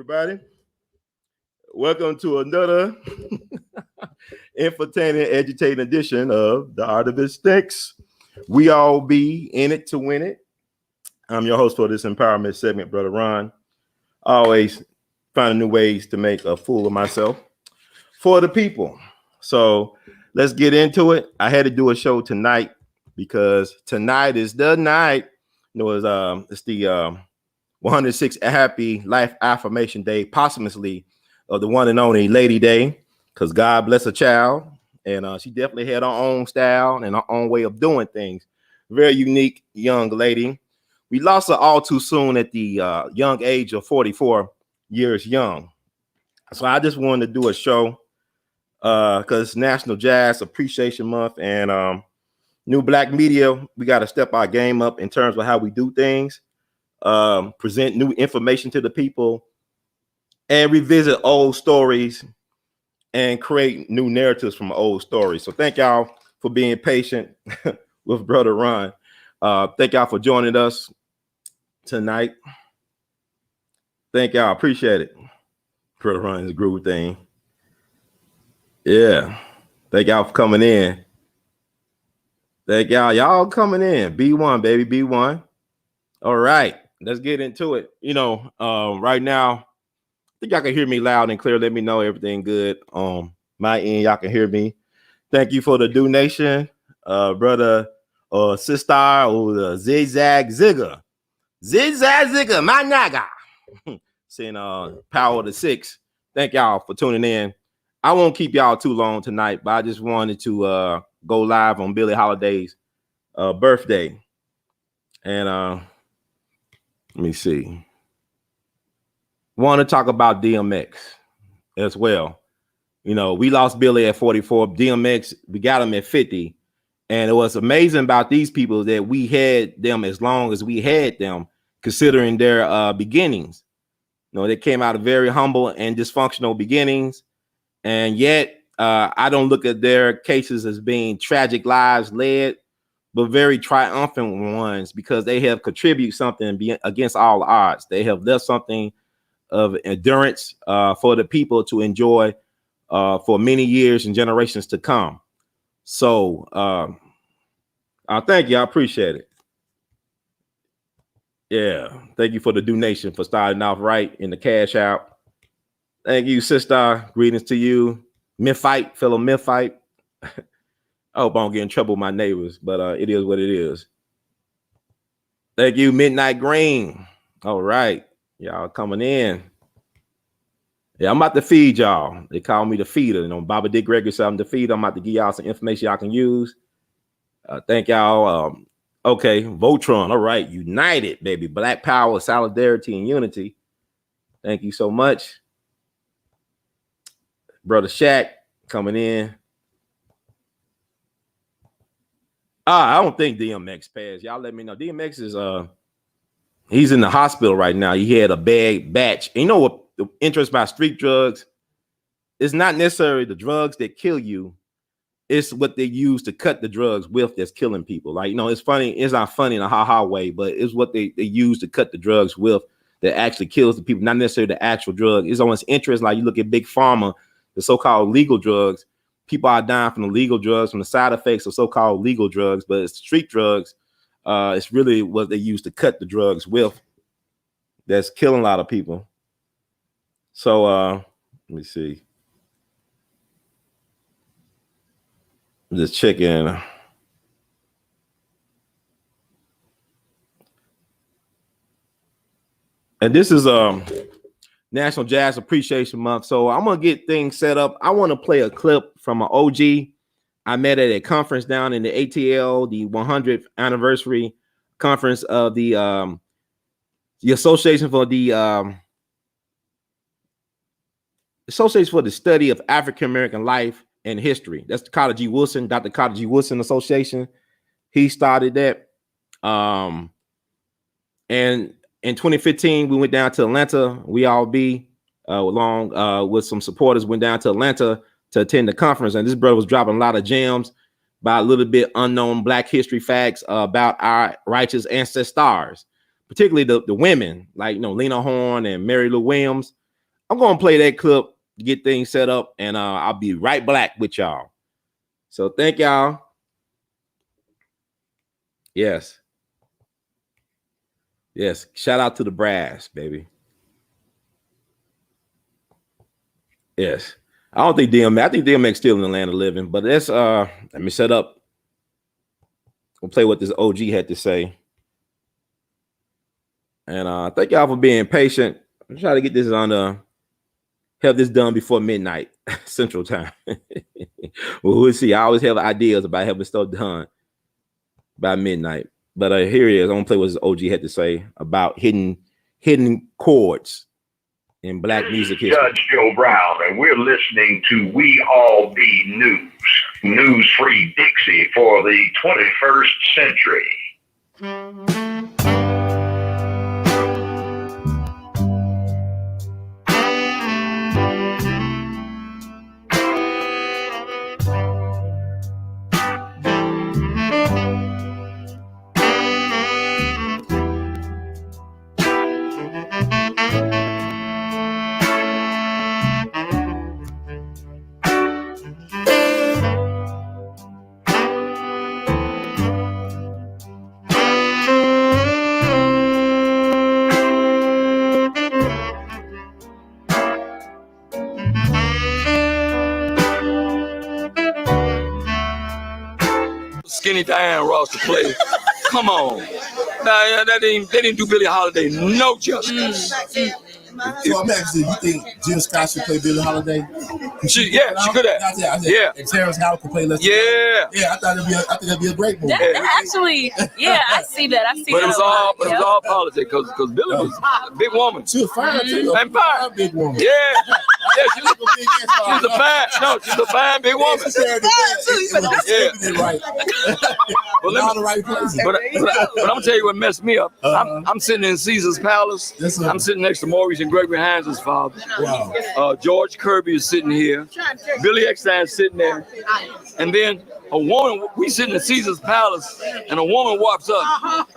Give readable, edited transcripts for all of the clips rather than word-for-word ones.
everybody. Welcome to another entertaining, educating edition of The Art of It Stinks. We all be in it to win it. I'm your host for this empowerment segment, Brother Ron. Always finding new ways to make a fool of myself for the people. So let's get into it. I had to do a show tonight because tonight is the night. It's the 106th Happy Life Affirmation Day, posthumously of the one and only Lady Day, because God bless a child. And she definitely had her own style and her own way of doing things. Very unique young lady. We lost her all too soon at the young age of 44 years young. So I just wanted to do a show because National Jazz Appreciation Month and new black media, we got to step our game up in terms of how we do things, present new information to the people, and revisit old stories and create new narratives from old stories. So thank y'all for being patient with Brother Ron. Thank y'all for joining us tonight. Thank y'all. Appreciate it. Brother Ron is a groove thing. Yeah. Thank y'all for coming in. Thank y'all. Y'all coming in. B1, baby. B1. All right. Let's get into it. Right now, I think y'all can hear me loud and clear. Let me know everything good on my end. Y'all can hear me. Thank you for the donation, brother or sister or the zigzag zigger. Zigzag zigger, my naga. Saying power of the six. Thank y'all for tuning in. I won't keep y'all too long tonight, but I just wanted to go live on Billie Holiday's birthday. And let me see. Want to talk about DMX as well. We lost Billie at 44. DMX, we got him at 50. And it was amazing about these people that we had them as long as we had them, considering their beginnings. They came out of very humble and dysfunctional beginnings. And yet, I don't look at their cases as being tragic lives led, but very triumphant ones, because they have contributed something against all odds. They have left something of endurance for the people to enjoy for many years and generations to come. So I thank you. I appreciate it. Yeah. Thank you for the donation, for starting off right in the cash out. Thank you, sister. Greetings to you. Memphite, fellow Memphite. I hope I don't get in trouble with my neighbors, but it is what it is. Thank you, Midnight Green. All right. Y'all coming in. Yeah, I'm about to feed y'all. They call me the feeder. Baba Dick Gregory said I'm the feeder. I'm about to give y'all some information y'all can use. Thank y'all. Okay, Voltron. All right. United, baby. Black power, solidarity, and unity. Thank you so much. Brother Shaq coming in. I don't think DMX passed. Y'all let me know. DMX is he's in the hospital right now. He had a bad batch. And you know what the interest about street drugs? It's not necessarily the drugs that kill you. It's what they use to cut the drugs with that's killing people. Like, it's funny. It's not funny in a ha-ha way, but it's what they use to cut the drugs with that actually kills the people, not necessarily the actual drug. It's almost interest. Like you look at Big Pharma, the so-called legal drugs. People are dying from the legal drugs, from the side effects of so-called legal drugs, but it's street drugs. It's really what they use to cut the drugs with that's killing a lot of people. So let me see. I'm just checking. And this is National Jazz Appreciation Month. So I'm going to get things set up. I want to play a clip from an OG I met at a conference down in the ATL, the 100th anniversary conference of the Association for the Study of African American Life and History. That's the Carter G. Woodson, Dr. Carter G. Woodson Association. He started that. And in 2015, we went down to Atlanta. We all be along with some supporters, went down to Atlanta to attend the conference. And this brother was dropping a lot of gems about a little bit unknown Black history facts about our righteous ancestors, particularly the women like, Lena Horne and Mary Lou Williams. I'm gonna play that clip to get things set up, and I'll be right back with y'all. So thank y'all. Yes. Yes. Shout out to the brass, baby. Yes. I don't think DMX. I think DMX still in the land of living, but let's let me set up. We'll play what this OG had to say. And thank y'all for being patient. I'm trying to get this on have this done before midnight Central Time. Well, we'll see. I always have ideas about having stuff done by midnight. But here it is. I'm gonna play what this OG had to say about hidden chords in Black music history. Judge Joe Brown, and we're listening to We All Be News, News-Free Dixie for the 21st century. Skinny Diane Ross to play. Come on. Nah, they didn't do Billie Holiday no justice. So I'm asking you think Jim Scott should play Billie Holiday? She could have. Yeah. And Terrence Howard could play Lester. Yeah. Yeah, I think that'd be a great movie. Actually, yeah, I see that. I see but that. But it was all politics because Billie was a big woman. She was fine too. And fine. Big woman. Yeah. Yeah, she was a fine. No, she's a fine big woman. Yeah. Right. Well, all the right places. But I'm gonna tell you what messed me up. I'm sitting in Caesar's Palace. I'm sitting next to Maurice and Gregory Hines' father. Wow. George Kirby is sitting here. Billy Eckstein's sitting there. And then a woman, we sitting in Caesar's Palace, and a woman walks up.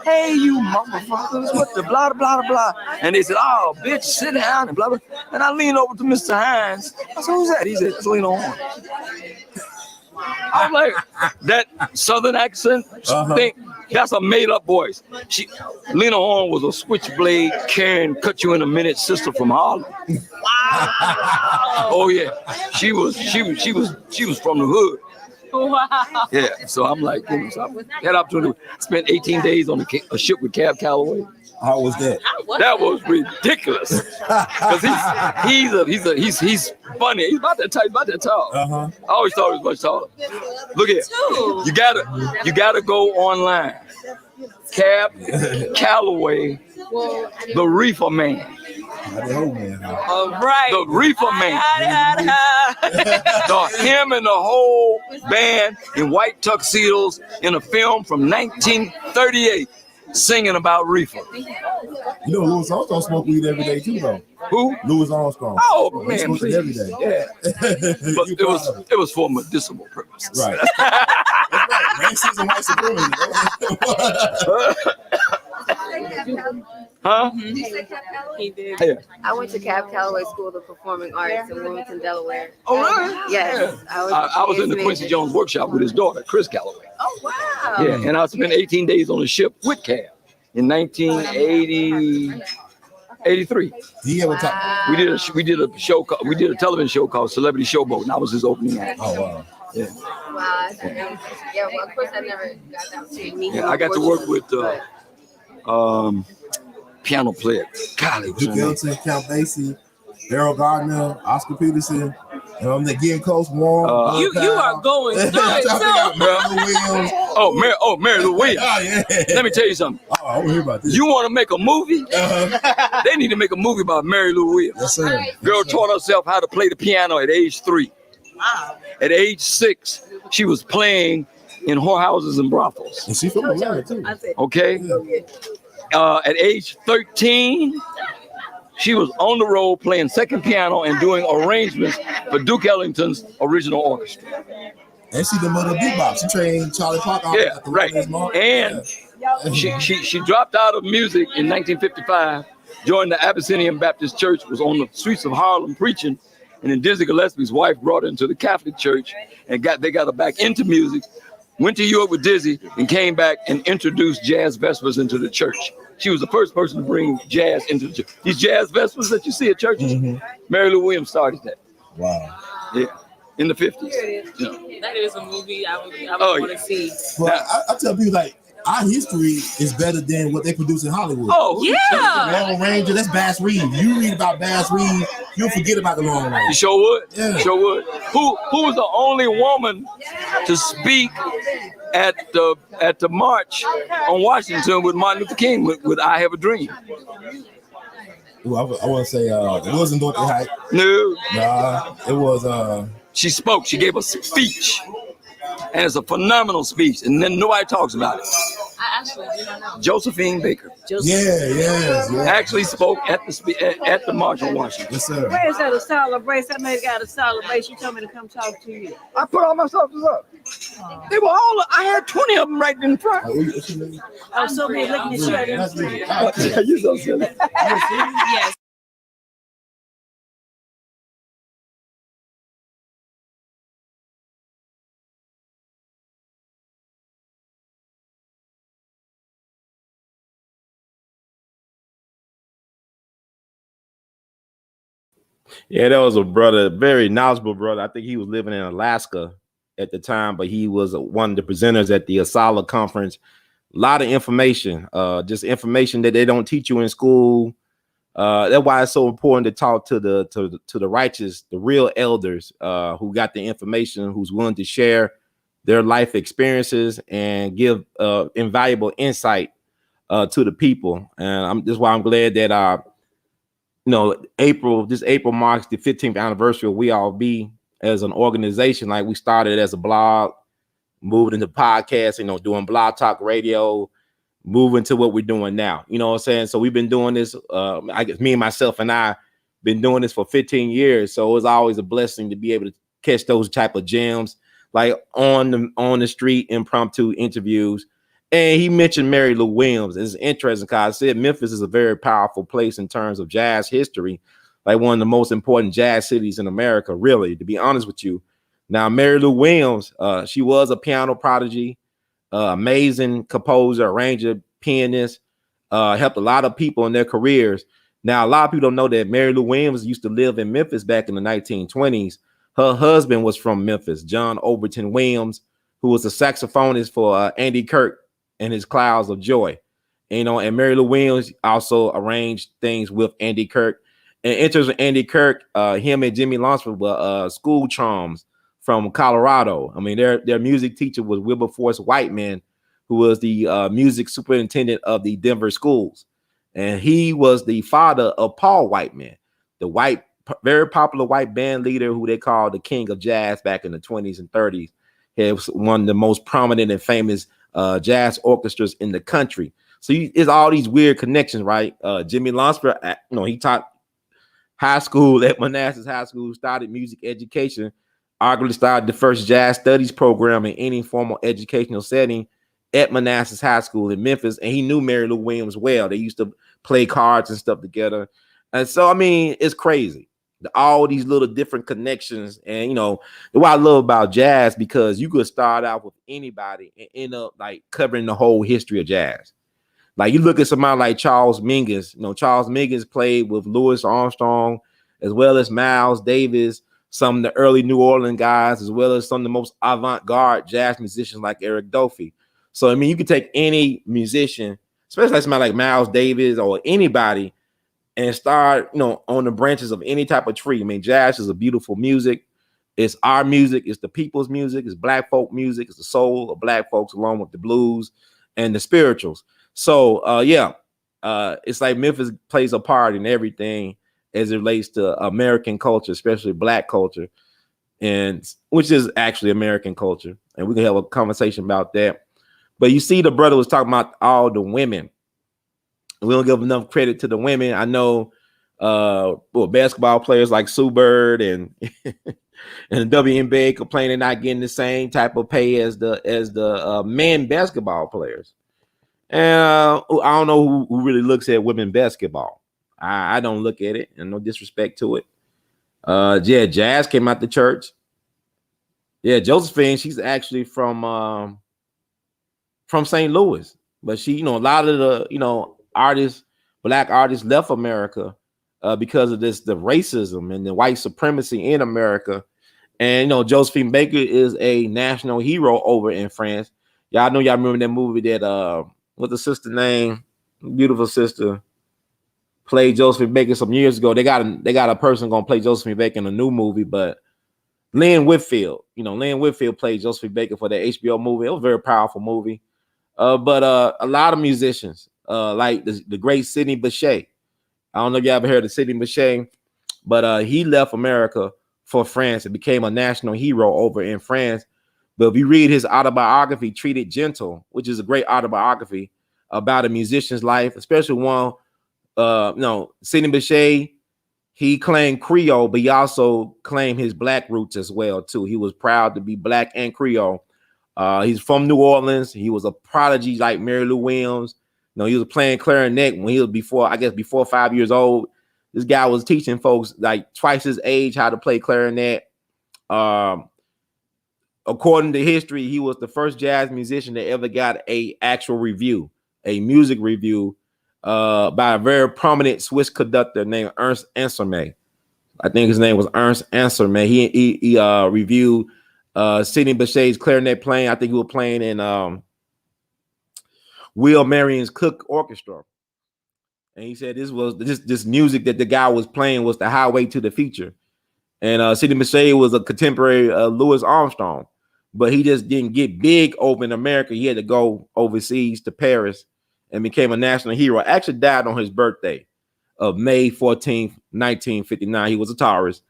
Hey, you motherfuckers, what the blah, blah, blah, blah. And they said, oh, bitch, sit down, and blah, blah. And I leaned over to Mr. Hines. I said, who's that? He said, it's Lena Horne. I'm like, that Southern accent thing, that's a made-up voice. Lena Horne was a switchblade, Karen, cut you in a minute sister from Harlem. Wow. Oh yeah, she was from the hood. Wow. Yeah, so I'm like, you know, so I had opportunity. I spent 18 days on a ship with Cab Calloway. How was that? That was ridiculous. Because he's funny. He's about that tall. I always thought he was much taller. Look here. You gotta go online. Cab Calloway, the Reefer Man. All right. The Reefer Man. Him and the whole band in white tuxedos in a film from 1938 singing about reefer. You know, Louis Armstrong smoked weed every day too, though. Who? Louis Armstrong. Oh man, smoked it every day. Yeah. But it was for medicinal purposes. Right. That's right. Racism, white supremacy. Huh? He did. Yeah. I went to Cab Calloway School of Performing Arts in Wilmington, Delaware. Oh, really? Yes. I was in the Quincy Jones workshop with his daughter, Chris Calloway. Oh, wow. Yeah, and I spent 18 days on a ship with Cab in 1983. We did a show. We did a television show called Celebrity Showboat, and I was his opening act. Oh wow. Yeah. Wow. Yeah. Well, of course, I never got that to meet him. Yeah, I got to work with piano player. Golly, Duke Ellington, Count Basie, Errol Gardner, Oscar Peterson. They're getting close. Warm. You are going through it too. Mary Lou Williams. Oh, yeah. Let me tell you something. Oh, I want to hear about this. You want to make a movie? They need to make a movie about Mary Lou Williams. Yes, sir. Girl taught herself how to play the piano at age 3. Wow. At age 6, she was playing in whorehouses and brothels. And she's from Atlanta too. Okay. At age 13, she was on the road playing second piano and doing arrangements for Duke Ellington's original orchestra. And she the mother of bebop. She trained Charlie Parker. Yeah, right. And she dropped out of music in 1955 joined the Abyssinian Baptist Church, was on the streets of Harlem preaching, and then Dizzy Gillespie's wife brought her into the Catholic Church, and they got her back into music. Went to Europe with Dizzy and came back and introduced jazz vespers into the church. She was the first person to bring jazz into the church. These jazz vespers that you see at churches, Mary Lou Williams started that. Wow. Yeah, in the 50s. That is a movie I would want to see. But I tell people, like, our history is better than what they produce in Hollywood. Oh, yeah. Lone Ranger, that's Bass Reeves. You read about Bass Reeves, you'll forget about the Lone Ranger. You sure would? Yeah. Sure would. Who was the only woman to speak at the march on Washington with Martin Luther King with I Have a Dream? Ooh, I want to say it wasn't Dorothy Height. No. Nah, it was. She spoke. She gave a speech. And it's a phenomenal speech, and then nobody talks about it. I actually do not know. Josephine Baker Yeah. actually spoke at the March on Washington. Yes, sir. Where is that a celebration? Somebody got a celebration. She told me to come talk to you. I put all my stuff up. They were all. I had 20 of them right in front. Oh, so many looking at you. That's me. You're so silly. Yes. Yeah, that was a brother, very knowledgeable brother. I think he was living in Alaska at the time, but he was one of the presenters at the A.L.L conference. A lot of information, just information that they don't teach you in school. That's why it's so important to talk to the righteous, the real elders who got the information, who's willing to share their life experiences and give invaluable insight to the people. And that's why I'm glad that this April marks the 15th anniversary of We All Be as an organization. Like, we started as a blog, moved into podcasts, doing blog talk radio, moving to what we're doing now. You know what I'm saying? So we've been doing this. I guess me and myself and I been doing this for 15 years. So it's always a blessing to be able to catch those type of gems, like on the street, impromptu interviews. And he mentioned Mary Lou Williams. It's interesting because I said Memphis is a very powerful place in terms of jazz history, like one of the most important jazz cities in America, really, to be honest with you. Now, Mary Lou Williams, she was a piano prodigy, amazing composer, arranger, pianist, helped a lot of people in their careers. Now, a lot of people don't know that Mary Lou Williams used to live in Memphis back in the 1920s. Her husband was from Memphis, John Overton Williams, who was a saxophonist for Andy Kirk and his Clouds of Joy. And Mary Lou Williams also arranged things with Andy Kirk. And interesting, Andy Kirk, him and Jimmy Lunceford were school chums from Colorado. I mean, their music teacher was Wilberforce Whiteman, who was the music superintendent of the Denver schools. And he was the father of Paul Whiteman, the very popular white band leader who they called the king of jazz back in the 20s and 30s. He was one of the most prominent and famous jazz orchestras in the country. So it's all these weird connections, right? Jimmy Lunceford, he taught high school at Manassas High School, started music education, arguably started the first jazz studies program in any formal educational setting at Manassas High School in Memphis. And he knew Mary Lou Williams well. They used to play cards and stuff together. And so, I mean, it's crazy. All these little different connections. And, what I love about jazz, because you could start out with anybody and end up like covering the whole history of jazz. Like, you look at somebody like Charles Mingus. Charles Mingus played with Louis Armstrong, as well as Miles Davis, some of the early New Orleans guys, as well as some of the most avant-garde jazz musicians like Eric Dolphy. So, I mean, you could take any musician, especially somebody like Miles Davis or anybody, and start, on the branches of any type of tree. I mean, jazz is a beautiful music. It's our music. It's the people's music. It's Black folk music. It's the soul of Black folks, along with the blues and the spirituals. So, it's like Memphis plays a part in everything as it relates to American culture, especially Black culture, and which is actually American culture. And we can have a conversation about that. But you see, the brother was talking about all the women. We don't give enough credit to the women. I know basketball players like Sue Bird and and the WNBA complaining not getting the same type of pay as the men basketball players. And I don't know who really looks at women basketball. I don't look at it, and no disrespect to it. Yeah, Jazz came out the church. Yeah, Josephine, she's actually from St. Louis, but she, a lot of the, artists, black artists left America because of the racism and the white supremacy in America. And Josephine Baker is a national hero over in France. Y'all remember that movie that what's the sister name? Beautiful sister played Josephine Baker some years ago. They got a person gonna play Josephine Baker in a new movie, but Lynn Whitfield, Lynn Whitfield played Josephine Baker for the HBO movie. It was a very powerful movie. But a lot of musicians, like the great Sidney Bechet. I don't know if you ever heard of Sidney Bechet, but he left America for France and became a national hero over in France. But if you read his autobiography, Treated Gentle, which is a great autobiography about a musician's life, especially one, Sidney Bechet, he claimed Creole, but he also claimed his black roots as well, too. He was proud to be black and Creole. He's from New Orleans. He was a prodigy like Mary Lou Williams. He was playing clarinet when he was before 5 years old. This guy was teaching folks like twice his age how to play clarinet. According to history, he was the first jazz musician that ever got a actual review, a music review by a very prominent Swiss conductor named Ernst Ansermet. I think his name was Ernst Ansermet. He reviewed Sidney Bechet's clarinet playing. I think he was playing in Will Marion's Cook Orchestra. And he said this music that the guy was playing was the highway to the future. And Sidney Bechet was a contemporary Louis Armstrong, but he just didn't get big over in America. He had to go overseas to Paris and became a national hero. Actually died on his birthday of May 14th, 1959. He was a Taurus.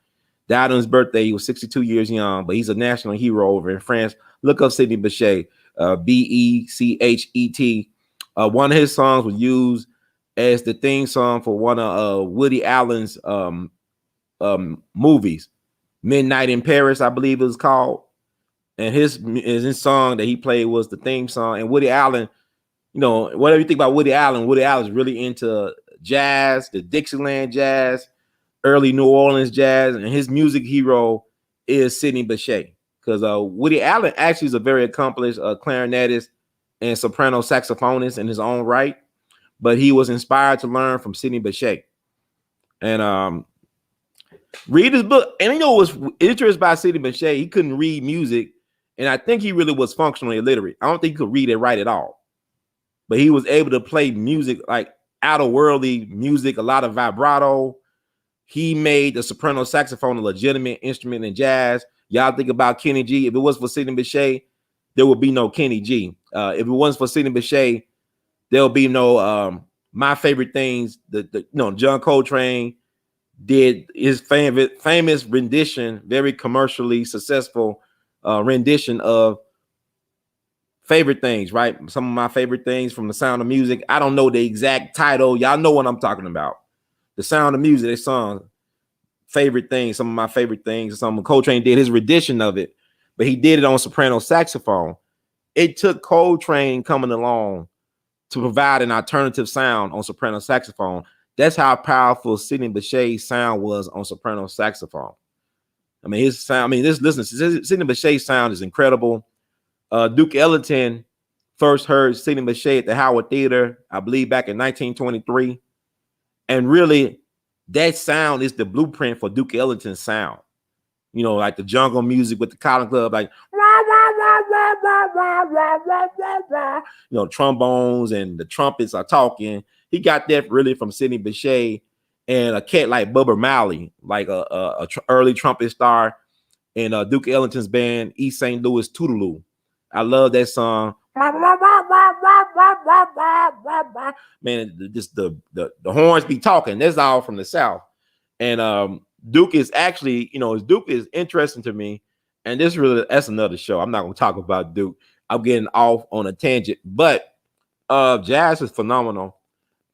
Died on his birthday. He was 62 years young, but he's a national hero over in France. Look up Sidney Bechet, Bechet. One of his songs was used as the theme song for one of Woody Allen's movies, Midnight in Paris, I believe it was called. And his song that he played was the theme song. And Woody Allen, whatever you think about Woody Allen's really into jazz, the Dixieland jazz, early New Orleans jazz, and his music hero is Sidney Bechet, because Woody Allen actually is a very accomplished clarinetist and soprano saxophonist in his own right, but he was inspired to learn from Sidney Bechet. And read his book. And what's interesting about Sidney Bechet, he couldn't read music, and I think he really was functionally illiterate. I don't think he could read and write at all, but he was able to play music like out-of-worldly music, a lot of vibrato. He made the soprano saxophone a legitimate instrument in jazz. Y'all think about Kenny G. If it was for Sidney Bechet, there would be no Kenny G. If it wasn't for Sidney Bechet, there'll be no My Favorite Things. John Coltrane did his famous rendition, very commercially successful rendition of Favorite Things, right? Some of my favorite things from The Sound of Music. I don't know the exact title. Y'all know what I'm talking about. The Sound of Music, they song Favorite Things, some of my favorite things. Some Coltrane did his rendition of it, but he did it on soprano saxophone. It took Coltrane coming along to provide an alternative sound on soprano saxophone. That's how powerful Sidney Bechet's sound was on soprano saxophone. I mean, his sound, Sidney Bechet's sound is incredible. Duke Ellington first heard Sidney Bechet at the Howard Theater, I believe back in 1923. And really, that sound is the blueprint for Duke Ellington's sound. Like the jungle music with the Cotton Club, like trombones and the trumpets are talking. He got that really from Sidney Bechet and a cat like Bubba Malley, like a early trumpet star in Duke Ellington's band, East St. Louis Toodaloo. I love that song. Man, just the horns be talking. That's all from the South. And Duke is actually, Duke is interesting to me. And that's another show. I'm not gonna talk about Duke. I'm getting off on a tangent, but jazz is phenomenal.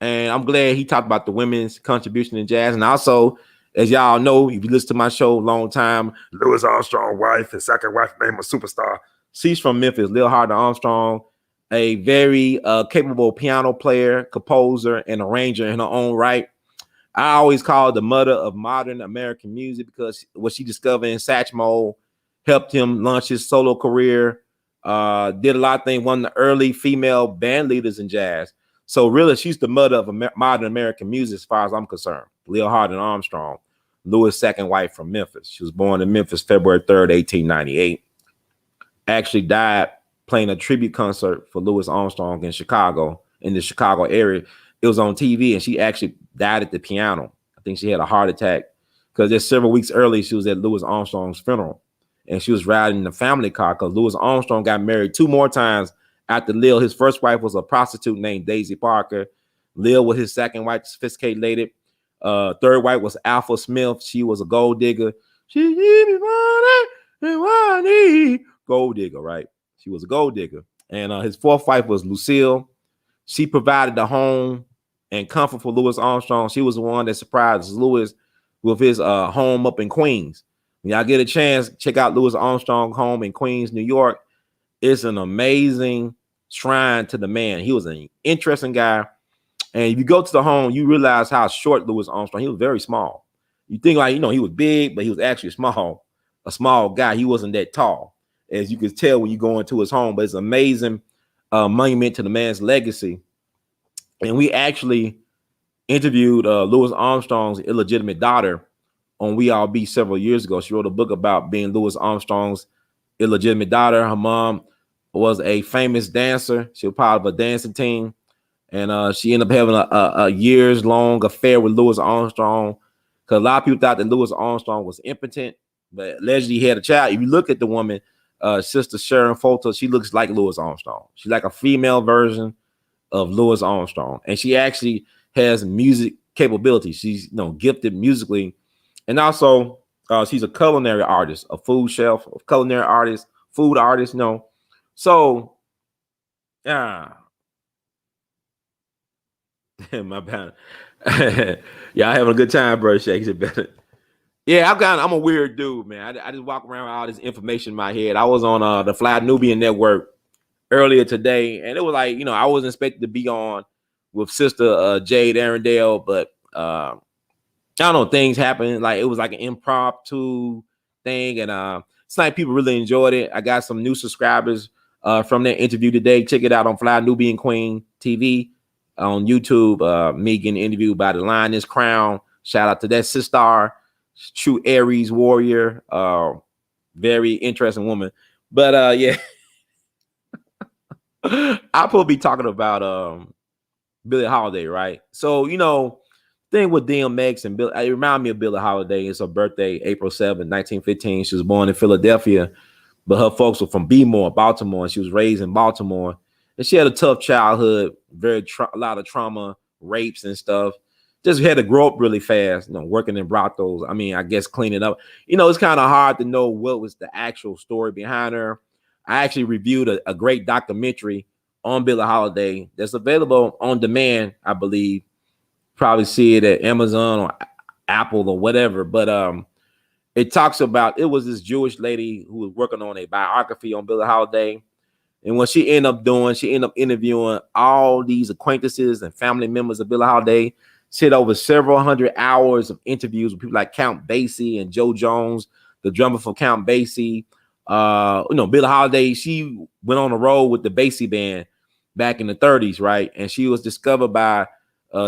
And I'm glad he talked about the women's contribution in jazz. And also, as y'all know, if you listen to my show a long time, Louis Armstrong's wife, his second wife, named a superstar. She's from Memphis, Lil Harder Armstrong, a very capable piano player, composer, and arranger in her own right. I always call her the mother of modern American music because what she discovered in Satchmo helped him launch his solo career. Did a lot of things. One of the early female band leaders in jazz. So really, she's the mother of modern American music, as far as I'm concerned. Lil Hardin Armstrong, Louis' second wife from Memphis. She was born in Memphis, February 3rd, 1898. Actually died playing a tribute concert for Louis Armstrong in Chicago, in the Chicago area. It was on TV, and she actually died at the piano. I think she had a heart attack because just several weeks early, she was at Louis Armstrong's funeral, and she was riding in the family car because Louis Armstrong got married 2 more times after Lil. His first wife was a prostitute named Daisy Parker. Lil was his second wife, sophisticated lady. Third wife was Alpha Smith. She was a gold digger. She give me money and what I need. Gold digger, right? She was a gold digger. And his fourth wife was Lucille. She provided the home and comfort for Louis Armstrong. She was the one that surprised Louis with his home up in Queens. When y'all get a chance, check out Louis Armstrong home in Queens, New York. It's an amazing shrine to the man. He was an interesting guy. And if you go to the home, you realize how short Louis Armstrong. He was very small. You think like, he was big, but he was actually small, a small guy. He wasn't that tall, as you could tell when you go into his home. But it's an amazing monument to the man's legacy. And we actually interviewed Louis Armstrong's illegitimate daughter on We All Be several years ago. She wrote a book about being Louis Armstrong's illegitimate daughter. Her mom was a famous dancer. She was part of a dancing team. And she ended up having a years-long affair with Louis Armstrong because a lot of people thought that Louis Armstrong was impotent, but allegedly he had a child. If you look at the woman, Sister Sharon Folter, she looks like Louis Armstrong. She's like a female version of Louis Armstrong, and she actually has music capability. She's gifted musically, and also she's a culinary artist, a food chef, a culinary artist, food artist. So my bad. Yeah, I having a good time, bro. Shakes it better. Yeah, I'm a weird dude, man. I just walk around with all this information in my head. I was on the Fly Nubian Network earlier today, and it was like, I wasn't expected to be on with Sister Jade Arendelle, but I don't know, things happened. Like it was like an impromptu thing, and it's like people really enjoyed it. I got some new subscribers from that interview today. Check it out on Fly Nubian Queen TV on YouTube. Me getting interviewed by the Lioness Crown. Shout out to that sister, true Aries warrior, very interesting woman. But yeah. I'll probably be talking about Billie Holiday, right? So, thing with DMX and Billie, it reminded me of Billie Holiday. It's her birthday, April 7th, 1915. She was born in Philadelphia, but her folks were from Baltimore, and she was raised in Baltimore. And she had a tough childhood, a lot of trauma, rapes and stuff. Just had to grow up really fast, working in brothels. I mean, I guess cleaning up. It's kind of hard to know what was the actual story behind her. I actually reviewed a great documentary on Billie Holiday that's available on demand, I believe. Probably see it at Amazon or Apple or whatever. But it talks about, it was this Jewish lady who was working on a biography on Billie Holiday. And what she ended up doing, she ended up interviewing all these acquaintances and family members of Billie Holiday. She had over several hundred hours of interviews with people like Count Basie and Joe Jones, the drummer for Count Basie. Billie Holiday, she went on the road with the Basie band back in the 30s, right? And she was discovered by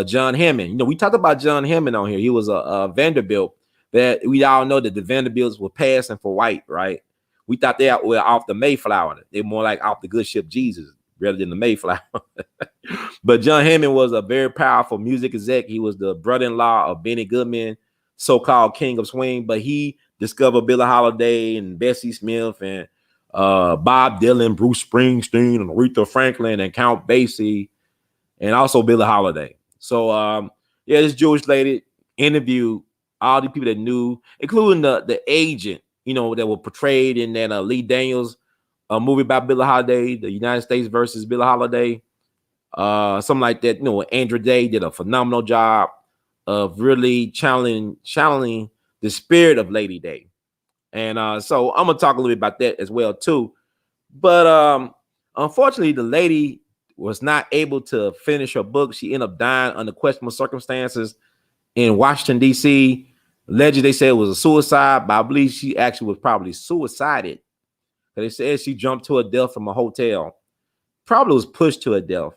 John Hammond. We talked about John Hammond on here. He was a Vanderbilt that we all know that the Vanderbilts were passing for white, right? We thought they were off the Mayflower. They're more like off the good ship Jesus rather than the Mayflower. But John Hammond was a very powerful music exec. He was the brother-in-law of Benny Goodman, so-called king of swing, but he discovered Billie Holiday and Bessie Smith and Bob Dylan, Bruce Springsteen, and Aretha Franklin, and Count Basie, and also Billie Holiday. So, this Jewish lady interviewed all the people that knew, including the agent, that were portrayed in that Lee Daniels movie about Billie Holiday, the United States versus Billie Holiday, something like that. Andrew Day did a phenomenal job of really channeling the spirit of Lady Day. And so I'm gonna talk a little bit about that as well too. But unfortunately, the lady was not able to finish her book. She ended up dying under questionable circumstances in Washington, D.C. Allegedly, they said it was a suicide, but I believe she actually was probably suicided. They said she jumped to a death from a hotel. Probably was pushed to a death.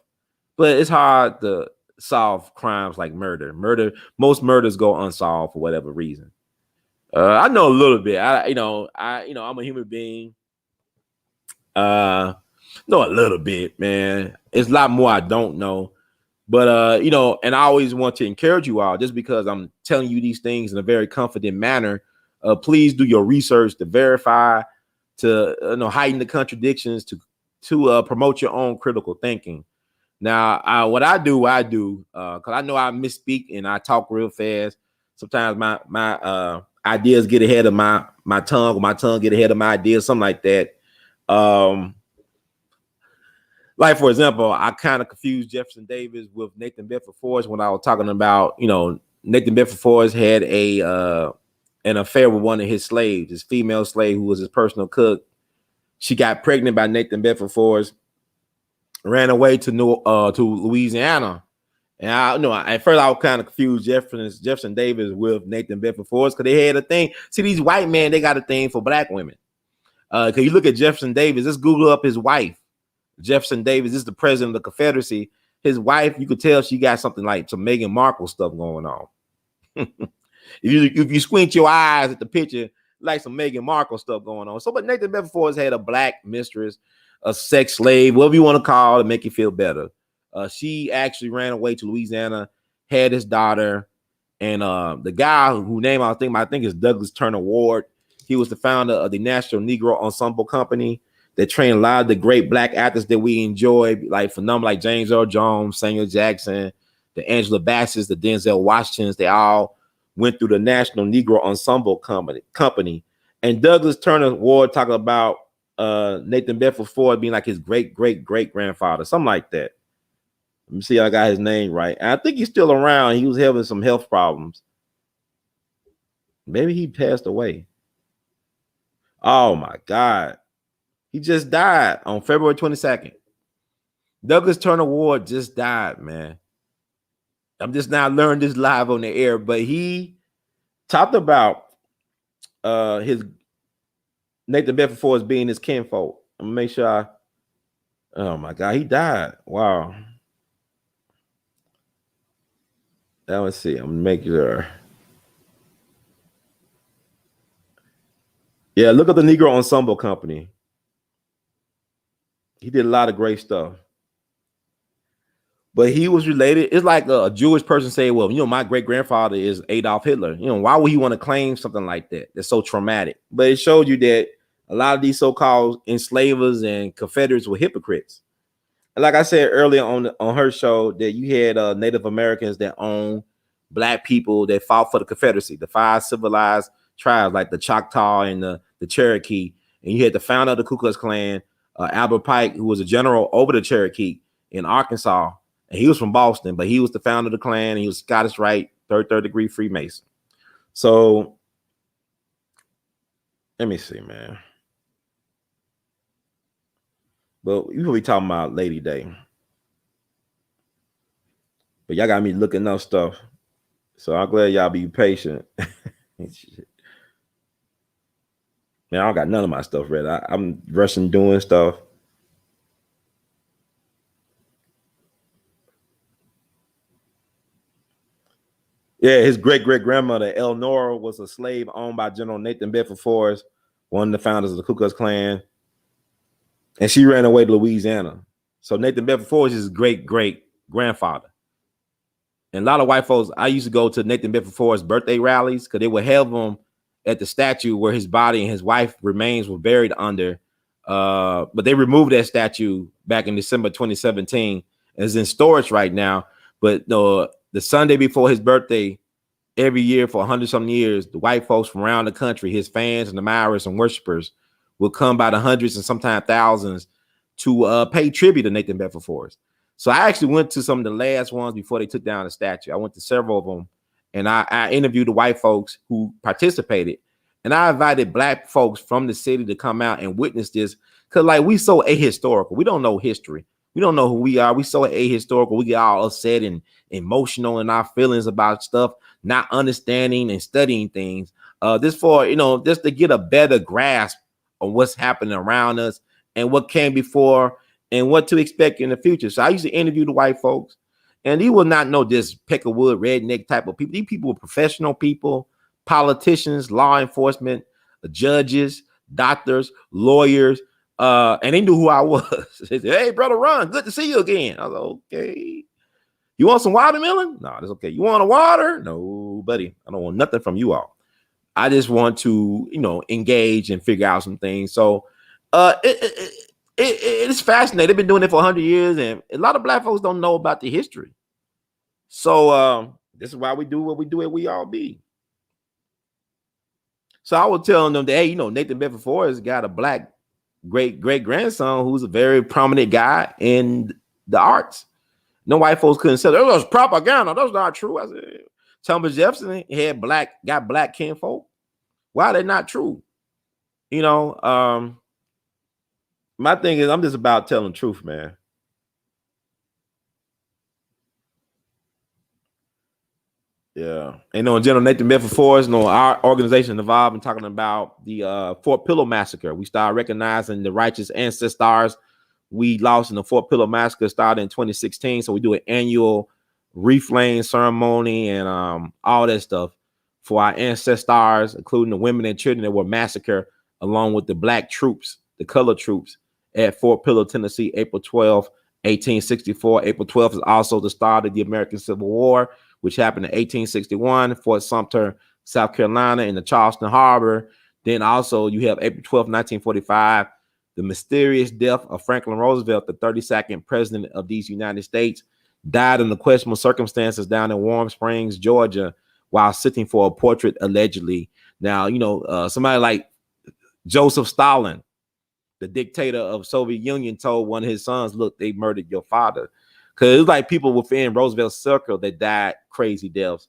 But it's hard to solve crimes like murder. Most murders go unsolved for whatever reason. I know a little bit. I'm a human being. Know a little bit, man. It's a lot more I don't know. But and I always want to encourage you all, just because I'm telling you these things in a very confident manner. Please do your research to verify, to heighten the contradictions, to promote your own critical thinking. Now, what I do, because I know I misspeak and I talk real fast. Sometimes my ideas get ahead of my tongue, or my tongue get ahead of my ideas, something like that. Like, for example, I kind of confused Jefferson Davis with Nathan Bedford Forrest when I was talking about, Nathan Bedford Forrest had an affair with one of his slaves, his female slave who was his personal cook. She got pregnant by Nathan Bedford Forrest, ran away to Louisiana. And at first I was kind of confused Jefferson Davis with Nathan Bedford Forrest, because they had a thing. See, these white men, they got a thing for black women. Because you look at Jefferson Davis, let's Google up his wife. Jefferson Davis is the president of the Confederacy. His wife, you could tell she got something like some Meghan Markle stuff going on. If you squint your eyes at the picture, like some Meghan Markle stuff going on. So, but Nathan Bedford Forrest had a black mistress, a sex slave, whatever you want to call it, to make you feel better. She actually ran away to Louisiana, had his daughter, and the guy who name I think is Douglas Turner Ward. He was the founder of the National Negro Ensemble Company that trained a lot of the great black actors that we enjoy, like phenomenal, like James Earl Jones, Samuel Jackson, the Angela Bassett's, the Denzel Washingtons. They all went through the National Negro Ensemble Company. And Douglas Turner Ward talking about Nathan Bedford Forrest being like his great-great-great-grandfather, something like that. Let me see if I got his name right. And I think he's still around. He was having some health problems. Maybe he passed away. Oh, my God. He just died on February 22nd. Douglas Turner Ward just died, man. I'm just now learning this live on the air, but he talked about his Nathan Bedford Forrest being his kinfolk. I'm gonna make sure oh my God, he died. Wow. Now let's see. I'm gonna make sure. Yeah, look at the Negro Ensemble Company. He did a lot of great stuff. But he was related. It's like a Jewish person say, well, my great-grandfather is Adolf Hitler. Why would he want to claim something like that? That's so traumatic. But it showed you that a lot of these so-called enslavers and Confederates were hypocrites. And like I said earlier on her show, that you had Native Americans that owned black people that fought for the Confederacy, the 5 civilized tribes like the Choctaw and the Cherokee. And you had the founder of the Ku Klux Klan, Albert Pike, who was a general over the Cherokee in Arkansas. And he was from Boston, but he was the founder of the Klan. And he was Scottish Rite, third degree Freemason. So let me see, man. But you will be talking about Lady Day. But y'all got me looking up stuff. So I'm glad y'all be patient. Man, I don't got none of my stuff ready. I'm rushing doing stuff. Yeah, his great-great-grandmother, Eleanor, was a slave owned by General Nathan Bedford Forrest, one of the founders of the Ku Klux Klan. And she ran away to Louisiana. So Nathan Bedford Forrest is his great-great-grandfather. And a lot of white folks, I used to go to Nathan Bedford Forrest birthday rallies because they would have him at the statue where his body and his wife's remains were buried under. But they removed that statue back in December 2017. It's in storage right now. But the Sunday before his birthday, every year for 100-something years, the white folks from around the country, his fans and admirers and worshipers, will come by the hundreds and sometimes thousands to pay tribute to Nathan Bedford Forrest. So I actually went to some of the last ones before they took down the statue. I went to several of them, and I interviewed the white folks who participated, and I invited black folks from the city to come out and witness this, because like we so ahistorical. We don't know history. We don't know who we are. We so ahistorical. We get all upset and emotional in our feelings about stuff, not understanding and studying things. Just for, just to get a better grasp on what's happening around us and what came before and what to expect in the future. So I used to interview the white folks, and you will not know this peckerwood redneck type of people. These people were professional people, politicians, law enforcement, judges, doctors, lawyers, and they knew who I was. They said, "Hey, brother Ron, good to see you again." I was like, "Okay. You want some watermelon?" "No, that's okay." "You want a water?" "No, buddy. I don't want nothing from you all. I just want to, engage and figure out some things." So it's fascinating. They've been doing it for 100 years, and a lot of black folks don't know about the history. So this is why we do what we do at We All Be. So I was telling them that, hey, Nathan Bedford Forrest got a black great grandson who's a very prominent guy in the arts. No white folks couldn't say that was propaganda. That's not true. I said, Thomas Jefferson got black kinfolk. Why are they not true? My thing is, I'm just about telling the truth, man. Yeah. And General Nathan Bedford Forrest, our organization involved in talking about the Fort Pillow massacre. We started recognizing the righteous ancestors we lost in the Fort Pillow massacre, started in 2016. So we do an annual wreath laying ceremony and all that stuff for our ancestors, including the women and children that were massacred, along with the black troops, the colored troops at Fort Pillow, Tennessee, April 12, 1864. April 12th is also the start of the American Civil War, which happened in 1861, Fort Sumter, South Carolina, in the Charleston Harbor. Then also you have April 12, 1945, the mysterious death of Franklin Roosevelt, the 32nd president of these United States, died in the questionable circumstances down in Warm Springs, Georgia, while sitting for a portrait, allegedly. Now, somebody like Joseph Stalin, the dictator of Soviet Union, told one of his sons, "Look, they murdered your father." Because it was like people within Roosevelt's circle that died crazy deaths,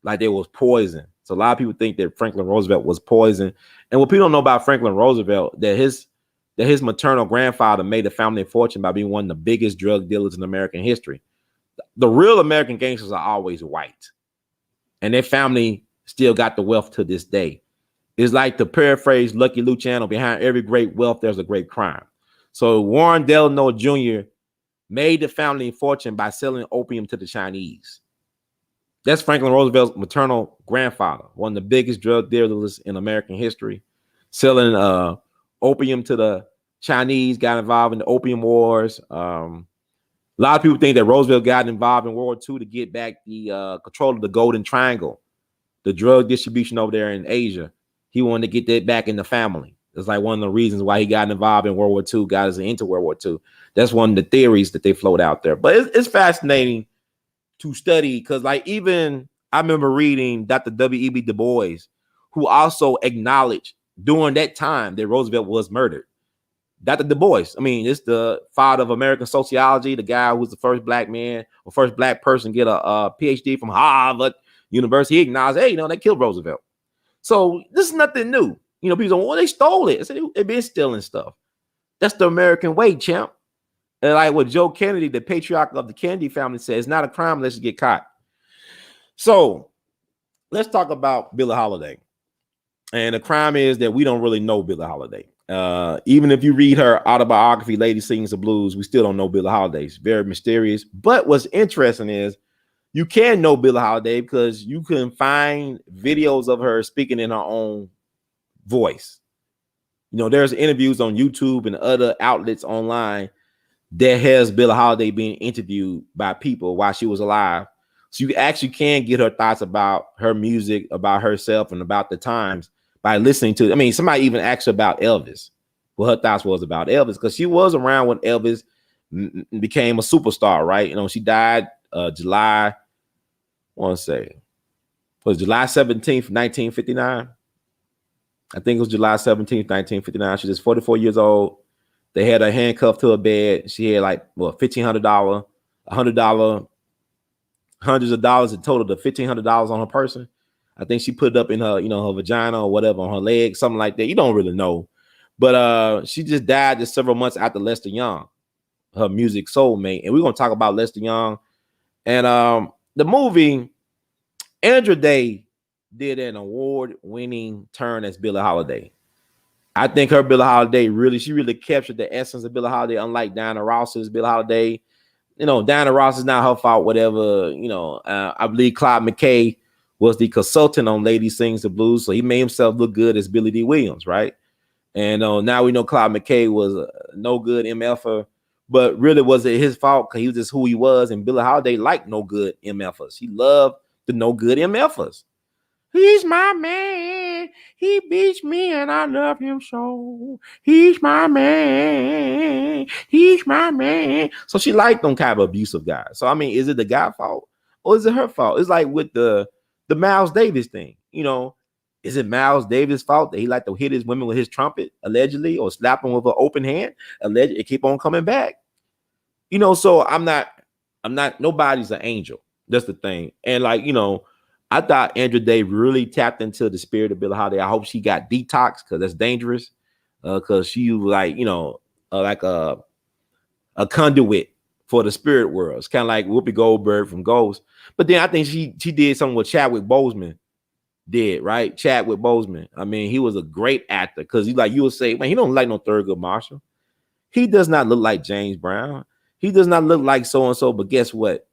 like there was poison. So a lot of people think that Franklin Roosevelt was poisoned. And what people don't know about Franklin Roosevelt, that his maternal grandfather made a family fortune by being one of the biggest drug dealers in American history. The real American gangsters are always white, and their family still got the wealth to this day. It's like, to paraphrase Lucky Luciano, behind every great wealth, there's a great crime. So Warren Delano Jr. made the family fortune by selling opium to the Chinese. That's Franklin Roosevelt's maternal grandfather, one of the biggest drug dealers in American history, selling opium to the Chinese, got involved in the Opium Wars. A lot of people think that Roosevelt got involved in World War II to get back the control of the Golden Triangle, the drug distribution over there in Asia. He wanted to get that back in the family. It's like one of the reasons why he got involved in World War II, got us into World War II. That's one of the theories that they float out there. But it's fascinating to study, because even I remember reading Dr. W.E.B. Du Bois, who also acknowledged during that time that Roosevelt was murdered. Dr. Du Bois, it's the father of American sociology, the guy who was the first black man or first black person get a PhD from Harvard University. He acknowledged, hey, they killed Roosevelt. So this is nothing new. People say, well, they stole it. I said, they've been stealing stuff. That's the American way, champ. And like what Joe Kennedy, the patriarch of the Kennedy family, says, it's not a crime unless you get caught. So let's talk about Billie Holiday. And the crime is that we don't really know Billie Holiday. Even if you read her autobiography, Lady Sings the Blues, we still don't know Billie Holiday. It's very mysterious. But what's interesting is you can know Billie Holiday because you can find videos of her speaking in her own voice. There's interviews on YouTube and other outlets online that has Billie Holiday being interviewed by people while she was alive. So you actually can get her thoughts about her music, about herself, and about the times by listening to. Somebody even asked her about Elvis, what her thoughts was about Elvis, because she was around when Elvis became a superstar, right? She died July 17th, 1959. I think it was July 17th, 1959. She was 44 years old. They had her handcuffed to her bed. She had $1,500, $100, hundreds of dollars in total, to $1,500 on her person. I think she put it up in her, her vagina or whatever, on her leg, something like that. You don't really know. But she just died just several months after Lester Young. her music soulmate. And we're gonna talk about Lester Young. And the movie, Andra Day did an award-winning turn as Billie Holiday. I think her Billie Holiday she really captured the essence of Billie Holiday, unlike Diana Ross's Billie Holiday. You know, Diana Ross is not her fault, whatever. You know, I believe Clyde McKay was the consultant on Lady Sings the Blues, so he made himself look good as Billy D. Williams, right? And now we know Clyde McKay was no good MFer, but really was it his fault because he was just who he was, and Billie Holiday liked no good MFers. He loved the no good MFers. He's my man. He beats me and I love him so. He's my man. He's my man. So she liked them kind of abusive guys. So I mean, is it the guy's fault or is it her fault? It's like with the Miles Davis thing. You know, is it Miles Davis' fault that he liked to hit his women with his trumpet, allegedly, or slap them with an open hand, allegedly, keep on coming back? You know, so I'm not, nobody's an angel. That's the thing. And like, you know, I thought Andra Day really tapped into the spirit of Billie Holiday. I hope she got detox because that's dangerous. Because she was like, you know, like a conduit for the spirit world. It's kind of like Whoopi Goldberg from Ghost. But then I think she did something with Chadwick Boseman. Right? Chadwick Boseman. I mean, he was a great actor because you would say, man, he don't like no Thurgood Marshall. He does not look like James Brown. He does not look like so and so. But guess what?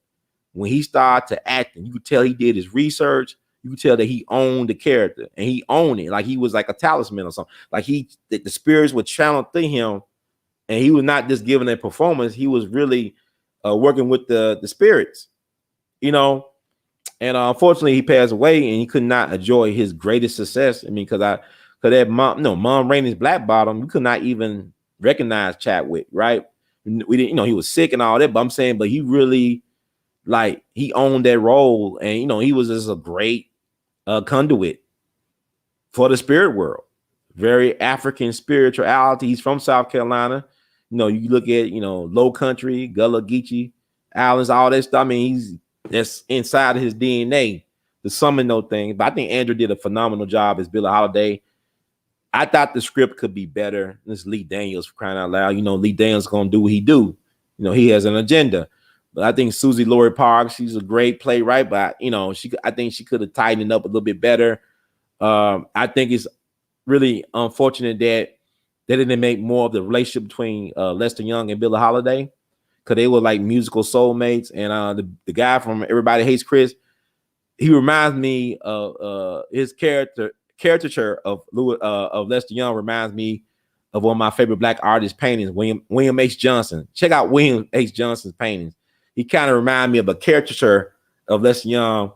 When he started to act, and you could tell he did his research, you could tell that he owned the character and he owned it. Like he was like a talisman or something. Like the spirits would channel through him, and he was not just giving a performance. He was really working with the spirits, you know. And unfortunately, he passed away, and he could not enjoy his greatest success. I mean, because that Mom Rainey's Black Bottom, we could not even recognize Chadwick, right? We didn't, you know, he was sick and all that. But I'm saying, but he really, like, he owned that role, and you know, he was just a great conduit for the spirit world. Very African spirituality. He's from South Carolina. You know, you look at, you know, Low Country, Gullah Geechee Islands, all that stuff. I mean, that's inside of his DNA, the Seminole thing. But I think Andrew did a phenomenal job as Billie Holiday. I thought the script could be better. This is Lee Daniels, for crying out loud. You know, Lee Daniels gonna do what he do. You know, he has an agenda. But I think Susie Laurie Parks, she's a great playwright, but you know, I think she could have tightened it up a little bit better. I think it's really unfortunate that they didn't make more of the relationship between Lester Young and Billie Holiday, because they were like musical soulmates. And the guy from Everybody Hates Chris, he reminds me of his caricature of Lester Young reminds me of one of my favorite black artist paintings, William H. Johnson. Check out William H. Johnson's paintings. He kind of reminds me of a caricature of Lester Young,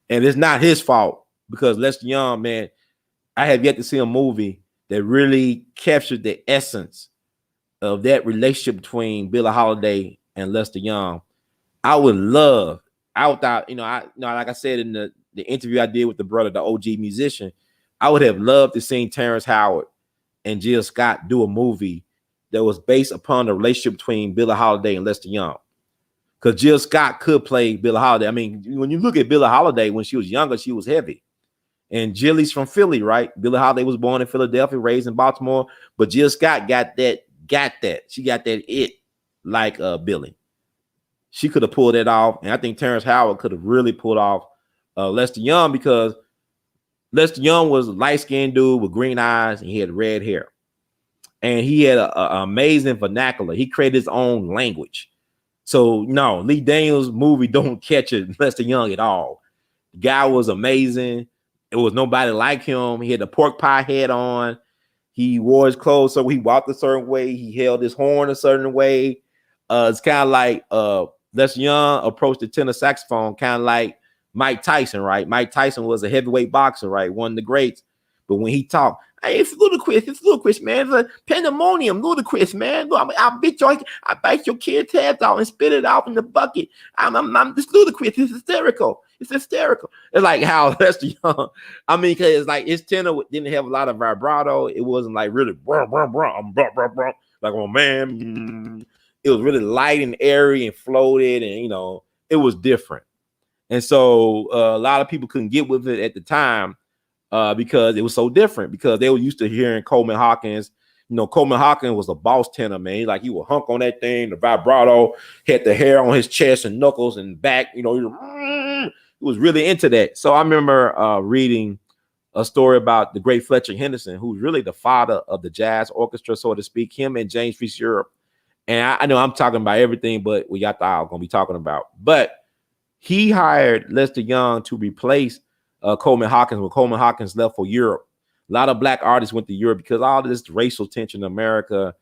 and it's not his fault, because Lester Young, man, I have yet to see a movie that really captured the essence of that relationship between Billie Holiday and Lester Young. I would love, like I said in the interview I did with the brother, the OG musician, I would have loved to see Terrence Howard and Jill Scott do a movie that was based upon the relationship between Billie Holiday and Lester Young. Because Jill Scott could play Billie Holiday. I mean, when you look at Billie Holiday, when she was younger, she was heavy. And Jillie's from Philly, right? Billie Holiday was born in Philadelphia, raised in Baltimore. But Jill Scott got that. She got that it like Billie. She could have pulled it off. And I think Terrence Howard could have really pulled off Lester Young, because Lester Young was a light-skinned dude with green eyes, and he had red hair. And he had an amazing vernacular. He created his own language. So no, Lee Daniels' movie don't catch it Lester Young at all. The guy was amazing. It was nobody like him. He had the pork pie head on. He wore his clothes so he walked a certain way. He held his horn a certain way. It's kind of like Lester Young approached the tenor saxophone kind of like Mike Tyson, right? Mike Tyson was a heavyweight boxer, right? One of the greats. But when he talked, hey, it's ludicrous, man. It's a pandemonium, ludicrous, man. Look, I bite your kid's head out and spit it out in the bucket. I'm just ludicrous. It's hysterical. It's like how Lester Young, I mean, because it's like his tenor didn't have a lot of vibrato. It wasn't like really like, oh man. It was really light and airy and floated, and you know, it was different. And so a lot of people couldn't get with it at the time because it was so different, because they were used to hearing Coleman Hawkins, Coleman Hawkins was a boss tenor, man. He would hunk on that thing, the vibrato, had the hair on his chest and knuckles and back. He was really into that. So I remember reading a story about the great Fletcher Henderson, who's really the father of the jazz orchestra, so to speak, him and James Fitzgerald. And I know I'm talking about everything, but we got the I'm going to be talking about. But he hired Lester Young to replace Coleman Hawkins when Coleman Hawkins left for Europe. A lot of black artists went to Europe because all this racial tension in America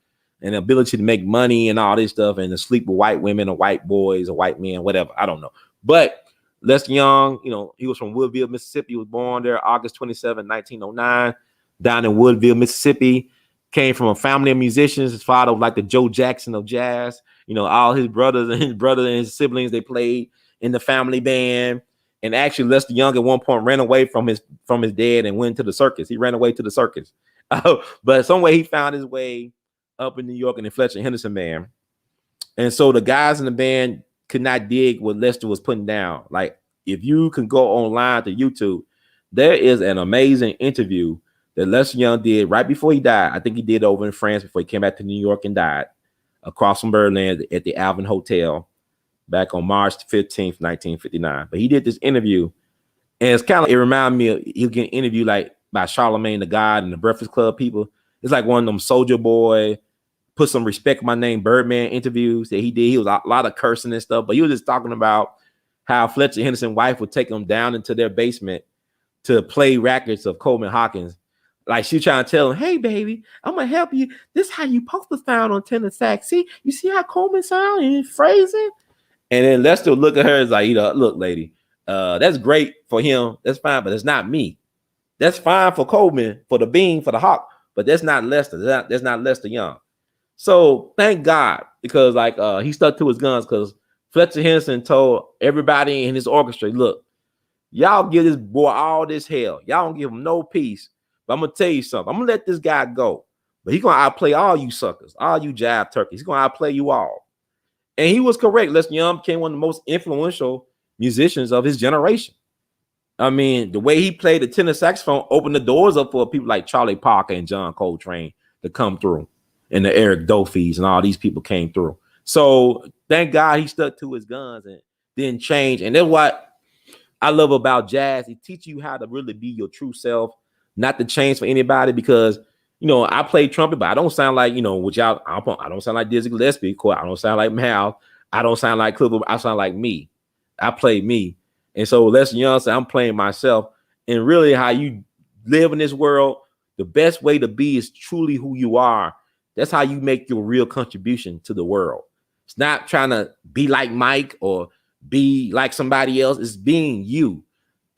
and the ability to make money and all this stuff and to sleep with white women or white boys or white men, whatever. I don't know. But Lester Young, he was from Woodville, Mississippi. He was born there August 27, 1909, down in Woodville, Mississippi. Came from a family of musicians. His father was like the Joe Jackson of jazz. All his brothers and his siblings, they played in the family band. And actually, Lester Young at one point ran away from his dad and went to the circus. He ran away to the circus. But some way he found his way up in New York in the Fletcher Henderson band. And so the guys in the band could not dig what Lester was putting down. Like, if you can go online to YouTube, there is an amazing interview that Lester Young did right before he died. I think he did over in France before he came back to New York and died, across from Berlin at the Alvin Hotel back on March 15th, 1959. But he did this interview, and it's kind of, it reminded me of, he'll get an interview like by Charlemagne the God and the Breakfast Club people. It's like one of them Soldier Boy, Put Some Respect My Name, Birdman interviews that he did. He was a lot of cursing and stuff, but he was just talking about how Fletcher Henderson's wife would take him down into their basement to play records of Coleman Hawkins. Like, she trying to tell him, hey, baby, I'm going to help you. This is how you supposed to sound on tenor sax. See, you see how Coleman sound and phrasing? And then Lester would look at her and like, look, lady, that's great for him. That's fine, but it's not me. That's fine for Coleman, for the Bean, for the Hawk, but that's not Lester. That's not Lester Young. So thank God, because he stuck to his guns, because Fletcher Henderson told everybody in his orchestra, look, y'all give this boy all this hell. Y'all don't give him no peace. But I'm going to tell you something. I'm going to let this guy go. But he's going to outplay all you suckers, all you jive turkeys. He's going to outplay you all. And he was correct. Lester Young became one of the most influential musicians of his generation. I mean, the way he played the tenor saxophone opened the doors up for people like Charlie Parker and John Coltrane to come through. And the Eric Dolphys and all these people came through. So thank God he stuck to his guns and didn't change. And that's what I love about jazz. It teaches you how to really be your true self, not to change for anybody, because, I play trumpet, but I don't sound like, which y'all, I don't sound like Dizzy Gillespie. I don't sound like Mal. I don't sound like Clifford. I sound like me. I play me. And so Lester Young said, I'm playing myself. And really, how you live in this world, the best way to be is truly who you are. That's how you make your real contribution to the world. It's not trying to be like Mike or be like somebody else. It's being you.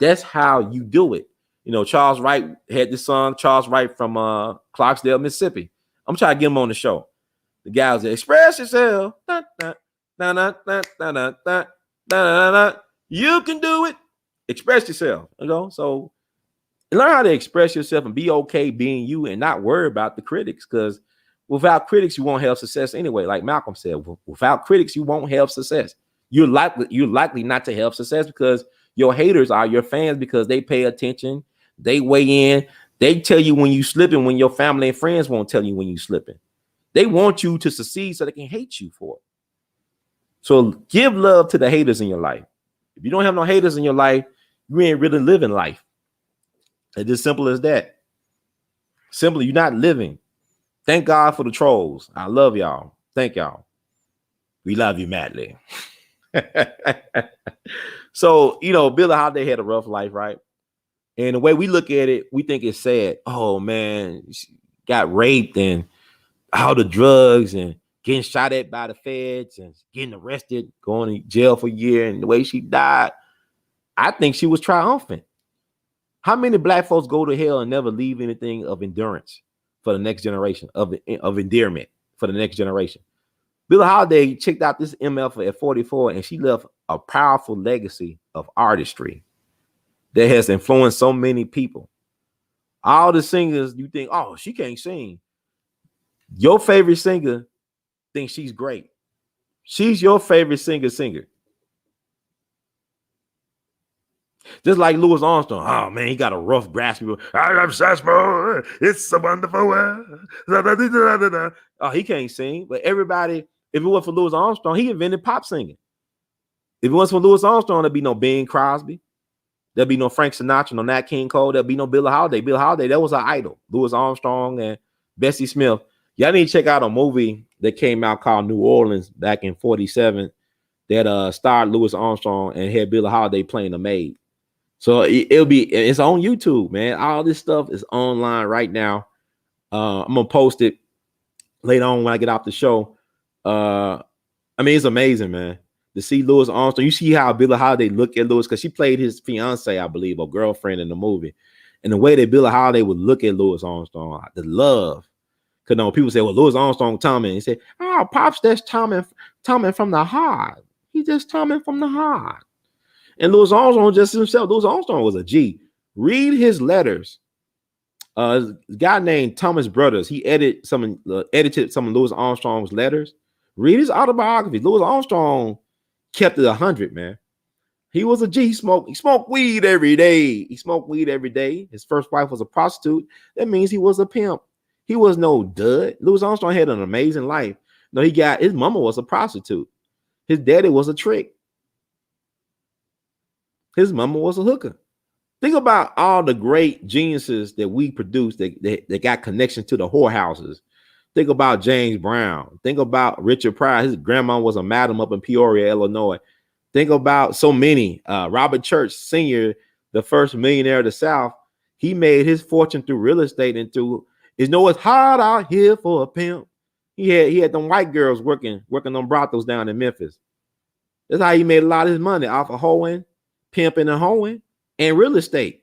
That's how you do it. Charles Wright had this song, Charles Wright from Clarksdale, Mississippi. I'm trying to get him on the show. The guy was like, express yourself. Da, da, da, da, da, da, da, da, da, da. You can do it. Express yourself. So learn how to express yourself and be okay being you and not worry about the critics, because without critics, you won't have success anyway. Like Malcolm said, without critics, you won't have success. You're likely not to have success, because your haters are your fans, because they pay attention. They weigh in. They tell you when you slipping, when your family and friends won't tell you when you slipping. They want you to succeed so they can hate you for it. So give love to the haters in your life. If you don't have no haters in your life, you ain't really living life. It's as simple as that. Simply, you're not living. Thank God for the trolls. I love y'all. Thank y'all. We love you madly. So, Billie Holiday had a rough life, right? And the way we look at it, we think it's sad. Oh, man, she got raped and all the drugs and getting shot at by the feds and getting arrested, going to jail for a year. And the way she died, I think she was triumphant. How many black folks go to hell and never leave anything of endurance for the next generation, of endearment for the next generation? Billie Holiday checked out this MF at 44, and she left a powerful legacy of artistry that has influenced so many people. All the singers, you think, oh, she can't sing. Your favorite singer thinks she's great. She's your favorite singer. Just like Louis Armstrong. Oh man, he got a rough grasp. I'm Sasmo. It's a wonderful world. Oh, he can't sing. But everybody, if it wasn't for Louis Armstrong, he invented pop singing. If it wasn't for Louis Armstrong, there'd be no Bing Crosby. There'd be no Frank Sinatra, no Nat King Cole. There'd be no Billie Holiday. Billie Holiday, that was our idol. Louis Armstrong and Bessie Smith. Y'all need to check out a movie that came out called New Orleans back in 47 that starred Louis Armstrong and had Billie Holiday playing the maid. So it's on YouTube, man. All this stuff is online right now. I'm gonna post it later on when I get off the show. I mean, it's amazing, man, to see Louis Armstrong. You see how Billie Holiday look at Louis, because she played his fiance, I believe, or girlfriend in the movie. And the way that Billie Holiday would look at Louis Armstrong, the love. Because no, people say, well, Louis Armstrong Tommy. He said, oh, Pops, that's Tommy from the heart. He just Tommy from the heart. And Louis Armstrong just himself, Louis Armstrong was a G. Read his letters. A guy named Thomas Brothers, he edited some of Louis Armstrong's letters. Read his autobiography. Louis Armstrong kept it 100, man. He was a G. He smoked weed every day. His first wife was a prostitute. That means he was a pimp. He was no dud. Louis Armstrong had an amazing life. No, his mama was a prostitute. His daddy was a trick. His mama was a hooker. Think about all the great geniuses that we produced that got connections to the whorehouses. Think about James Brown. Think about Richard Pryor. His grandma was a madam up in Peoria, Illinois. Think about so many. Robert Church Sr., the first millionaire of the South, he made his fortune through real estate and through, it's hard out here for a pimp. He had them white girls working on brothels down in Memphis. That's how he made a lot of his money, off of hoeing, pimping and hoeing, and real estate.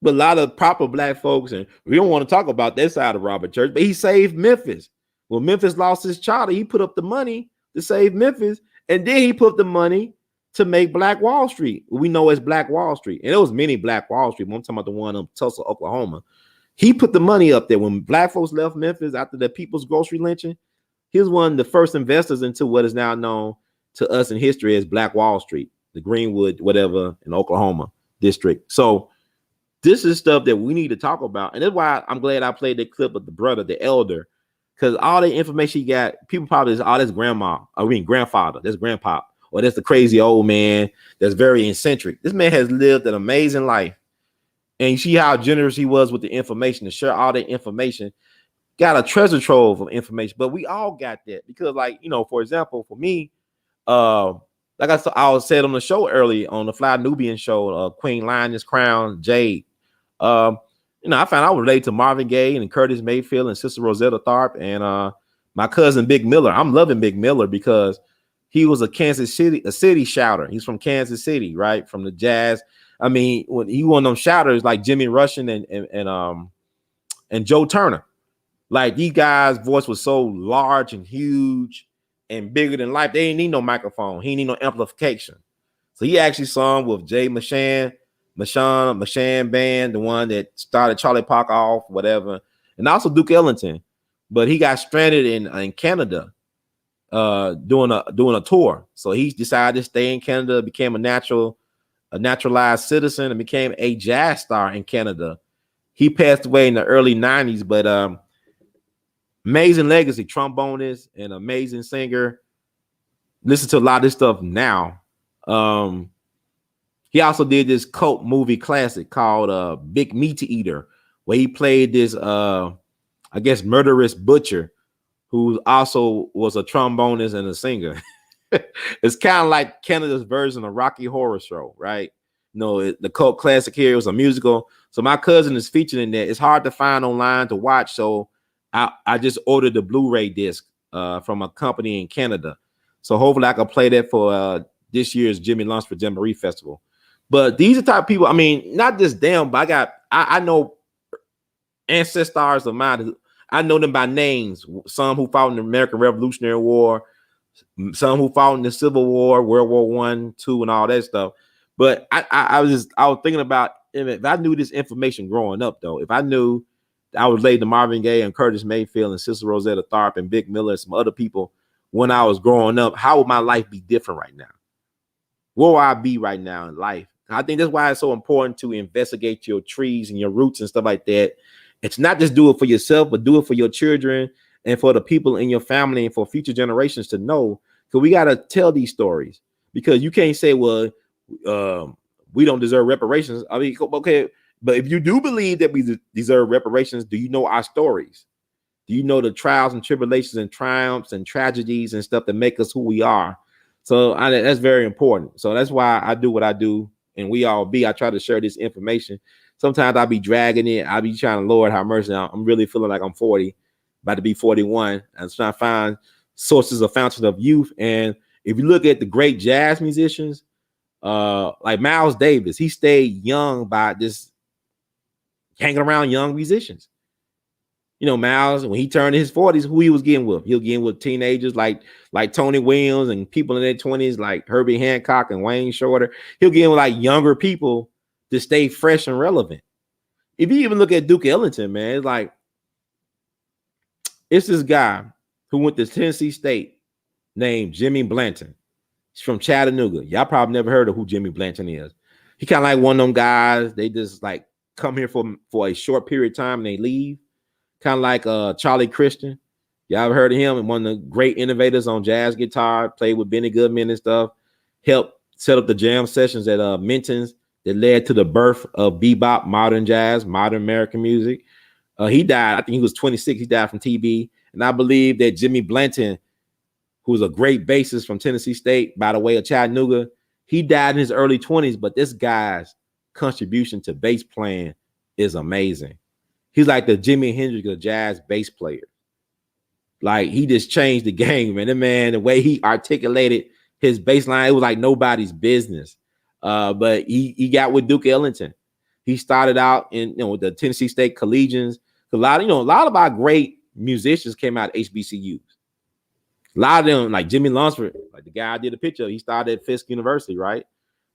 But a lot of proper black folks, and we don't want to talk about that side of Robert Church, but he saved Memphis. When Memphis lost his charter, he put up the money to save Memphis, and then he put the money to make Black Wall Street. We know as Black Wall Street. And there was many Black Wall Street, but I'm talking about the one in Tulsa, Oklahoma. He put the money up there. When black folks left Memphis after the People's Grocery lynching, he was one of the first investors into what is now known to us in history as Black Wall Street, the Greenwood, whatever, in Oklahoma district. So this is stuff that we need to talk about. And that's why I'm glad I played that clip of the brother, the elder, because all the information he got, people probably say, oh, that's grandfather, that's grandpa, or that's the crazy old man that's very eccentric. This man has lived an amazing life. And you see how generous he was with the information to share all the information. Got a treasure trove of information, but we all got that because, like, for example, for me, like I was said on the show early on the Fly Nubian show, Queen Lioness Crown Jade. I found I was related to Marvin Gaye and Curtis Mayfield and Sister Rosetta Tharpe and my cousin Big Miller. I'm loving Big Miller because he was a city shouter. He's from Kansas City, right? From the jazz. I mean, when he one of them shouters like Jimmy Rushing and Joe Turner. Like, these guys' voice was so large and huge and bigger than life. They didn't need no microphone. He didn't need no amplification. So he actually sung with Jay Mashan Band, the one that started Charlie Parker off, whatever, and also Duke Ellington. But he got stranded in Canada doing a tour. So he decided to stay in Canada, became a naturalized citizen, and became a jazz star in Canada. He passed away in the early 90s, but amazing legacy, trombonist and amazing singer. Listen to a lot of this stuff now. He also did this cult movie classic called Big Meat Eater, where he played this, I guess, murderous butcher who also was a trombonist and a singer. It's kind of like Canada's version of Rocky Horror Show, right? The cult classic here was a musical. So my cousin is featured in that. It's hard to find online to watch, so I just ordered the Blu-ray disc from a company in Canada. So hopefully I can play that for this year's Jimmy Lunceford Jamboree Festival. But these are the type of people, I mean, not just them, but I know ancestors of mine. I know them by names. Some who fought in the American Revolutionary War, some who fought in the Civil War, World War I, II, and all that stuff. But I was thinking about, if I knew this information growing up, though, if I knew I was related to Marvin Gaye and Curtis Mayfield and Sister Rosetta Tharpe and Big Miller and some other people when I was growing up, how would my life be different right now? Where would I be right now in life? I think that's why it's so important to investigate your trees and your roots and stuff like that. It's not just do it for yourself, but do it for your children and for the people in your family and for future generations to know. Because we got to tell these stories, because you can't say, well, we don't deserve reparations. I mean, okay, but if you do believe that we deserve reparations, do you know our stories? Do you know the trials and tribulations and triumphs and tragedies and stuff that make us who we are? So that's very important. So that's why I do what I do, and I try to share this information. Sometimes I'll be dragging it. I'll be trying to, Lord have mercy. I'm really feeling like I'm 40, about to be 41. I'm trying to find sources of fountain of youth. And if you look at the great jazz musicians, like Miles Davis, he stayed young by just hanging around young musicians. You know, Miles, when he turned in his 40s, who he was getting with? He was getting with teenagers like Tony Williams and people in their 20s like Herbie Hancock and Wayne Shorter. He'll get with like younger people to stay fresh and relevant. If you even look at Duke Ellington, man, it's like, it's this guy who went to Tennessee State named Jimmy Blanton. He's from Chattanooga. Y'all probably never heard of who Jimmy Blanton is. He kind of like one of them guys. They just like come here for a short period of time and they leave. Kind of like Charlie Christian. Y'all ever heard of him? And one of the great innovators on jazz guitar, played with Benny Goodman and stuff. Helped set up the jam sessions at Minton's that led to the birth of bebop, modern jazz, modern American music. He died, I think he was 26. He died from TB. And I believe that Jimmy Blanton, who was a great bassist from Tennessee State, by the way, of Chattanooga, he died in his early 20s, but this guy's contribution to bass playing is amazing. He's like the Jimi Hendrix of jazz bass player. Like, he just changed the game, man. The man, the way he articulated his bass line, it was like nobody's business. But he got with Duke Ellington. He started out in with the Tennessee State Collegians. A lot of our great musicians came out of HBCUs. A lot of them, like Jimmy Lunceford, like the guy I did a picture of, he started at Fisk University, right?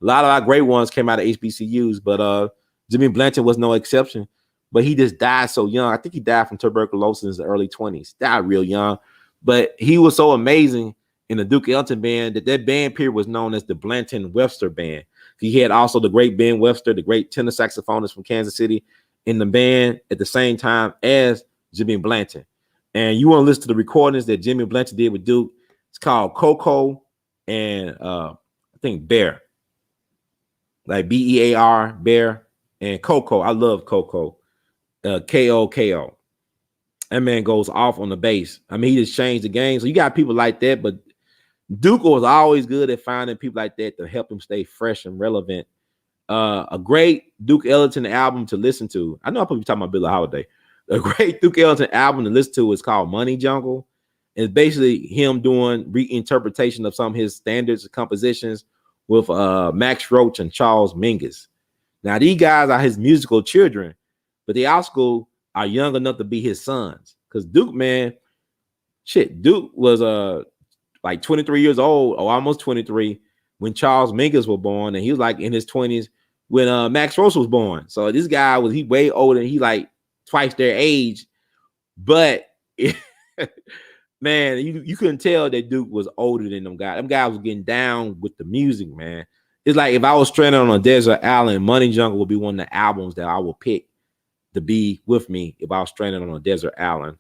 A lot of our great ones came out of HBCUs, but Jimmy Blanton was no exception. But he just died so young. I think he died from tuberculosis in his early 20s. Died real young. But he was so amazing in the Duke Ellington band that band period was known as the Blanton Webster Band. He had also the great Ben Webster, the great tenor saxophonist from Kansas City, in the band at the same time as Jimmy Blanton. And you want to listen to the recordings that Jimmy Blanton did with Duke. It's called Coco and I think Bear. Like Bear, Bear, and Coco. I love Coco. K-O-K-O. That man goes off on the bass. I mean, he just changed the game. So you got people like that, but Duke was always good at finding people like that to help him stay fresh and relevant. A great Duke Ellington album to listen to. I know I'm probably talking about Billie Holiday. A great Duke Ellington album to listen to is called Money Jungle. It's basically him doing reinterpretation of some of his standards of compositions with Max Roach and Charles Mingus. Now, these guys are his musical children, but they also are young enough to be his sons. Because Duke, man, Duke was like 23 years old, or almost 23, when Charles Mingus was born, and he was like in his 20s when Max Roach was born. So this guy he way older, and he like twice their age. But man, you couldn't tell that Duke was older than them guys. Them guys was getting down with the music, man. It's like if I was stranded on a desert island, Money Jungle would be one of the albums that I would pick to be with me if I was stranded on a desert island.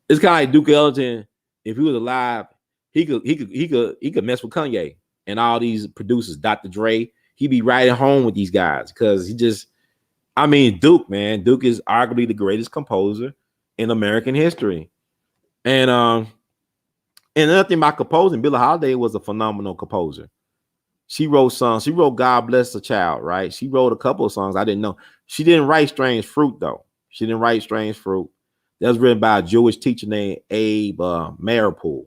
It's kind of like Duke Ellington. If he was alive, he could mess with Kanye and all these producers, Dr. Dre. He'd be right at home with these guys because Duke, man. Duke is arguably the greatest composer in American history. And another thing about composing, Billie Holiday was a phenomenal composer. She wrote songs. She wrote God Bless the Child, right? She wrote a couple of songs I didn't know. She didn't write Strange Fruit, though. She didn't write Strange Fruit. That was written by a Jewish teacher named Abe Maripool.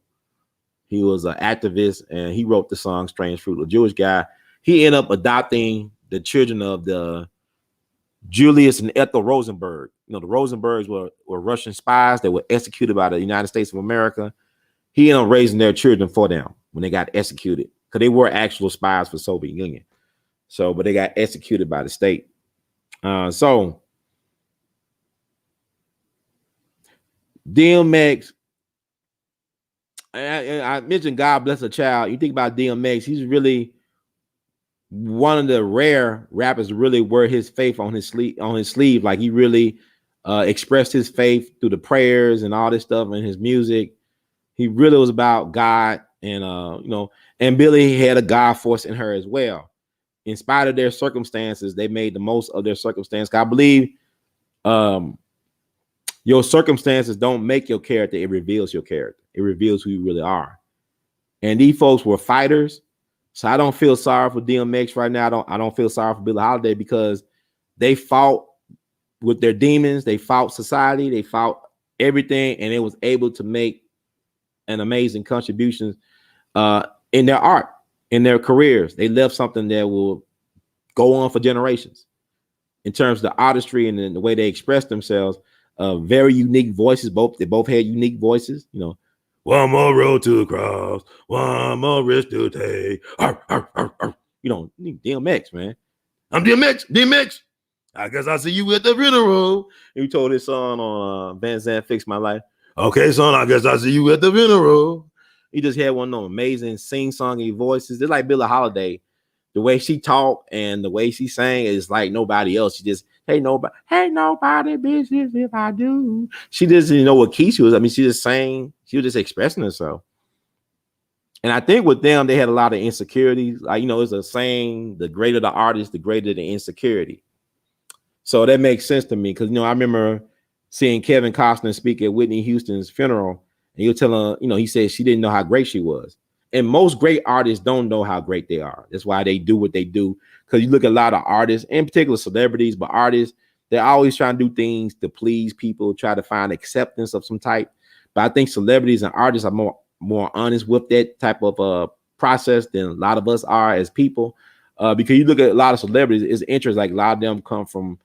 He was an activist, and he wrote the song Strange Fruit, a Jewish guy. He ended up adopting the children of the Julius and Ethel Rosenberg. You know, the Rosenbergs were Russian spies that were executed by the United States of America. He ended up raising their children for them when they got executed, because they were actual spies for Soviet Union. So, but they got executed by the state. So DMX, I mentioned God Bless a Child. You think about DMX, he's really one of the rare rappers to really wear his faith on his sleeve. Like he really expressed his faith through the prayers and all this stuff in his music. He really was about God, and and Billie had a God force in her as well. In spite of their circumstances, they made the most of their circumstance. I believe your circumstances don't make your character, it reveals your character. It reveals who you really are. And these folks were fighters. So I don't feel sorry for DMX right now. I don't feel sorry for Billie Holiday, because they fought with their demons, they fought society, they fought everything, and it was able to make an amazing contribution in their art, in their careers. They left something that will go on for generations in terms of the artistry and the way they express themselves. Very unique voices. They both had unique voices. One more road to cross, one more risk to take. Arr, arr, arr, arr. DMX, man. I'm DMX. I guess I'll see you at the funeral. He told his son on Van Zandt Fix My Life. Okay, son, I guess I'll see you at the funeral. He just had one of those amazing sing-songy voices. It's like Billie Holiday. The way she talked and the way she sang is like nobody else. She just, hey nobody, bitches, if I do. She doesn't know what key she was. I mean, she just sang. She was just expressing herself. And I think with them, they had a lot of insecurities. Like, it's a saying, the greater the artist, the greater the insecurity. So that makes sense to me, because, I remember seeing Kevin Costner speak at Whitney Houston's funeral, and he was telling her, he said she didn't know how great she was. And most great artists don't know how great they are. That's why they do what they do. Because you look at a lot of artists, in particular celebrities, but artists, they're always trying to do things to please people, try to find acceptance of some type. But I think celebrities and artists are more honest with that type of process than a lot of us are as people. Because you look at a lot of celebrities, it's interesting. Like a lot of them come from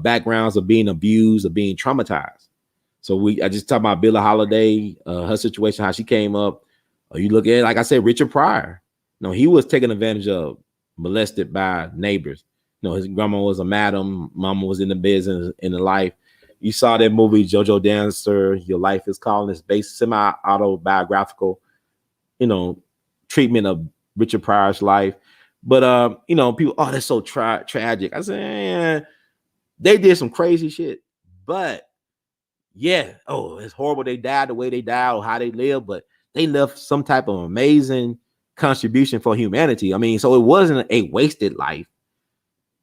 backgrounds of being abused, of being traumatized. So I just talked about Billie Holiday, her situation, how she came up. You look at, like I said, Richard Pryor. He was taken advantage of, molested by neighbors. His grandma was a madam, mama was in the business, in the life. You saw that movie, JoJo Dancer, Your Life is Calling. It's based semi-autobiographical, treatment of Richard Pryor's life. But people, that's so tragic. I said, they did some crazy shit. But yeah, it's horrible they died the way they died or how they lived, but they left some type of amazing contribution for humanity. I mean, so it wasn't a wasted life.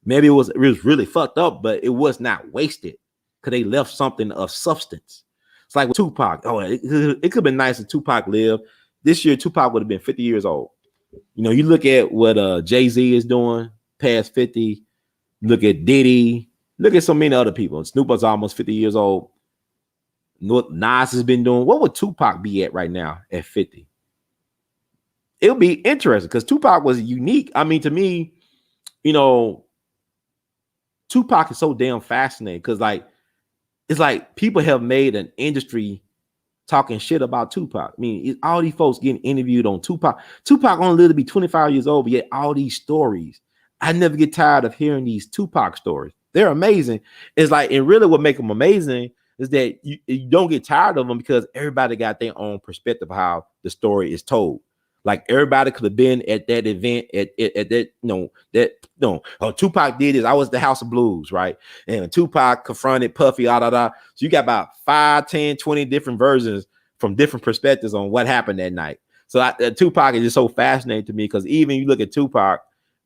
Maybe it was really fucked up, but it was not wasted because they left something of substance. It's like with Tupac. It could have been nice if Tupac lived. This year, Tupac would have been 50 years old. You look at what Jay-Z is doing past 50. Look at Diddy. Look at so many other people. Snoop was almost 50 years old. What Nas has been doing. What would Tupac be at right now at 50? It'll be interesting because Tupac was unique. I mean, to me, Tupac is so damn fascinating because it's like people have made an industry talking shit about Tupac. I mean, all these folks getting interviewed on Tupac. Tupac only lived to be 25 years old, but yet all these stories. I never get tired of hearing these Tupac stories. They're amazing. It's like, and really what makes them amazing is that you don't get tired of them because everybody got their own perspective of how the story is told. Like everybody could have been at that event at that, Tupac did this. I was at the House of Blues, right? And Tupac confronted Puffy, So you got about 5, 10, 20 different versions from different perspectives on what happened that night. So Tupac is just so fascinating to me because even you look at Tupac,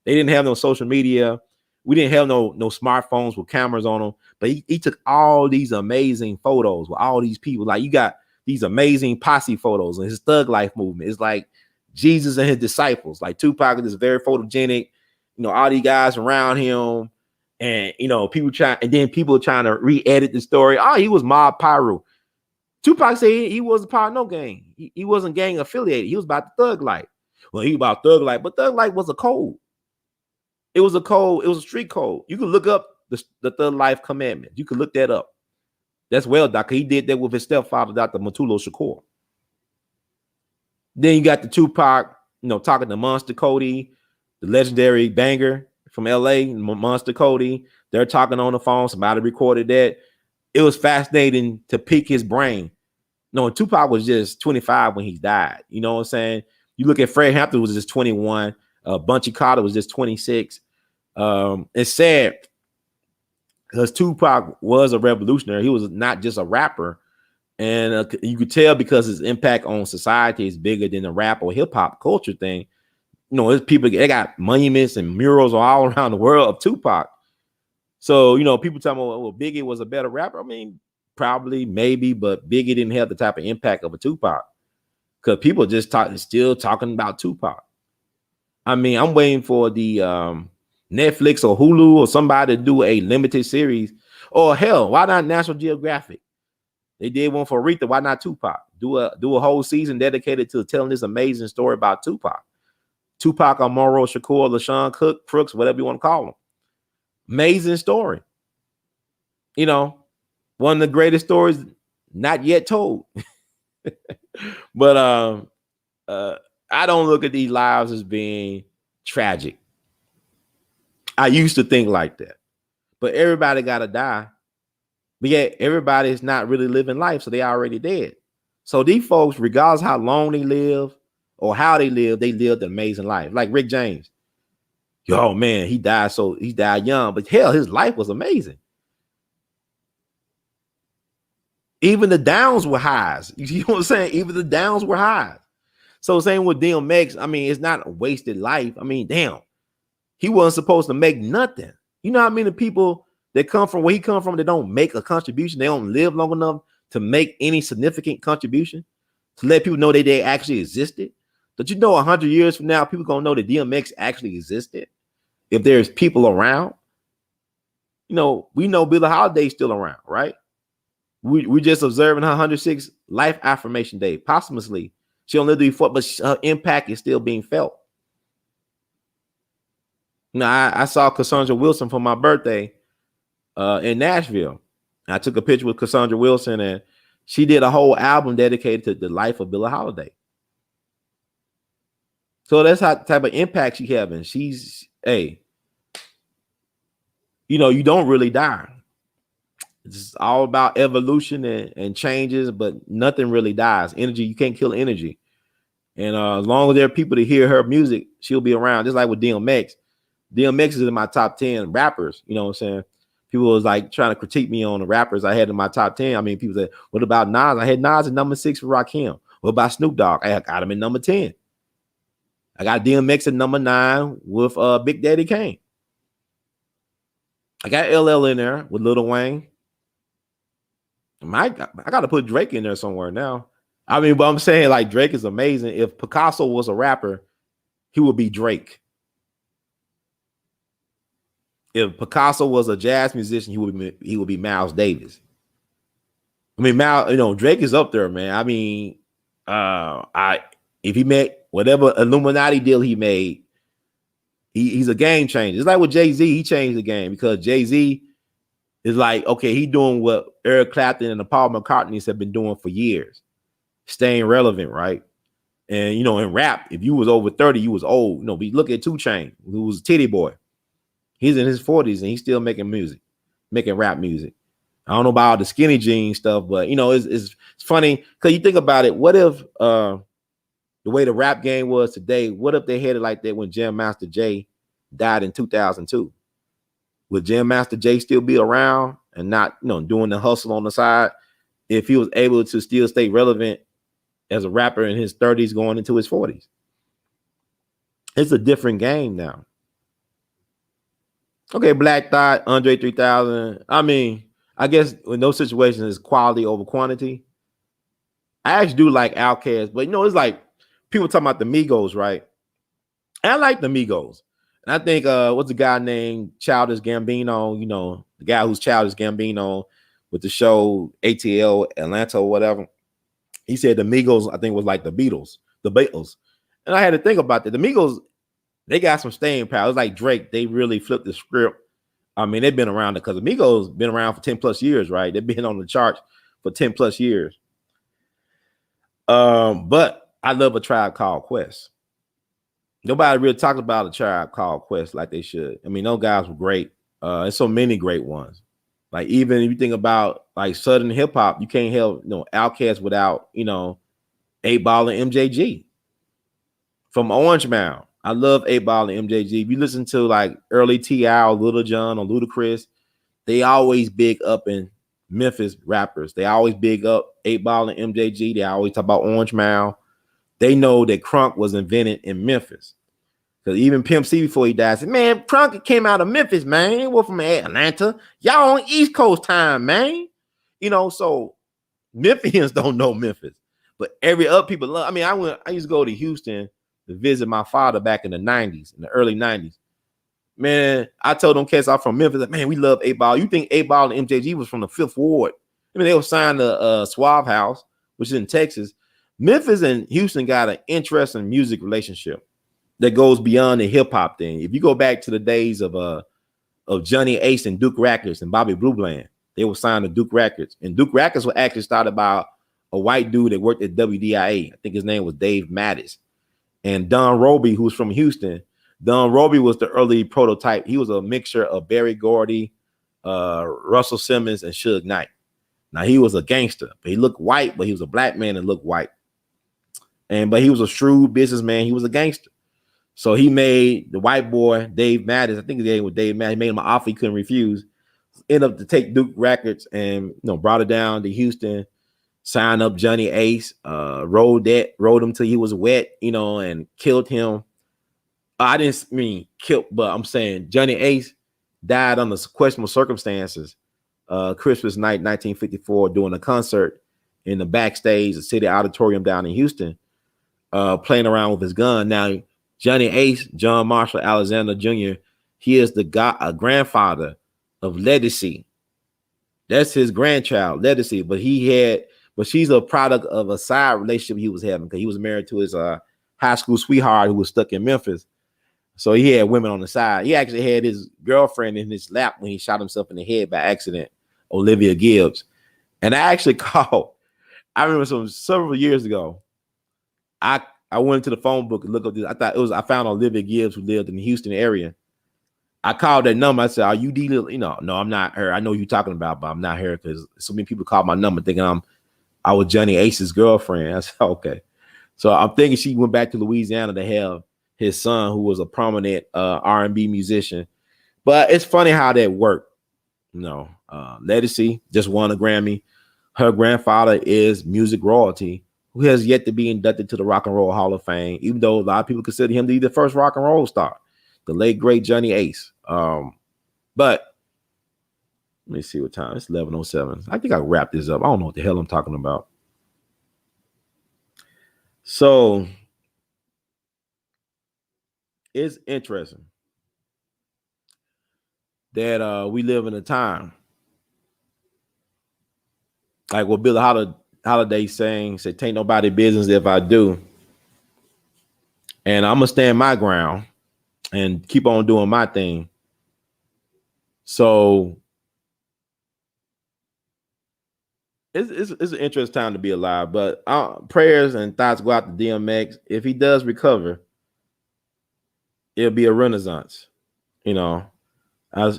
they didn't have no social media. We didn't have no smartphones with cameras on them, but he took all these amazing photos with all these people. Like you got these amazing posse photos and his thug life movement. It's like Jesus and his disciples. Like Tupac is very photogenic, all these guys around him, and people trying to re-edit the story. He was Mob Pyro. Tupac said he wasn't part of no gang. He wasn't gang affiliated. He was about the thug life. Well, he about thug life, but thug life was a code. It was a code. It was a street code. You can look up the Thug Life Commandment. You can look that up. That's well, Doc. He did that with his stepfather, Dr. Matulo Shakur. Then you got the Tupac, talking to Monster Cody, the legendary banger from L.A., Monster Cody. They're talking on the phone. Somebody recorded that. It was fascinating to pick his brain. Tupac was just 25 when he died. You know what I'm saying? You look at Fred Hampton was just 21. Bunchy Carter was just 26. It's sad because Tupac was a revolutionary. He was not just a rapper. And you could tell because his impact on society is bigger than the rap or hip hop culture thing. You know, there's people, they got monuments and murals all around the world of Tupac. So, you know, people talking about, well, Biggie was a better rapper. I mean, probably, maybe, but Biggie didn't have the type of impact of a Tupac because people just still talking about Tupac. I mean, I'm waiting for the Netflix or Hulu or somebody to do a limited series. Or hell, why not National Geographic? They did one for Aretha. Why not Tupac? Do a whole season dedicated to telling this amazing story about Tupac. Tupac, Amaro, Shakur, LaShawn Cook, Crooks, whatever you want to call them. Amazing story. You know, one of the greatest stories not yet told. But I don't look at these lives as being tragic. I used to think like that. But everybody got to die. But yet everybody is not really living life, so they already dead. So these folks, regardless how long they live or how they lived an amazing life. Like Rick James. Yo, man, he died young, but hell, his life was amazing. Even the downs were highs. You know what I'm saying? Even the downs were highs. So same with DMX, I mean, it's not a wasted life. I mean, damn, he wasn't supposed to make nothing. You know what I mean? The people that come from where he come from, they don't make a contribution. They don't live long enough to make any significant contribution, to let people know that they actually existed. But you know, 100 years from now, people gonna know that DMX actually existed. If there's people around, you know, we know Billie Holiday's still around, right? We just observing her 106th life affirmation day posthumously. She only lived before, but her impact is still being felt. Now, I saw Cassandra Wilson for my birthday in Nashville. I took a picture with Cassandra Wilson, and she did a whole album dedicated to the life of Billie Holiday. So that's how type of impact she having. She's, hey, you know, you don't really die. It's all about evolution and changes, but nothing really dies. Energy, you can't kill energy. And as long as there are people to hear her music, she'll be around. Just like with DMX. DMX is in my top 10 rappers. You know what I'm saying? People was like trying to critique me on the rappers I had in my top 10. I mean, people said, what about Nas? I had Nas at number 6 for Rakim. What about Snoop Dogg? I got him at number 10. I got DMX at number 9 with Big Daddy Kane. I got A.L.L. in there with Lil Wayne. I got to put Drake in there somewhere now. I mean, but I'm saying like Drake is amazing. If Picasso was a rapper, he would be Drake. If Picasso was a jazz musician, he would be Miles Davis. I mean, Drake is up there, man. I mean, if he made whatever Illuminati deal he made, he's a game changer. It's like with Jay-Z, he changed the game because Jay-Z is like, okay, he doing what Eric Clapton and the Paul McCartneys have been doing for years, staying relevant, right? And, you know, in rap, if you was over 30, you was old. You know, we look at 2 Chainz, who was a titty boy. He's in his 40s and he's still making music, making rap music. I don't know about all the skinny jeans stuff, but, you know, it's funny because you think about it. What if the way the rap game was today, what if they had it like that when Jam Master Jay died in 2002? Would Jam Master Jay still be around and not, you know, doing the hustle on the side if he was able to still stay relevant as a rapper in his 30s going into his 40s? It's a different game now. Okay, Black Thought, Andre 3000. I mean, I guess in those situations, it's quality over quantity. I actually do like Outkast, but, you know, it's like people talking about the Migos, right? And I like the Migos. And I think, what's the guy named Childish Gambino, you know, the guy who's Childish Gambino with the show ATL, Atlanta or whatever. He said the Migos, I think, was like the Beatles. And I had to think about that. The Migos, they got some staying power. It's like Drake. They really flipped the script. I mean, they've been around because the Migos been around for 10 plus years, right? They've been on the charts for 10 plus years. But I love A Tribe Called Quest. Nobody really talks about A Tribe Called Quest like they should. I mean, those guys were great. There's so many great ones. Like, even if you think about like Southern hip hop, you can't help, you know, Outkast without, you know, 8 Ball and MJG from Orange Mound. I love 8 Ball and MJG. If you listen to like early T.I. or Little John or Ludacris, they always big up in Memphis rappers. They always big up 8 Ball and MJG. They always talk about Orange Mound. They know that crunk was invented in Memphis. Because even Pimp C before he died said, man, crunk came out of Memphis, man. It was from Atlanta. Y'all on East Coast time, man. You know, so Memphians don't know Memphis. But every other people love. I mean, I used to go to Houston to visit my father back in the 90s, in the early 90s. Man, I told them cats I'm from Memphis, like, man, we love 8 Ball. You think 8 Ball and MJG was from the 5th Ward? I mean, they were signed to Suave House, which is in Texas. Memphis and Houston got an interesting music relationship that goes beyond the hip hop thing. If you go back to the days of Johnny Ace and Duke Records and Bobby Blue Bland, they were signed to Duke Records. And Duke Records was actually started by a white dude that worked at WDIA. I think his name was Dave Mattis. And Don Roby, who's from Houston, Don Roby was the early prototype. He was a mixture of Berry Gordy, Russell Simmons, and Suge Knight. Now, he was a gangster, but he looked white, but he was a black man and looked white. But he was a shrewd businessman. He was a gangster. So he made the white boy, Dave Mattis, I think his name was Dave Mattis, he made him an offer he couldn't refuse. Ended up to take Duke Records and brought it down to Houston, signed up Johnny Ace, rode him till he was wet, and killed him. I didn't mean killed, but I'm saying Johnny Ace died under questionable circumstances. Christmas night, 1954, doing a concert in the backstage, the City Auditorium down in Houston, playing around with his gun. Now, Johnny Ace, John Marshall Alexander Jr., he is the grandfather of Ledisi. That's his grandchild, Ledisi. But she's a product of a side relationship he was having because he was married to his high school sweetheart who was stuck in Memphis. So he had women on the side. He actually had his girlfriend in his lap when he shot himself in the head by accident, Olivia Gibbs. And I actually called. I remember several years ago. I went into the phone book and looked up this. I found Olivia Gibbs who lived in the Houston area. I called that number. I said, "Are you dealing?" No, I'm not her. I know who you're talking about, but I'm not her because so many people called my number thinking I was Johnny Ace's girlfriend. I said, okay. So I'm thinking she went back to Louisiana to have his son, who was a prominent R&B musician. But it's funny how that worked. Ledisi just won a Grammy. Her grandfather is music royalty, who has yet to be inducted to the Rock and Roll Hall of Fame, even though a lot of people consider him to be the first rock and roll star, the late, great Johnny Ace. But let me see what time. It's 11:07. I think I wrap this up. I don't know what the hell I'm talking about. So it's interesting that we live in a time like what Billie Holiday saying, said, "Tain't nobody business if I do." And I'm gonna stand my ground and keep on doing my thing. So it's an interesting time to be alive. But prayers and thoughts go out to DMX. If he does recover, it'll be a renaissance. He'll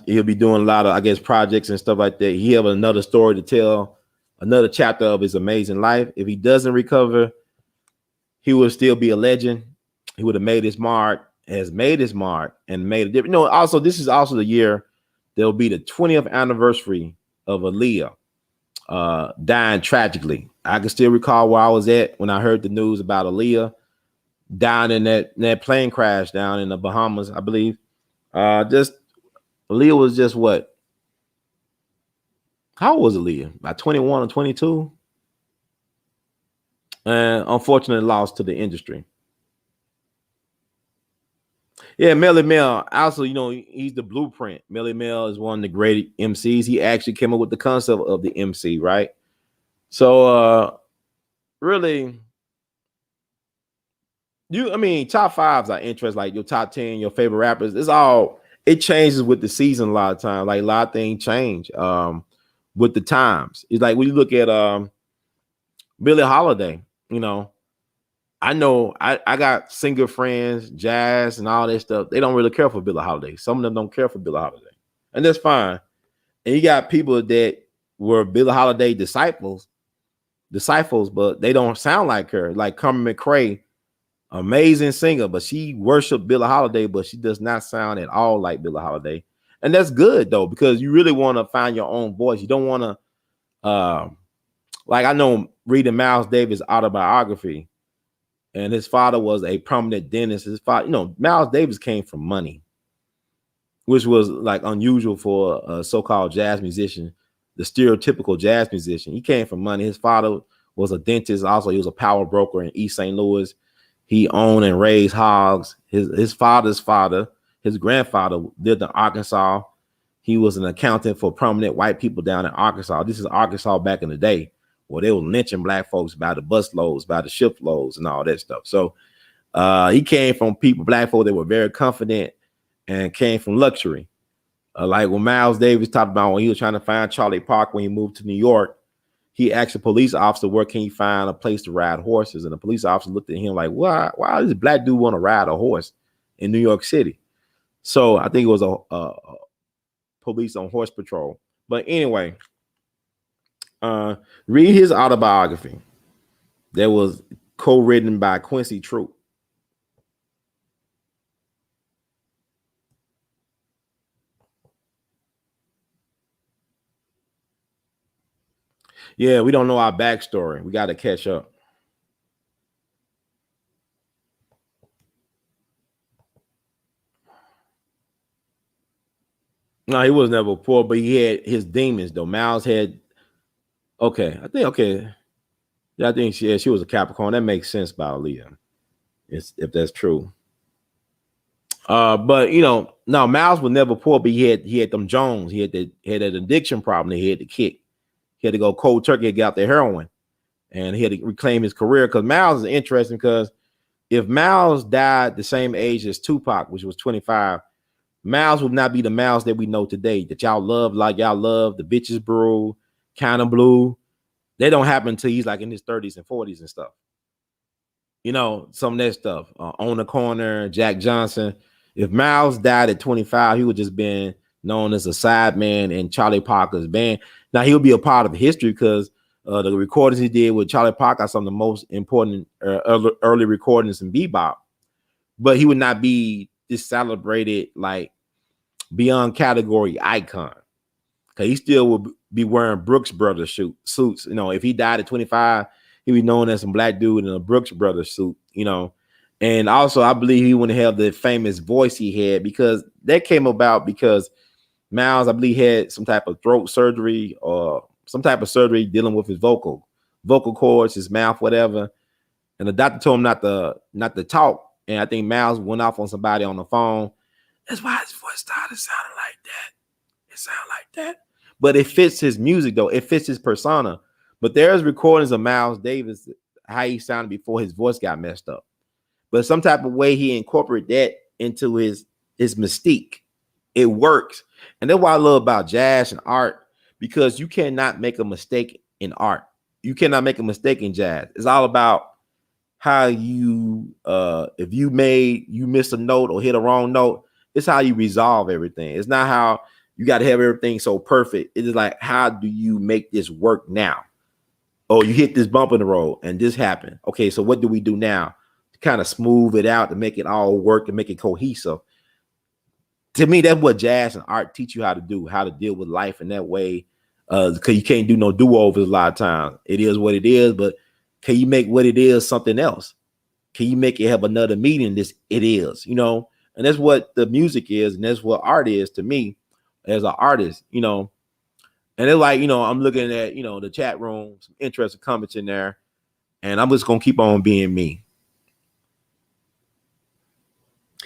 be doing a lot of, I guess, projects and stuff like that. He'll have another story to tell, another chapter of his amazing life. If he doesn't recover, he will still be a legend. He would have made his mark, and made a difference. Also, this is also the year there'll be the 20th anniversary of Aaliyah dying tragically. I can still recall where I was at when I heard the news about Aaliyah dying in that plane crash down in the Bahamas, I believe. Aaliyah was just what? How old was Aaliyah? About 21 or 22? And unfortunately lost to the industry. Yeah, Melly Mel. Also, he's the blueprint. Melly Mel is one of the great MCs. He actually came up with the concept of the MC, right? So, really, top fives are interesting. Like your top 10, your favorite rappers. It changes with the season a lot of times. Like a lot of things change with the times. It's like when you look at Billie Holiday, I know I got singer friends, jazz and all that stuff. They don't really care for Billie Holiday. Some of them don't care for Billie Holiday. And that's fine. And you got people that were Billie Holiday disciples, but they don't sound like her. Like Carmen McRae Amazing singer, but she worshiped Billie Holiday, but she does not sound at all like Billie Holiday. And that's good though, because you really want to find your own voice. You don't want to like I know reading Miles Davis autobiography, and his father was a prominent dentist. His father, Miles Davis came from money, which was like unusual for a so-called jazz musician, the stereotypical jazz musician. He came from money. His father was a dentist. Also, he was a power broker in East St. Louis. He owned and raised hogs. His father's father, his grandfather, lived in Arkansas. He was an accountant for prominent white people down in Arkansas. This is Arkansas back in the day, where they were lynching black folks by the bus loads, by the ship loads, and all that stuff. So he came from black folk that were very confident and came from luxury. Like when Miles Davis talked about when he was trying to find Charlie Parker when he moved to New York, he asked a police officer, where can he find a place to ride horses? And the police officer looked at him like, why does this black dude want to ride a horse in New York City? So I think it was a police on horse patrol. But anyway, read his autobiography that was co-written by Quincy Troop. Yeah, we don't know our backstory. We got to catch up. No, he was never poor, but he had his demons, though. Miles had, okay. Yeah, I think she was a Capricorn. That makes sense by Aaliyah, if that's true. But no, Miles was never poor, but he had them Jones. He had an addiction problem that he had to kick. He had to go cold turkey to get out the heroin, and he had to reclaim his career. Because Miles is interesting, because if Miles died the same age as Tupac, which was 25, Miles would not be the Miles that we know today, that y'all love, like y'all love the Bitches Brew, Kind of Blue. They don't happen until he's like in his 30s and 40s and stuff. Some of that stuff. On the Corner, Jack Johnson. If Miles died at 25, he would just been known as a sideman in Charlie Parker's band. Now he'll be a part of history because the recordings he did with Charlie Parker are some of the most important early recordings in bebop. But he would not be this celebrated like beyond category icon, because he still would be wearing Brooks Brothers suits. If he died at 25, he'd be known as some black dude in a Brooks Brothers suit. And also I believe he wouldn't have the famous voice he had, because that came about because Miles, I believe, had some type of throat surgery or some type of surgery dealing with his vocal cords, his mouth, whatever. And the doctor told him not to talk. And I think Miles went off on somebody on the phone. That's why his voice started sounding like that. It sounded like that. But it fits his music, though. It fits his persona. But there's recordings of Miles Davis, how he sounded before his voice got messed up. But some type of way he incorporated that into his mystique. It works. And that's what I love about jazz and art, because you cannot make a mistake in art. You cannot make a mistake in jazz. It's all about how you, if you miss a note or hit a wrong note, it's how you resolve everything. It's not how you got to have everything so perfect. It is like, how do you make this work now? Oh, you hit this bump in the road and this happened. Okay, so what do we do now to kind of smooth it out, to make it all work, to make it cohesive? To me, that's what jazz and art teach you how to do, how to deal with life in that way. Because you can't do no do-overs a lot of times. It is what it is, but can you make what it is something else? Can you make it have another meaning? It is, and that's what the music is, and that's what art is to me as an artist, And it's like, I'm looking at, the chat room, some interesting comments in there, and I'm just gonna keep on being me.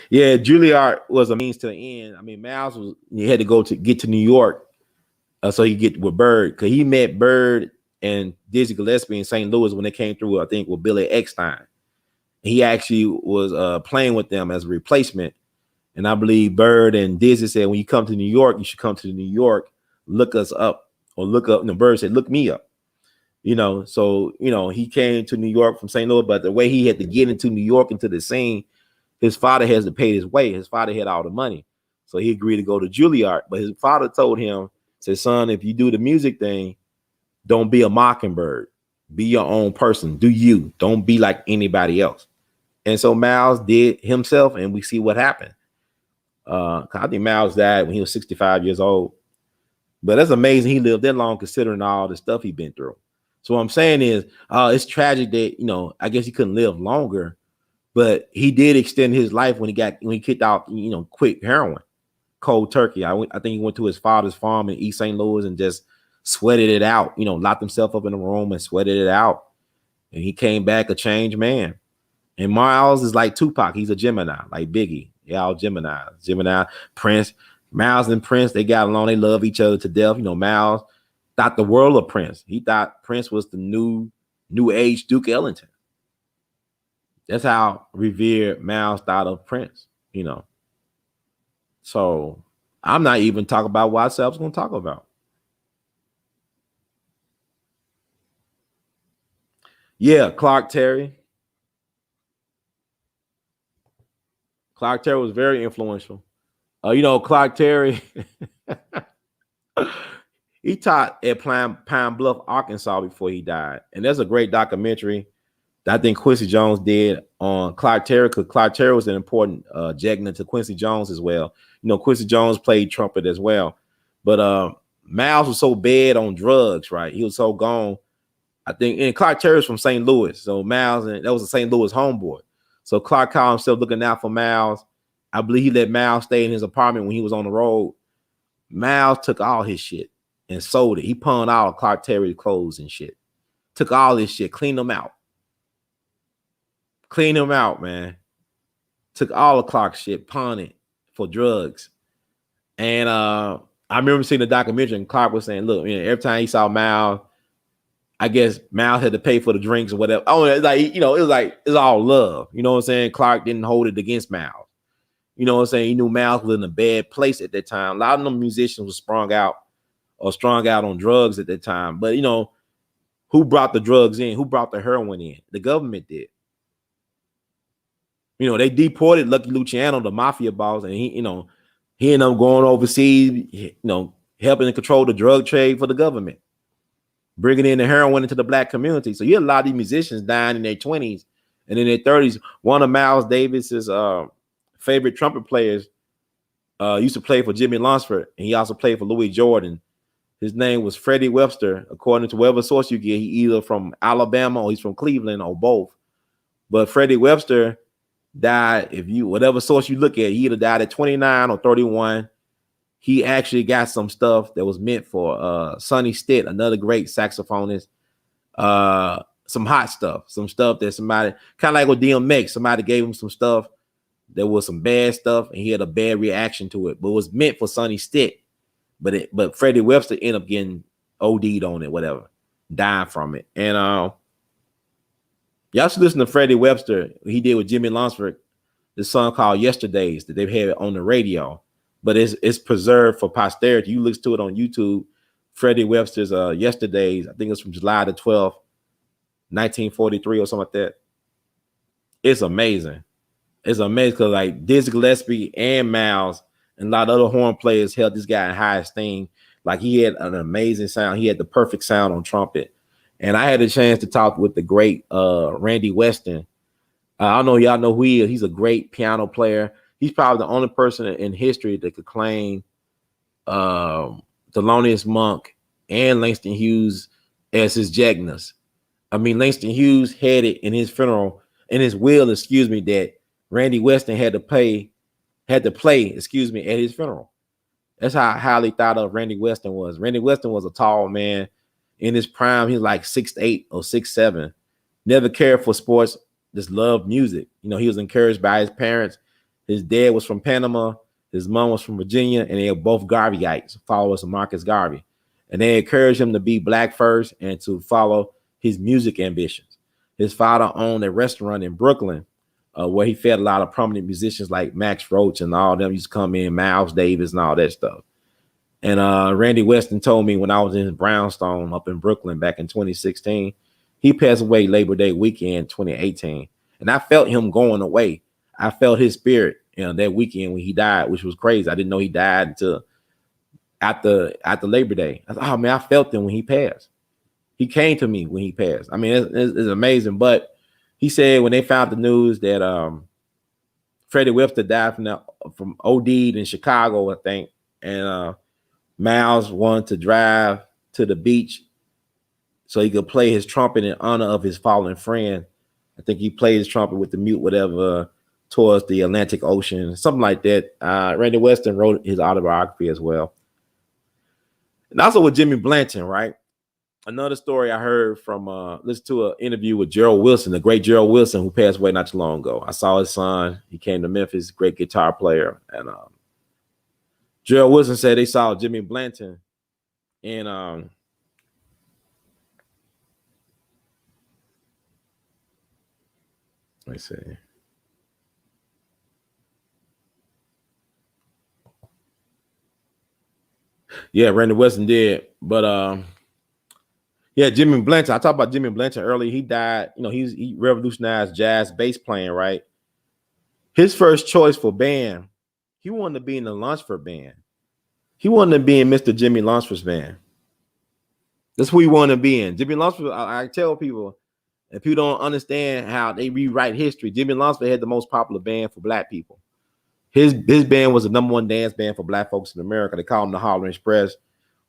Yeah, Juilliard was a means to the end. I mean, Miles he had to go to get to New York so he could get with Bird, because he met Bird and Dizzy Gillespie in St. Louis when they came through, I think, with Billy Eckstine. He actually was playing with them as a replacement. And I believe Bird and Dizzy said, when you come to New York, you should come to New York, look us up, or look up. And the Bird said, look me up. So, he came to New York from St. Louis, but the way he had to get into New York, into the scene, his father has to pay his way. His father had all the money. So he agreed to go to Juilliard. But his father told him, said, son, if you do the music thing, don't be a Mockingbird. Be your own person. Do you. Don't be like anybody else. And so Miles did himself, and we see what happened. I think Miles died when he was 65 years old. But that's amazing he lived that long considering all the stuff he'd been through. So what I'm saying is, it's tragic that, you know, I guess he couldn't live longer, but he did extend his life when he kicked out, you know, quit heroin, cold turkey. I think he went to his father's farm in East St. Louis and just sweated it out, you know, locked himself up in a room and sweated it out. And he came back a changed man. And Miles is like Tupac. He's a Gemini, like Biggie. Yeah, all Gemini, Prince. Miles and Prince, they got along. They love each other to death. You know, Miles thought the world of Prince. He thought Prince was the new age Duke Ellington. That's how revered Miles thought of Prince, you know. So I'm not even talking about what I said I was going to talk about. Yeah, Clark Terry. Clark Terry was very influential. You know, Clark Terry, he taught at Pine Bluff, Arkansas before he died. And there's a great documentary that I think Quincy Jones did on Clark Terry, because Clark Terry was an important jegna to Quincy Jones as well. You know, Quincy Jones played trumpet as well. But Miles was so bad on drugs, right? He was so gone. I think, and Clark Terry was from St. Louis. So Miles, and that was a St. Louis homeboy. So Clark called himself looking out for Miles. I believe he let Miles stay in his apartment when he was on the road. Miles took all his shit and sold it. He pawned all of Clark Terry's clothes and shit. Took all his shit, cleaned them out. Cleaned him out, man. Took all of Clark's shit, pawned it for drugs. And I remember seeing the documentary, and Clark was saying, look, you know, every time he saw Miles, I guess Miles had to pay for the drinks or whatever. Oh, it's like, you know, it was like, it's all love. You know what I'm saying? Clark didn't hold it against Miles. You know what I'm saying? He knew Miles was in a bad place at that time. A lot of them musicians were strung out on drugs at that time. But, you know, who brought the drugs in? Who brought the heroin in? The government did. You know, they deported Lucky Luciano, the mafia boss, and he ended up going overseas, you know, helping to control the drug trade for the government, bringing in the heroin into the black community. So you had a lot of these musicians dying in their 20s and in their 30s. One of Miles Davis's favorite trumpet players used to play for Jimmy Lunceford, and he also played for Louis Jordan. His name was Freddie Webster. According to whatever source you get, he either from Alabama or he's from Cleveland or both. But Freddie Webster died, whatever source you look at, he either died at 29 or 31. He actually got some stuff that was meant for Sonny Stitt, another great saxophonist. Some hot stuff, some stuff that somebody, kind of like with DMX, somebody gave him some stuff. There was some bad stuff, and he had a bad reaction to it, but it was meant for Sonny Stitt. But Freddie Webster ended up getting OD'd on it, whatever, dying from it. And y'all should listen to Freddie Webster. He did with Jimmy Lunceford, this song called Yesterdays that they've had on the radio, but it's preserved for posterity. You listen to it on YouTube. Freddie Webster's Yesterdays, I think it's from July the 12th, 1943 or something like that. It's amazing. It's amazing because like Dizzy Gillespie and Miles and a lot of other horn players held this guy in high esteem. Like he had an amazing sound. He had the perfect sound on trumpet. And I had a chance to talk with the great Randy Weston. I don't know y'all know who he is. He's a great piano player. He's probably the only person in history that could claim Thelonious Monk and Langston Hughes as his jegnas. I mean, Langston Hughes had it in his funeral, in his will, that Randy Weston had to play, at his funeral. That's how highly thought of Randy Weston was. Randy Weston was a tall man in his prime. He was like 6'8" or 6'7". Never cared for sports, just loved music. You know, he was encouraged by his parents. His dad was from Panama. His mom was from Virginia, and they were both Garveyites, followers of Marcus Garvey. And they encouraged him to be black first and to follow his music ambitions. His father owned a restaurant in Brooklyn where he fed a lot of prominent musicians like Max Roach and all them used to come in, Miles Davis and all that stuff. And Randy Weston told me when I was in his brownstone up in Brooklyn back in 2016, he passed away Labor Day weekend 2018. And I felt him going away. I felt his spirit, you know, that weekend when he died, which was crazy. I didn't know he died until after Labor Day. I thought, oh man, I felt him when he passed. He came to me when he passed. I mean, it's amazing. But He said when they found the news that Freddie Webster died from OD'd in Chicago, I think, and Miles wanted to drive to the beach so he could play his trumpet in honor of his fallen friend. I think he played his trumpet with the mute, whatever, towards the Atlantic Ocean, something like that. Randy Weston wrote his autobiography as well. And also with Jimmy Blanton, right? Another story I heard from, listen to an interview with Gerald Wilson, the great Gerald Wilson, who passed away not too long ago. I saw his son. He came to Memphis, great guitar player. And Gerald Wilson said they saw Jimmy Blanton in let me see. Yeah, Randy Weston did. But yeah, Jimmy Blanton. I talked about Jimmy Blanton earlier. He died, you know, he revolutionized jazz bass playing, right? His first choice for band, he wanted to be in the Lunceford band. He wanted to be in Mr. Jimmy Lunceford's band. That's who he wanted to be in. Jimmy Lunceford, I tell people, if you don't understand how they rewrite history, Jimmy Lunceford had the most popular band for black people. His band was the #1 dance band for black folks in America. They called him the Harlem Express. It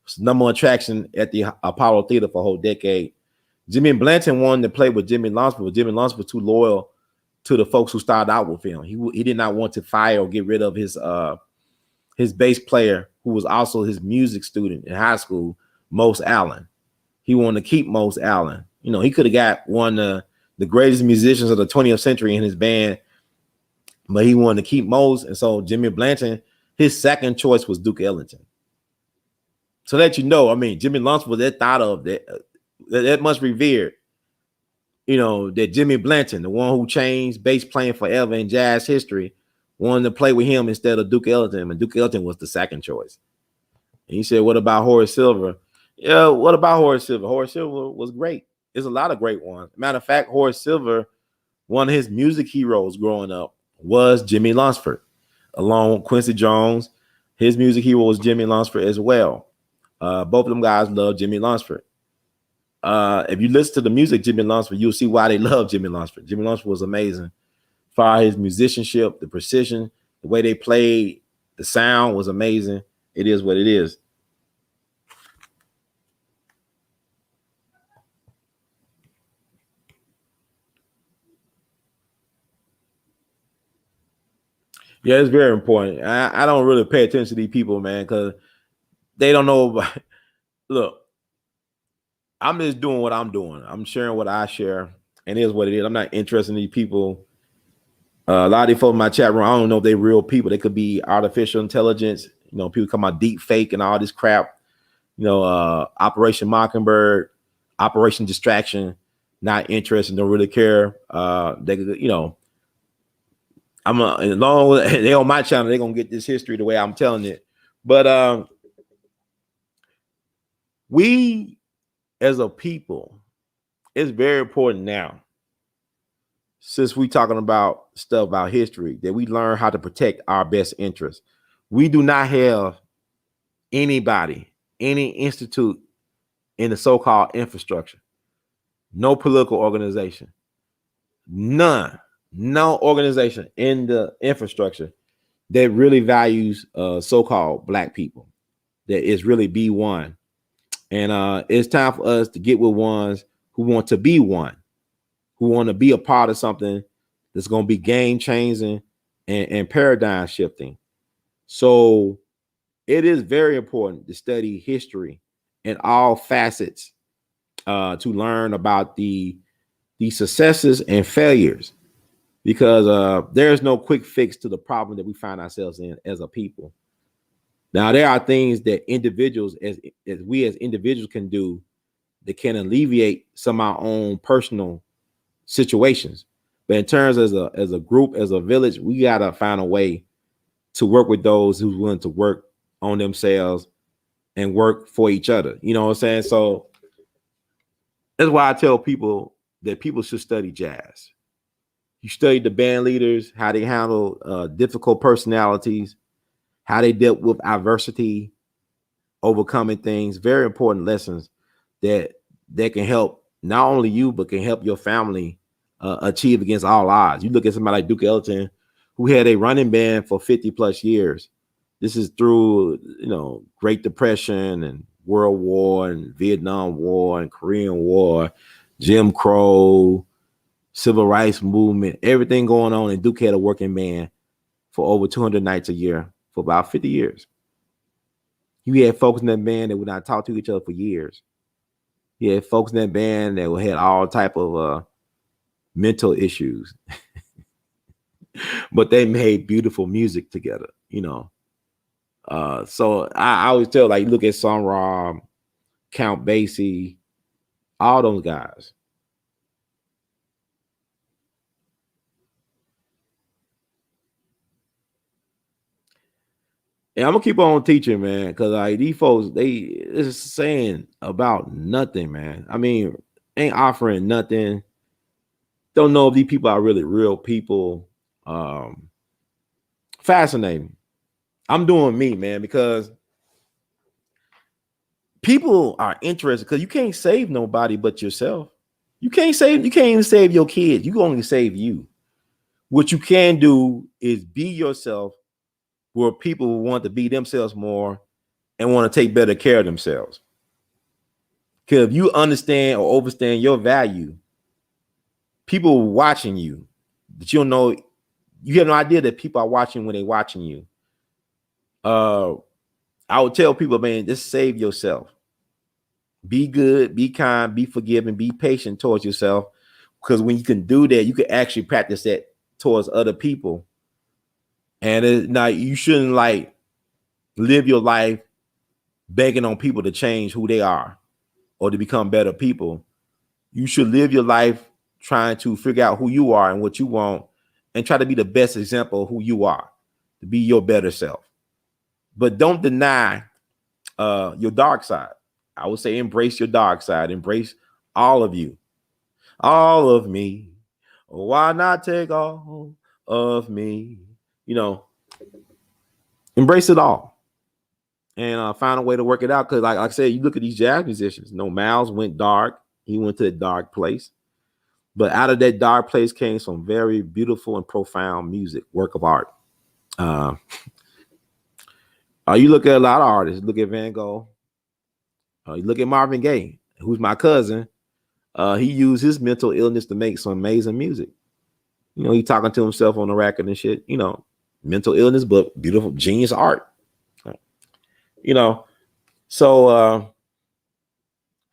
was the #1 attraction at the Apollo Theater for a whole decade. Jimmy Blanton wanted to play with Jimmy Lunceford, but Jimmy Lunceford was too loyal to the folks who started out with him. He did not want to fire or get rid of his bass player, who was also his music student in high school, Mose Allen. He wanted to keep Mose Allen. You know, he could have got one of the greatest musicians of the 20th century in his band, but he wanted to keep Mose. And so Jimmy Blanton, his second choice was Duke Ellington. So that you know, I mean, Jimmy Lunceford was that thought of that much revered. You know, that Jimmy Blanton, the one who changed bass playing forever in jazz history, wanted to play with him instead of Duke Ellington, and Duke Ellington was the second choice. And he said, what about Horace Silver? Yeah, what about Horace Silver? Horace Silver was great. There's a lot of great ones. Matter of fact, Horace Silver, one of his music heroes growing up was Jimmy Lunceford, along with Quincy Jones. His music hero was Jimmy Lunceford as well. Both of them guys love Jimmy Lunceford. If you listen to the music Jimmy Lunceford, you'll see why they love Jimmy Lunceford. Jimmy Lunceford was amazing. For his musicianship, the precision, the way they played, the sound was amazing. It is what it is. Yeah, it's very important. I don't really pay attention to these people, man, because they don't know about. Look, I'm just doing what I'm doing. I'm sharing what I share, and it is what it is. I'm not interested in these people. A lot of these folks in my chat room, I don't know if they're real people. They could be artificial intelligence. You know, people come out deep fake and all this crap. You know, Operation Mockingbird, Operation Distraction. Not interested. Don't really care. They, you know, as long as they on my channel, they're gonna get this history the way I'm telling it. But we as a people, it's very important now, since we're talking about stuff about history, that we learn how to protect our best interests. We do not have anybody, any institute in the so-called infrastructure, no political organization, no organization in the infrastructure that really values so-called black people, that is really be one. And it's time for us to get with ones who want to be one, who want to be a part of something that's going to be game changing and paradigm shifting. So it is very important to study history in all facets, to learn about the successes and failures, because there's no quick fix to the problem that we find ourselves in as a people. Now, there are things that individuals, as we as individuals can do, that can alleviate some of our own personal situations. But in terms as a group, as a village, we gotta find a way to work with those who's willing to work on themselves and work for each other. You know what I'm saying? So that's why I tell people that people should study jazz. You study the band leaders, how they handle difficult personalities, how they dealt with adversity, overcoming things. Very important lessons that can help not only you, but can help your family achieve against all odds. You look at somebody like Duke Ellington, who had a running band for 50 plus years. This is through, Great Depression and World War and Vietnam War and Korean War, Jim Crow, Civil Rights Movement, everything going on. And Duke had a working band for over 200 nights a year for about 50 years. You had folks in that band that would not talk to each other for years. You had folks in that band that had all type of mental issues, but they made beautiful music together, So I always tell, like, look at Sun Ra, Count Basie, all those guys. And I'm gonna keep on teaching, man, because like these folks, they is saying about nothing, man. I mean, ain't offering nothing. Don't know if these people are really real people. Fascinating. I'm doing me, man, because people are interested because you can't save nobody but yourself. You can't even save your kids. You can only save you. What you can do is be yourself, where people will want to be themselves more and want to take better care of themselves. Because if you understand or understand your value, people watching you, that you have no idea that people are watching when they're watching you. I would tell people, man, just save yourself. Be good, be kind, be forgiving, be patient towards yourself. Because when you can do that, you can actually practice that towards other people. And now you shouldn't like live your life begging on people to change who they are or to become better people. You should live your life trying to figure out who you are and what you want and try to be the best example of who you are, to be your better self. But don't deny your dark side. I would say embrace your dark side. Embrace all of you. All of me. Why not take all of me? Embrace it all and find a way to work it out. Because like I said, you look at these jazz musicians. Miles went dark. He went to a dark place. But out of that dark place came some very beautiful and profound music, work of art. You look at a lot of artists. Look at Van Gogh. You look at Marvin Gaye, who's my cousin. He used his mental illness to make some amazing music. He talking to himself on the record and shit. Mental illness, but beautiful, genius art. So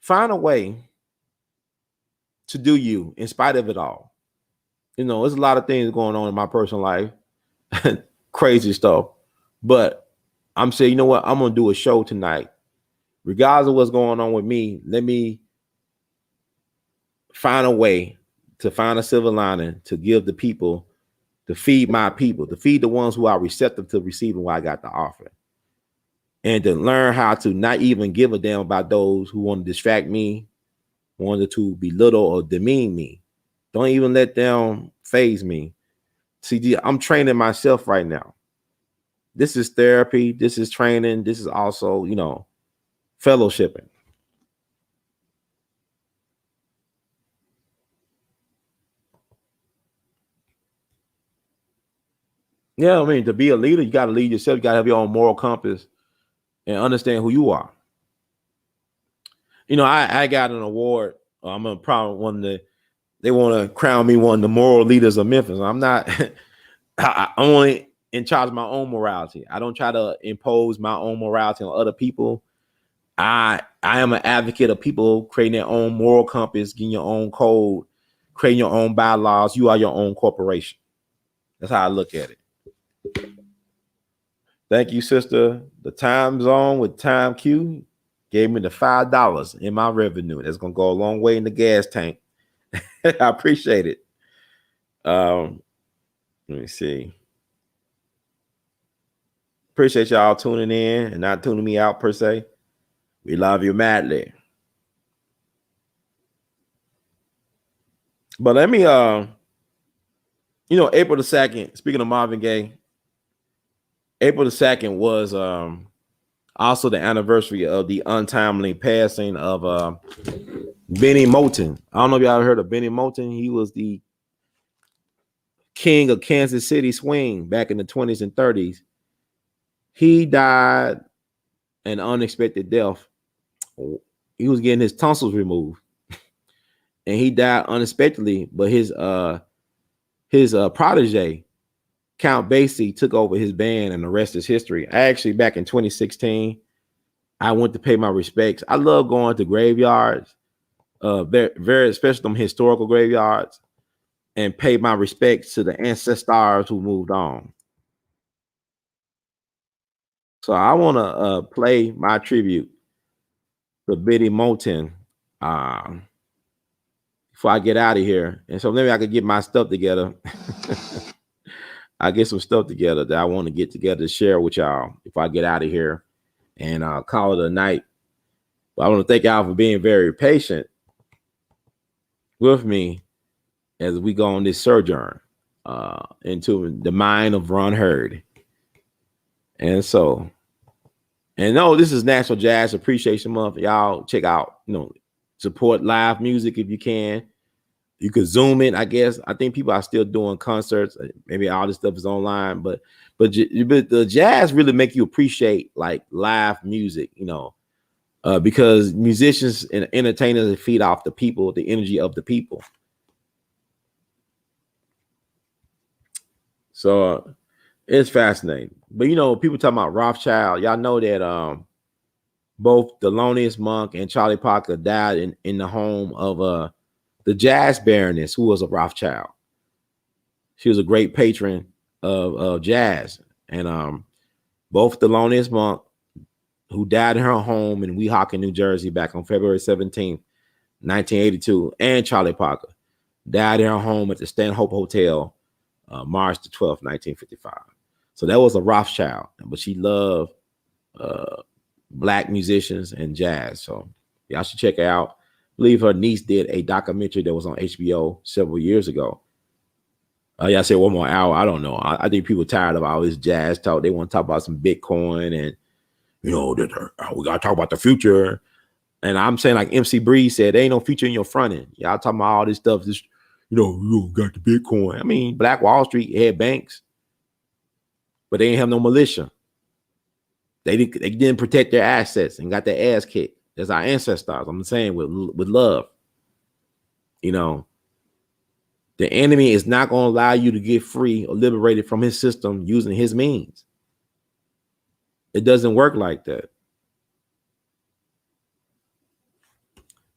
find a way to do you in spite of it all. There's a lot of things going on in my personal life, crazy stuff. But I'm saying, you know what? I'm gonna do a show tonight, regardless of what's going on with me. Let me find a way to find a silver lining to give the people, to feed my people, to feed the ones who are receptive to receiving what I got to offer, and to learn how to not even give a damn about those who want to distract me, wanted to belittle or demean me. Don't even let them phase me. See, I'm training myself right now. This is therapy. This is training. This is also, fellowshipping. Yeah, I mean, to be a leader, you got to lead yourself. You got to have your own moral compass and understand who you are. I got an award. I'm probably one of the, they want to crown me one of the moral leaders of Memphis. I'm not, I'm only in charge of my own morality. I don't try to impose my own morality on other people. I am an advocate of people creating their own moral compass, getting your own code, creating your own bylaws. You are your own corporation. That's how I look at it. Thank you, sister. The time zone with Time Q gave me the $5 in my revenue. That's gonna go a long way in the gas tank. I appreciate it. Let me see. Appreciate y'all tuning in and not tuning me out per se. We love you madly. But let me April the 2nd, speaking of Marvin Gaye, April the 2nd was also the anniversary of the untimely passing of Benny Moton. I don't know if y'all heard of Benny Moton. He was the king of Kansas City swing back in the 20s and 30s. He died an unexpected death. He was getting his tonsils removed, and he died unexpectedly. But his protege, Count Basie, took over his band, and the rest is history. Actually, back in 2016, I went to pay my respects. I love going to graveyards, very, very especially them historical graveyards, and pay my respects to the ancestors who moved on. So I want to play my tribute to Benny Moton before I get out of here. And so maybe I could get my stuff together. I get some stuff together that I want to get together to share with y'all if I get out of here and call it a night. But I want to thank y'all for being very patient with me as we go on this sojourn into the mind of Ron Hurd. And so, and no, this is National Jazz Appreciation Month. Y'all check out, support live music if you can. You could Zoom it, I guess. I think people are still doing concerts. Maybe all this stuff is online, but the jazz really make you appreciate like live music, because musicians and entertainers feed off the people, the energy of the people. So it's fascinating. But people talking about Rothschild. Y'all know that both Thelonious Monk and Charlie Parker died in the home of the jazz baroness, who was a Rothschild. She was a great patron of jazz. And both Thelonious Monk, who died in her home in Weehawken, New Jersey, back on February 17th, 1982, and Charlie Parker died in her home at the Stanhope Hotel, March the 12th, 1955. So that was a Rothschild, but she loved Black musicians and jazz. So y'all should check her out. I believe her niece did a documentary that was on HBO several years ago. Y'all said 1 more hour. I don't know. I think people are tired of all this jazz talk. They want to talk about some Bitcoin and, we got to talk about the future. And I'm saying, like MC Breeze said, there ain't no future in your front end. Y'all talking about all this stuff. Just, you got the Bitcoin. I mean, Black Wall Street had banks, but they didn't have no militia. They didn't protect their assets and got their ass kicked. That's our ancestors. I'm saying with love. The enemy is not going to allow you to get free or liberated from his system using his means. It doesn't work like that.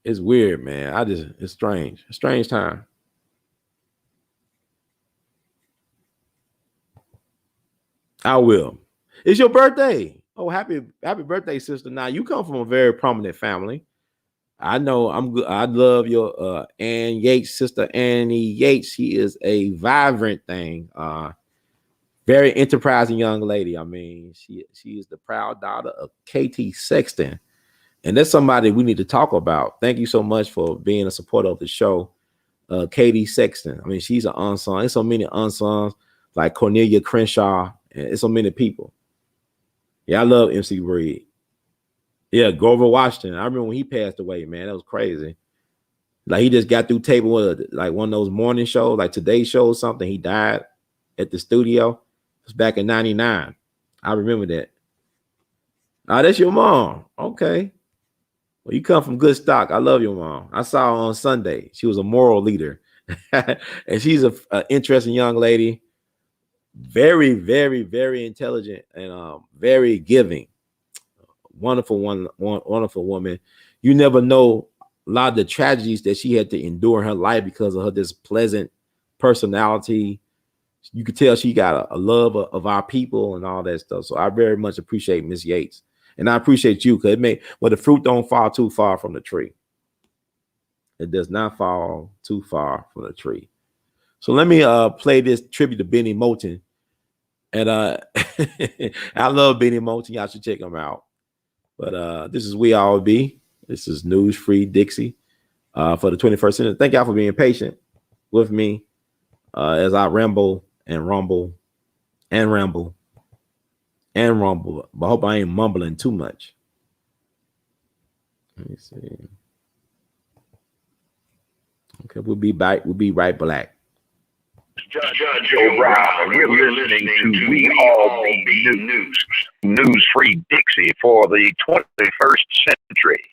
It's weird, man. It's strange. A strange time. I will. It's your birthday. Oh, happy birthday, sister. Now, you come from a very prominent family. I know I'm good. I love your Ann Yates, sister Annie Yates. She is a vibrant thing. Very enterprising young lady. I mean, she is the proud daughter of KT Sexton. And that's somebody we need to talk about. Thank you so much for being a supporter of the show. KT Sexton. I mean, she's an unsung. There's so many unsungs like Cornelia Crenshaw. And it's so many people. Yeah, I love MC Breed. Yeah, Grover Washington. I remember when he passed away, man. That was crazy. Like he just got through taping with like one of those morning shows, like Today Show or something. He died at the studio. It was back in 99. I remember that. Oh, that's your mom. Okay. Well, you come from good stock. I love your mom. I saw her on Sunday. She was a moral leader. And she's an interesting young lady. Very, very, very intelligent and very giving. Wonderful wonderful woman. You never know a lot of the tragedies that she had to endure in her life because of her this pleasant personality. You could tell she got a love of our people and all that stuff. So I very much appreciate Miss Yates. And I appreciate you because the fruit don't fall too far from the tree. It does not fall too far from the tree. So let me play this tribute to Benny Moton. And I love Benny Moton. Y'all should check him out. But this is We All Be. This is News Free Dixie for the 21st century. Thank y'all for being patient with me as I ramble and rumble and ramble and rumble. But I hope I ain't mumbling too much. Let me see. Okay, we'll be back. We'll be right back. Judge O'Brien. We're listening to We All Be News. News Free Dixie for the 21st century.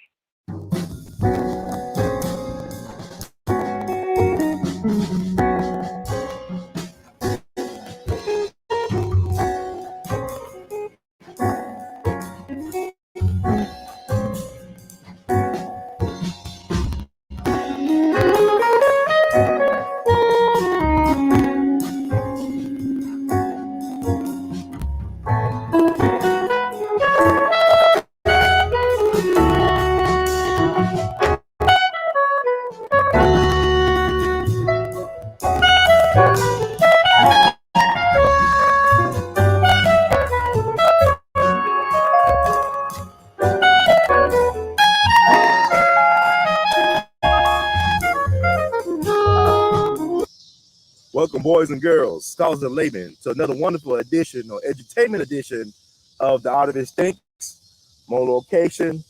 Welcome, boys and girls, scholars and laymen, to another wonderful edition or edutainment edition of The Art of Instincts. More location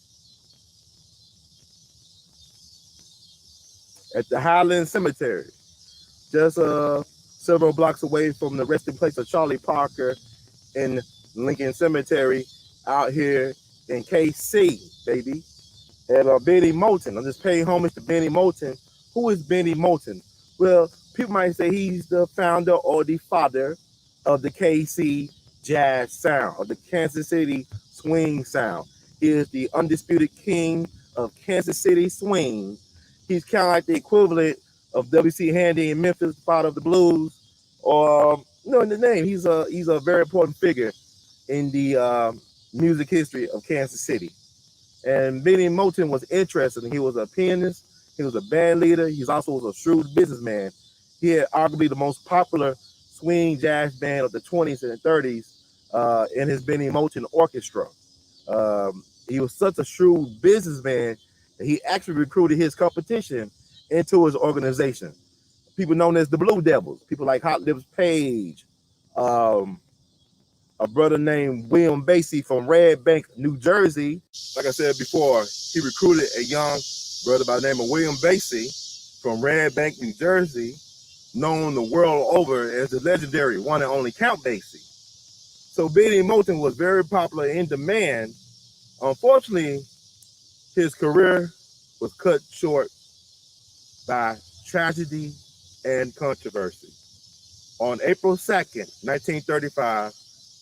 at the Highland Cemetery, just several blocks away from the resting place of Charlie Parker in Lincoln Cemetery out here in KC, baby. And Benny Moton. I'm just paying homage to Benny Moton. Who is Benny Moton? Well, people might say he's the founder or the father of the KC jazz sound, or the Kansas City swing sound. He is the undisputed king of Kansas City swing. He's kind of like the equivalent of W.C. Handy in Memphis, father of the blues, or in the name. He's a very important figure in the music history of Kansas City. And Benny Moton was interesting. He was a pianist. He was a band leader. He also was a shrewd businessman. He had arguably the most popular swing jazz band of the 20s and 30s in his Benny Moton Orchestra. He was such a shrewd businessman that he actually recruited his competition into his organization. People known as the Blue Devils. People like Hot Lips Page, a brother named William Basie from Red Bank, New Jersey. Like I said before, he recruited a young brother by the name of William Basie from Red Bank, New Jersey, known the world over as the legendary one and only Count Basie. So Benny Moton was very popular, in demand. Unfortunately, his career was cut short by tragedy and controversy. On April 2nd, 1935,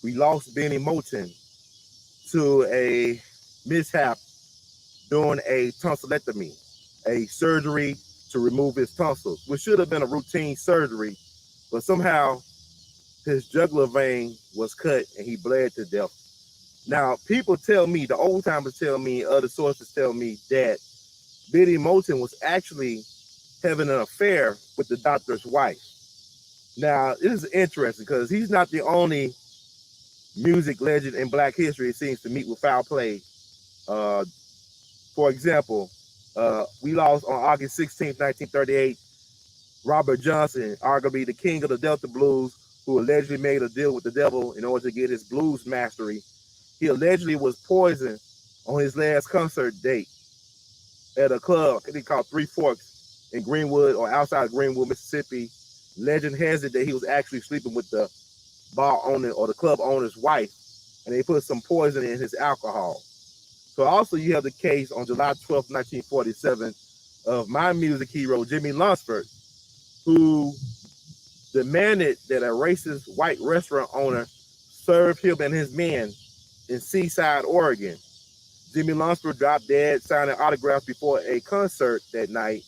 we lost Benny Moton to a mishap during a tonsillectomy, a surgery to remove his tonsils, which should have been a routine surgery, but somehow his jugular vein was cut and he bled to death. Now, people tell me, the old timers tell me, other sources tell me that Benny Moton was actually having an affair with the doctor's wife. Now, this is interesting because he's not the only music legend in Black history, it seems, to meet with foul play. For example, we lost on August 16, 1938, Robert Johnson, arguably the king of the Delta blues, who allegedly made a deal with the devil in order to get his blues mastery. He allegedly was poisoned on his last concert date at a club, I think called Three Forks in Greenwood, or outside Greenwood, Mississippi. Legend has it that he was actually sleeping with the bar owner or the club owner's wife, and they put some poison in his alcohol. So also you have the case on July 12, 1947, of my music hero, Jimmy Lunceford, who demanded that a racist white restaurant owner serve him and his men in Seaside, Oregon. Jimmy Lunceford dropped dead, signing autographs before a concert that night.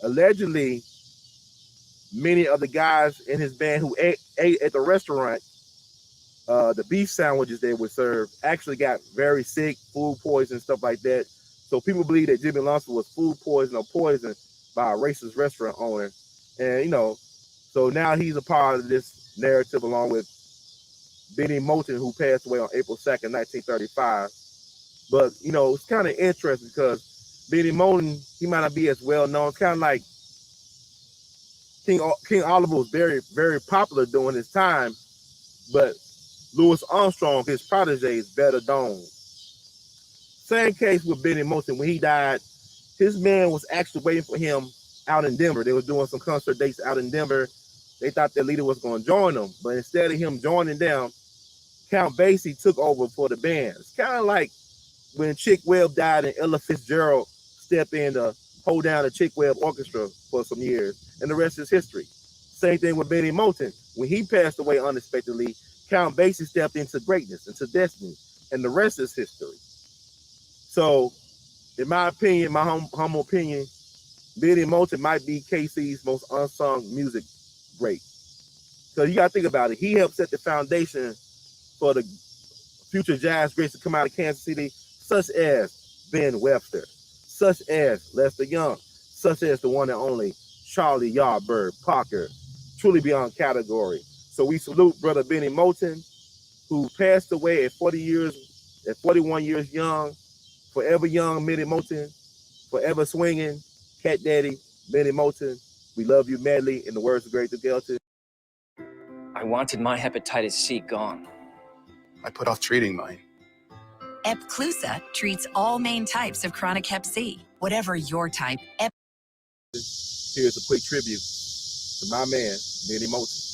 Allegedly, many of the guys in his band who ate at the restaurant, the beef sandwiches they would serve, actually got very sick, food poison, stuff like that. So people believe that Jimmy Lunceford was food poisoned or poisoned by a racist restaurant owner. And, so now he's a part of this narrative along with Benny Moton, who passed away on April 2nd, 1935. But, it's kind of interesting because Benny Moton, he might not be as well known. It's kind of like King Oliver was very, very popular during his time, but Louis Armstrong, his protege, is better known. Same case with Benny Moton. When he died, his man was actually waiting for him out in Denver. They were doing some concert dates out in Denver. They thought their leader was going to join them, but instead of him joining them, Count Basie took over for the band. It's kind of like when Chick Webb died and Ella Fitzgerald stepped in to hold down the Chick Webb Orchestra for some years, and the rest is history. Same thing with Benny Moton. When he passed away unexpectedly, Count Basie stepped into greatness, into destiny, and the rest is history. So, in my opinion, my humble opinion, Benny Moton might be KC's most unsung music great. So you got to think about it. He helped set the foundation for the future jazz greats to come out of Kansas City, such as Ben Webster, such as Lester Young, such as the one and only Charlie Yardbird Parker, truly beyond category. So we salute Brother Benny Moton, who passed away at 41 years young, forever young Benny Moton, forever swinging, Cat Daddy, Benny Moton. We love you madly, in the words of Great Duke Ellington. I wanted my hepatitis C gone. I put off treating mine. Epclusa treats all main types of chronic hep C. Whatever your type, Here's a quick tribute to my man, Benny Moton.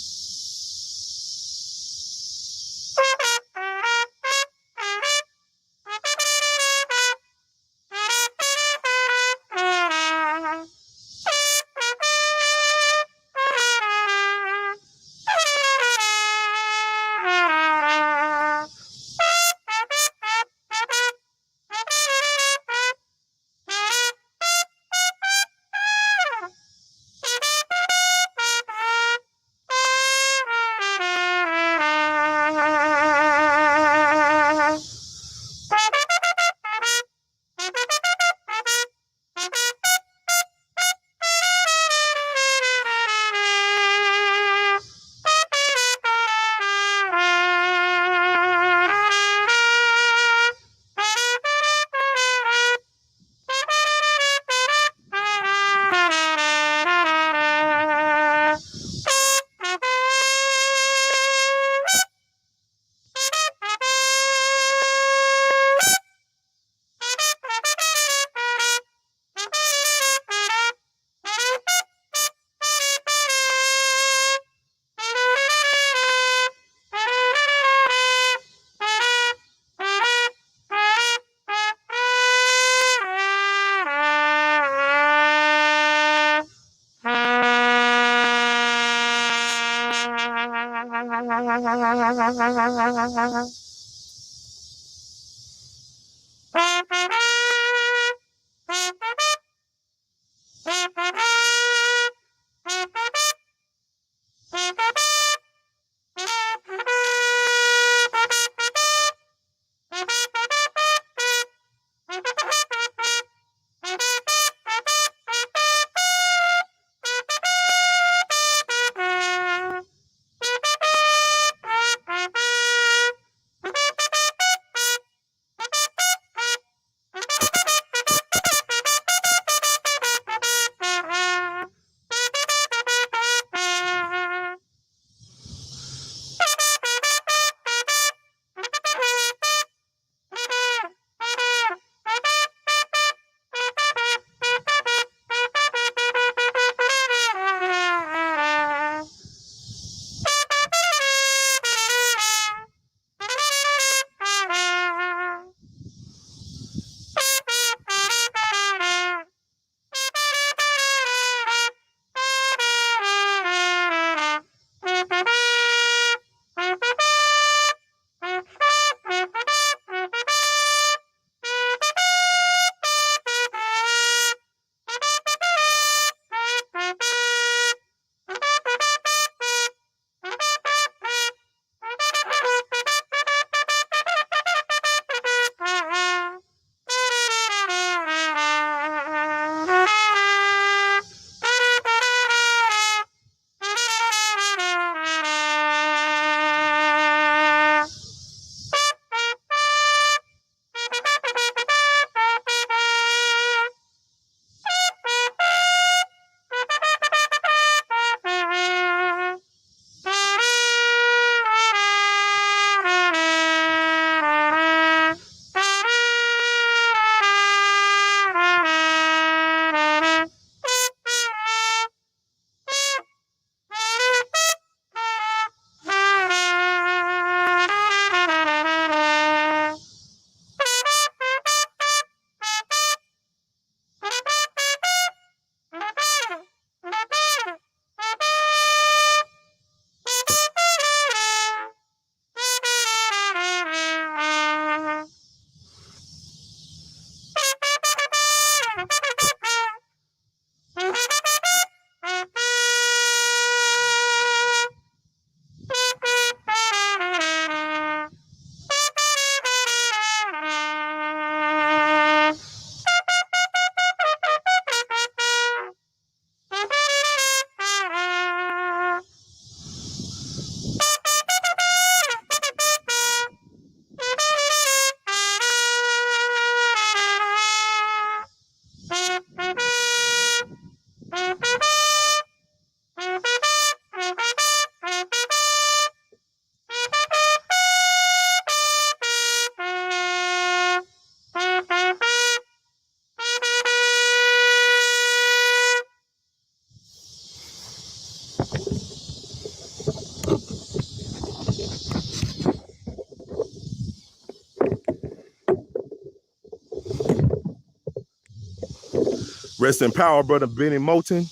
Rest in power, brother Benny Moton.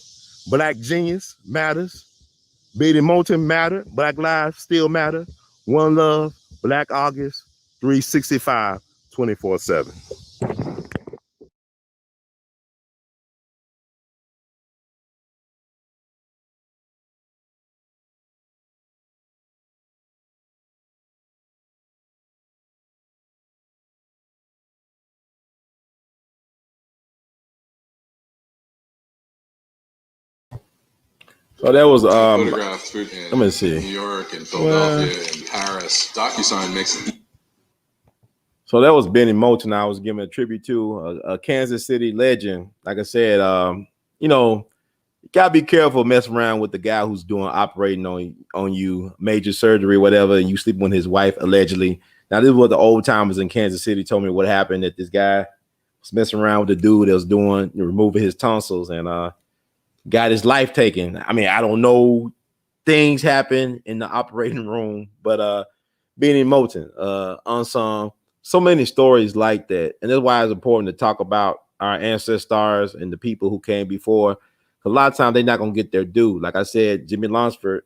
Black genius matters. Benny Moton matter. Black lives still matter. One love. Black August. 365. 24/7. So that was photographed in, let me see. New York and Philadelphia and Paris. DocuSign makes. So that was Benny Moton. I was giving a tribute to a Kansas City legend. Like I said, you know, you gotta be careful messing around with the guy who's doing operating on you, major surgery, whatever, and you sleeping with his wife allegedly. Now, this is what the old timers in Kansas City told me what happened, that this guy was messing around with the dude that was doing removing his tonsils and got his life taken. I mean, I don't know, things happen in the operating room, but Benny Moton, unsung, so many stories like that. And that's why it's important to talk about our ancestors and the people who came before. A lot of times they're not gonna get their due. Like I said, Jimmy Lunceford,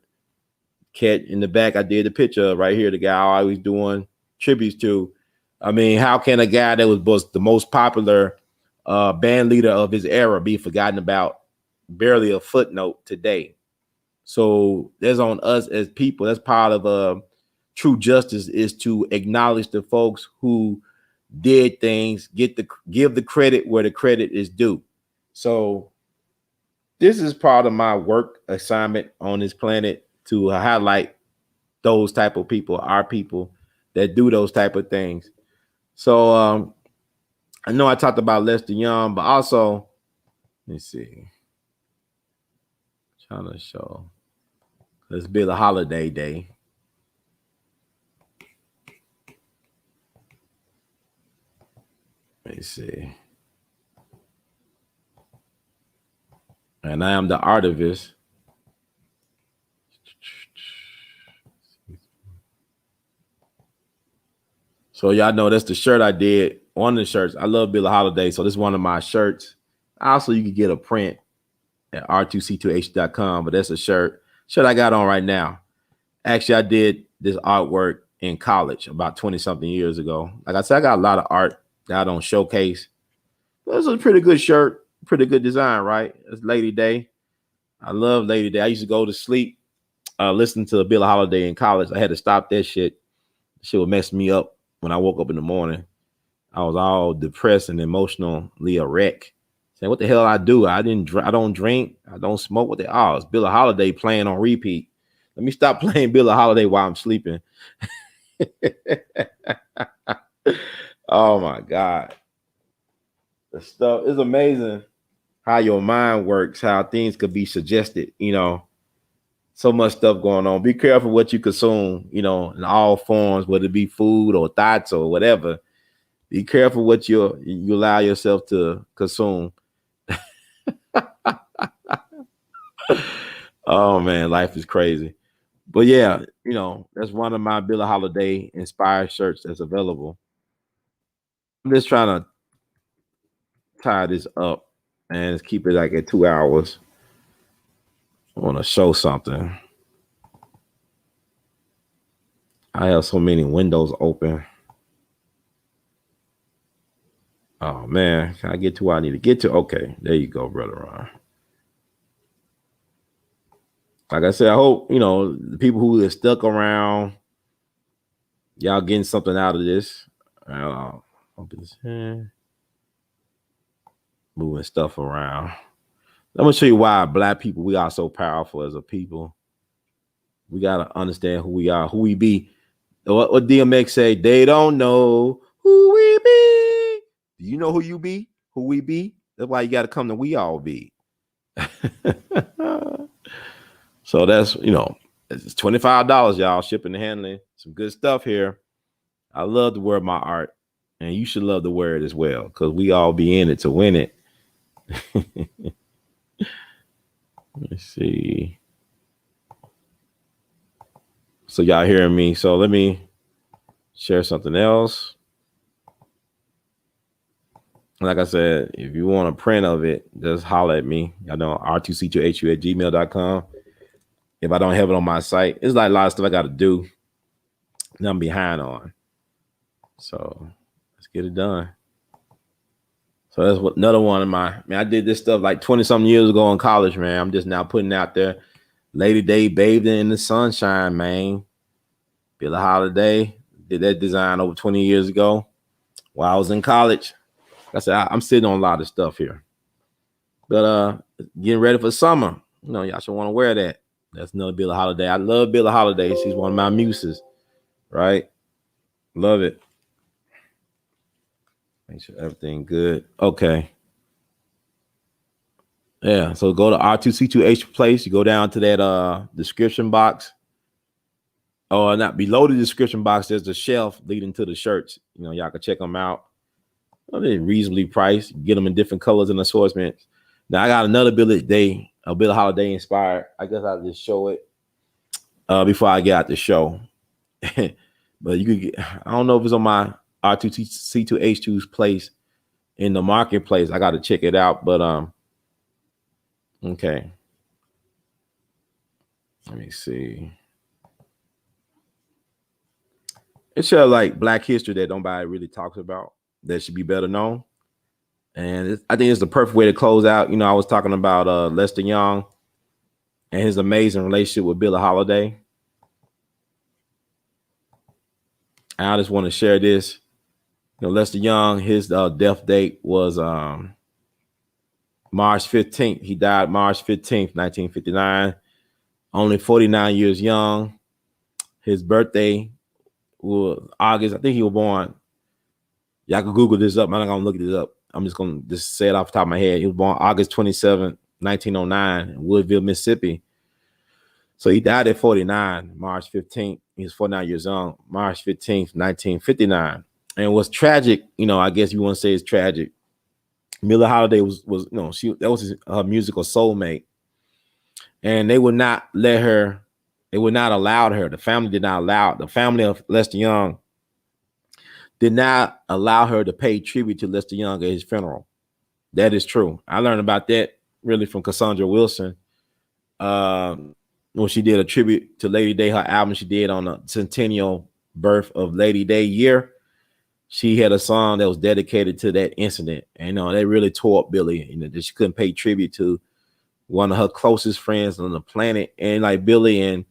cat in the back, I did the picture of right here, the guy I always doing tributes to. I mean, how can a guy that was the most popular band leader of his era be forgotten about? Barely a footnote today. So there's on us as people. That's part of true justice, is to acknowledge the folks who did things, give the credit where the credit is due. So this is part of my work assignment on this planet, to highlight those type of people, our people that do those type of things. So I know I talked about Lester Young, but also, let me see, trying to show, let's be the holiday day. Let me see. And I am the artivist. So y'all know that's the shirt I did. One of the shirts. I love Billie Holiday, so this is one of my shirts. Also, you can get a print at r2c2h.com, but that's a shirt I got on right now. Actually, I did this artwork in college about 20-something years ago. Like I said, I got a lot of art that I don't showcase. But it's a pretty good shirt, pretty good design, right? It's Lady Day. I love Lady Day. I used to go to sleep listening to Billie Holiday in college. I had to stop that shit. Shit would mess me up when I woke up in the morning. I was all depressed and emotionally a wreck. Saying, what the hell I do? I don't drink. I don't smoke. What the it's Billie Holiday playing on repeat. Let me stop playing Billie Holiday while I'm sleeping. Oh my God. The stuff is amazing how your mind works, how things could be suggested, you know. So much stuff going on. Be careful what you consume, you know, in all forms, whether it be food or thoughts or whatever. Be careful what you allow yourself to consume. Oh man, life is crazy. But yeah, you know, that's one of my Billie Holiday inspired shirts that's available. I'm just trying to tie this up and keep it like at 2 hours. I want to show something. I have so many windows open. Oh man, can I get to where I need to get to? Okay, there you go, brother Ron. Like I said, I hope, you know, the people who are stuck around, y'all getting something out of this. Moving stuff around. I'm gonna show you why Black people, we are so powerful as a people. We gotta understand who we are, who we be. What DMX say? They don't know who we be. Do you know who you be? Who we be? That's why you gotta come to We All Be. So that's, you know, it's $25, y'all, shipping and handling. Some good stuff here. I love to wear my art, and you should love to wear it as well, because we all be in it to win it. Let's see. So y'all hearing me. So let me share something else. Like I said, if you want a print of it, just holler at me. Y'all know r2c2hu@gmail.com. If I don't have it on my site, it's like a lot of stuff I got to do and I'm behind on. So let's get it done. So that's what another one of my, man, I did this stuff like 20 something years ago in college, man. I'm just now putting out there. Lady Day bathed in the sunshine, man. Billie Holiday did that design over 20 years ago while I was in college. Like I said, I'm sitting on a lot of stuff here. But getting ready for summer. You know, y'all should want to wear that. That's another Billie Holiday. I love Billie Holiday. She's one of my muses, right? Love it. Make sure everything good. Okay. Yeah, so go to R2C2H place. You go down to that description box. Oh, not below the description box, there's a shelf leading to the shirts. You know, y'all can check them out. Well, they're reasonably priced. Get them in different colors and assortments. Now I got another Billie Holiday inspired. I guess I'll just show it before I get out the show. But you could get, I don't know if it's on my R2C2H2's place in the marketplace. I got to check it out. But okay. Let me see. It's like Black history that nobody really talks about that should be better known. And I think it's the perfect way to close out. You know, I was talking about Lester Young and his amazing relationship with Billie Holiday. I just want to share this. You know, Lester Young, his death date was March 15th. He died March 15th, 1959. Only 49 years young. His birthday was August. I think he was born. Y'all can Google this up. I'm not going to look this up. I'm just going to just say it off the top of my head. He was born August 27th, 1909 in Woodville, Mississippi. So he died at 49, March 15th. He was 49 years young, March 15th, 1959. And what's tragic, you know, I guess you want to say it's tragic. Billie Holiday was you know, that was her musical soulmate. And they would not let her, they would not allow her. The family did not allow, the family of Lester Young did not allow her to pay tribute to Lester Young at his funeral. That is true. I learned about that really from Cassandra Wilson. When she did a tribute to Lady Day, her album she did on the centennial birth of Lady Day year, she had a song that was dedicated to that incident. And, you know, they really tore up Billie, you know, that she couldn't pay tribute to one of her closest friends on the planet. And like Billie and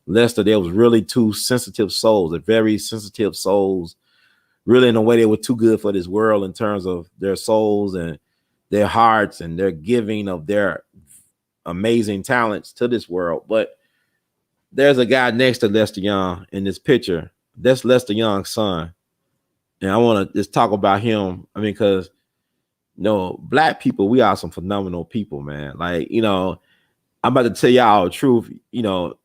Lester, they was really two sensitive souls, they're very sensitive souls, really in a way they were too good for this world in terms of their souls and their hearts and their giving of their amazing talents to this world. But there's a guy next to Lester Young in this picture. That's Lester Young's son. And I want to just talk about him. I mean, because, you know, Black people, we are some phenomenal people, man. Like, you know, I'm about to tell y'all the truth. You know,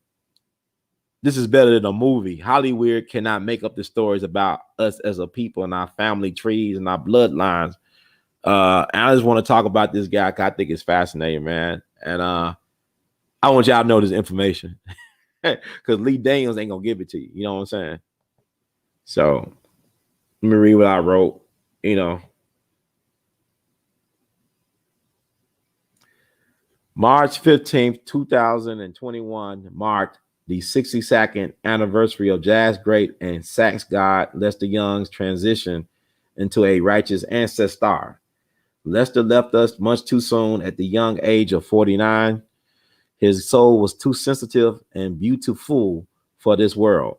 this is better than a movie. Hollywood cannot make up the stories about us as a people and our family trees and our bloodlines. And I just want to talk about this guy because I think it's fascinating, man. And I want y'all to know this information because Lee Daniels ain't gonna give it to you. You know what I'm saying? So let me read what I wrote. You know, March 15th, 2021 marked the 62nd anniversary of jazz great and sax god Lester Young's transition into a righteous ancestor. Lester left us much too soon at the young age of 49. His soul was too sensitive and beautiful for this world.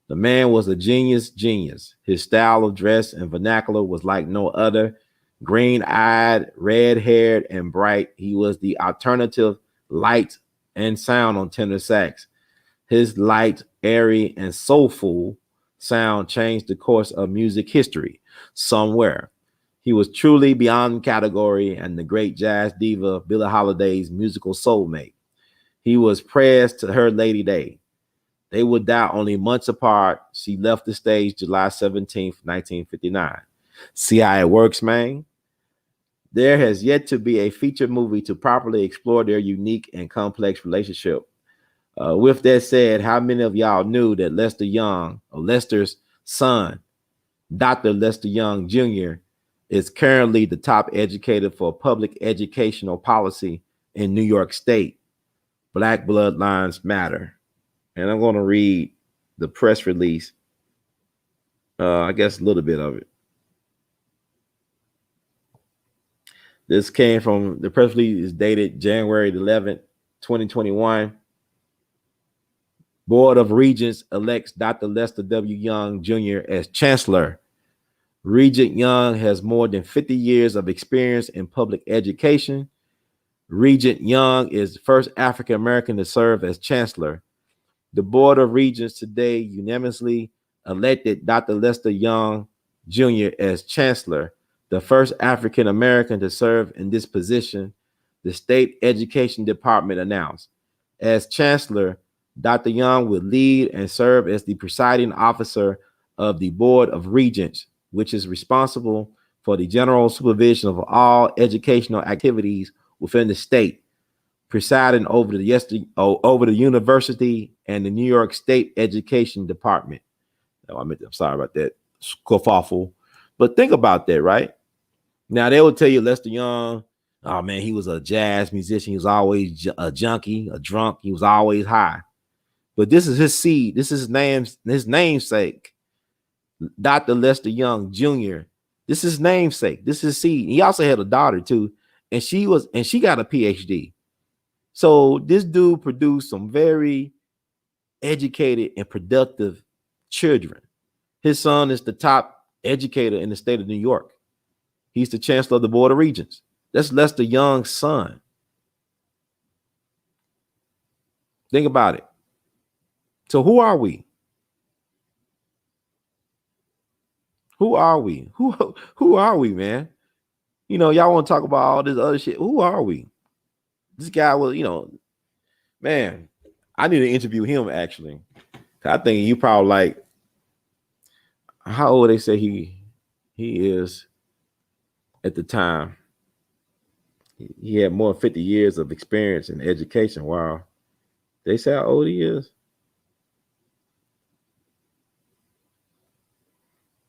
The man was a genius. His style of dress and vernacular was like no other. Green-eyed, red-haired, and bright, he was the alternative light and sound on tenor sax. His light, airy, and soulful sound changed the course of music history somewhere. He was truly beyond category and the great jazz diva Billie Holiday's musical soulmate. He was prayers to her Lady Day. They would die only months apart. She left the stage July 17th, 1959. See how it works, man? There has yet to be a feature movie to properly explore their unique and complex relationship. With that said, how many of y'all knew that Lester Young, or Lester's son, Dr. Lester Young Jr., is currently the top educator for public educational policy in New York State? Black Bloodlines Matter. And I'm going to read the press release. I guess a little bit of it. This came from the press release is dated January 11th, 2021. Board of Regents elects Dr. Lester W. Young Jr. as Chancellor. Regent Young has more than 50 years of experience in public education. Regent Young is the first African American to serve as Chancellor. The Board of Regents today unanimously elected Dr. Lester Young Jr. as Chancellor, the first African American to serve in this position, the State Education Department announced. As Chancellor, Dr. Young will lead and serve as the presiding officer of the Board of Regents, which is responsible for the general supervision of all educational activities within the state, presiding over the university and the New York State Education Department. I'm sorry about that kerfuffle, but think about that, right? Now they will tell you Lester Young, oh man, he was a jazz musician. He was always a junkie, a drunk. He was always high. But this is his seed. This is his namesake, Dr. Lester Young Jr. This is his namesake. This is his seed. He also had a daughter too, and she got a PhD. So this dude produced some very educated and productive children. His son is the top educator in the state of New York. He's the Chancellor of the Board of Regents. That's Lester Young's son. Think about it. So who are we? Who are we? Who are we, man? You know, y'all want to talk about all this other shit. Who are we? This guy was, man, I need to interview him actually. I think you probably like, how old they say he is at the time. He had more than 50 years of experience in education. Wow. They say how old he is.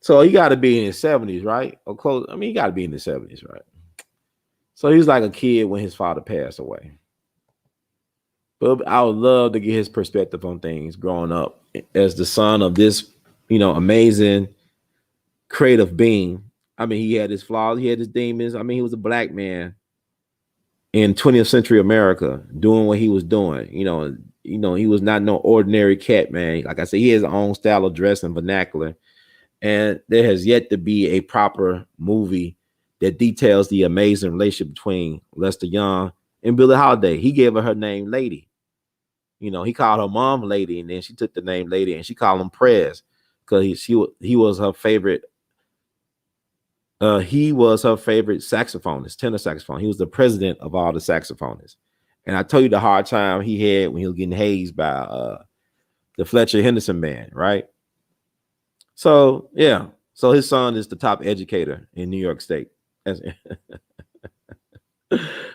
So he got to be in his 70s, right? Or close. I mean, he got to be in his 70s, right? So he was like a kid when his father passed away. But I would love to get his perspective on things growing up as the son of this, amazing creative being. I mean, he had his flaws, he had his demons. I mean, he was a black man in 20th century America doing what he was doing. He was not no ordinary cat, man. Like I said, he has his own style of dress and vernacular. And there has yet to be a proper movie that details the amazing relationship between Lester Young and Billie Holiday. He gave her name Lady. He called her mom Lady, and then she took the name Lady, and she called him Prez because he was her favorite. He was her favorite saxophonist, tenor saxophone. He was the president of all the saxophonists. And I told you the hard time he had when he was getting hazed by the Fletcher Henderson band, right? So, yeah. So his son is the top educator in New York State.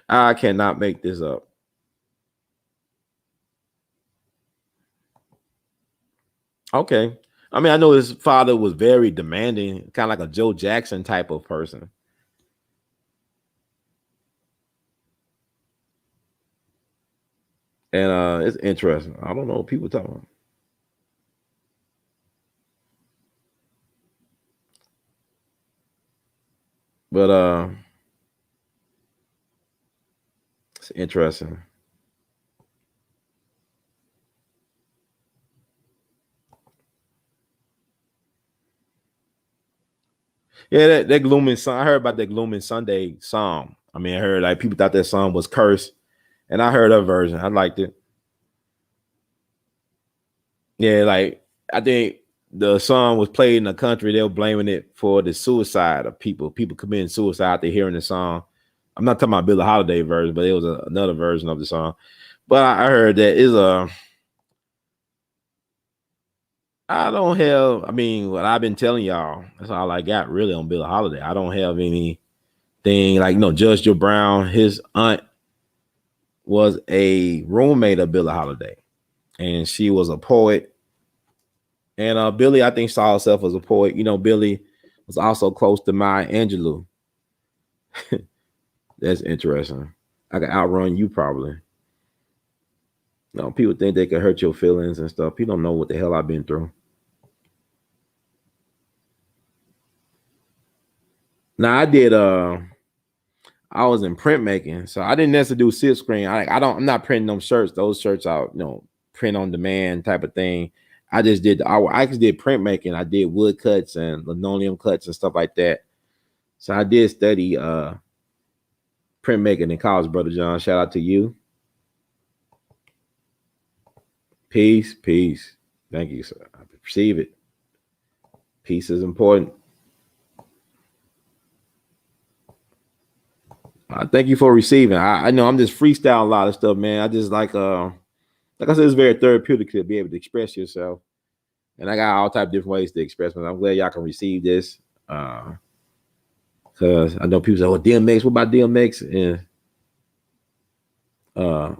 I cannot make this up. Okay. I mean, I know his father was very demanding, kind of like a Joe Jackson type of person. And it's interesting. I don't know what people talking about. But it's interesting. Yeah, that Glooming Sun. I heard about that Glooming Sunday song. I mean, I heard like people thought that song was cursed, and I heard her version. I liked it. Yeah, like I think the song was played in the country. They were blaming it for the suicide of people committing suicide after hearing the song. I'm not talking about Billie Holiday version, but it was another version of the song. But I heard that is I don't have, I mean, what I've been telling y'all, that's all I got really on Billie Holiday. I don't have anything like, Judge Joe Brown, his aunt was a roommate of Billie Holiday. and she was a poet. And Billie, I think, saw herself as a poet. You know, Billie was also close to Maya Angelou. That's interesting. I can outrun you probably. You know, people think they can hurt your feelings and stuff. People don't know what the hell I've been through. Now I was in printmaking, so I didn't necessarily do silk screen. I'm not printing them shirts. Those shirts are, print on demand type of thing. I just did I just did printmaking. I did wood cuts and linoleum cuts and stuff like that. So I did study printmaking in college, Brother John. Shout out to you. Peace. Thank you, sir. I perceive it. Peace is important. Thank you for receiving. I know I'm just freestyling a lot of stuff, man. I just like I said, it's very therapeutic to be able to express yourself. And I got all type of different ways to express myself. I'm glad y'all can receive this. Because I know people say, "Oh, DMX, what about DMX?" And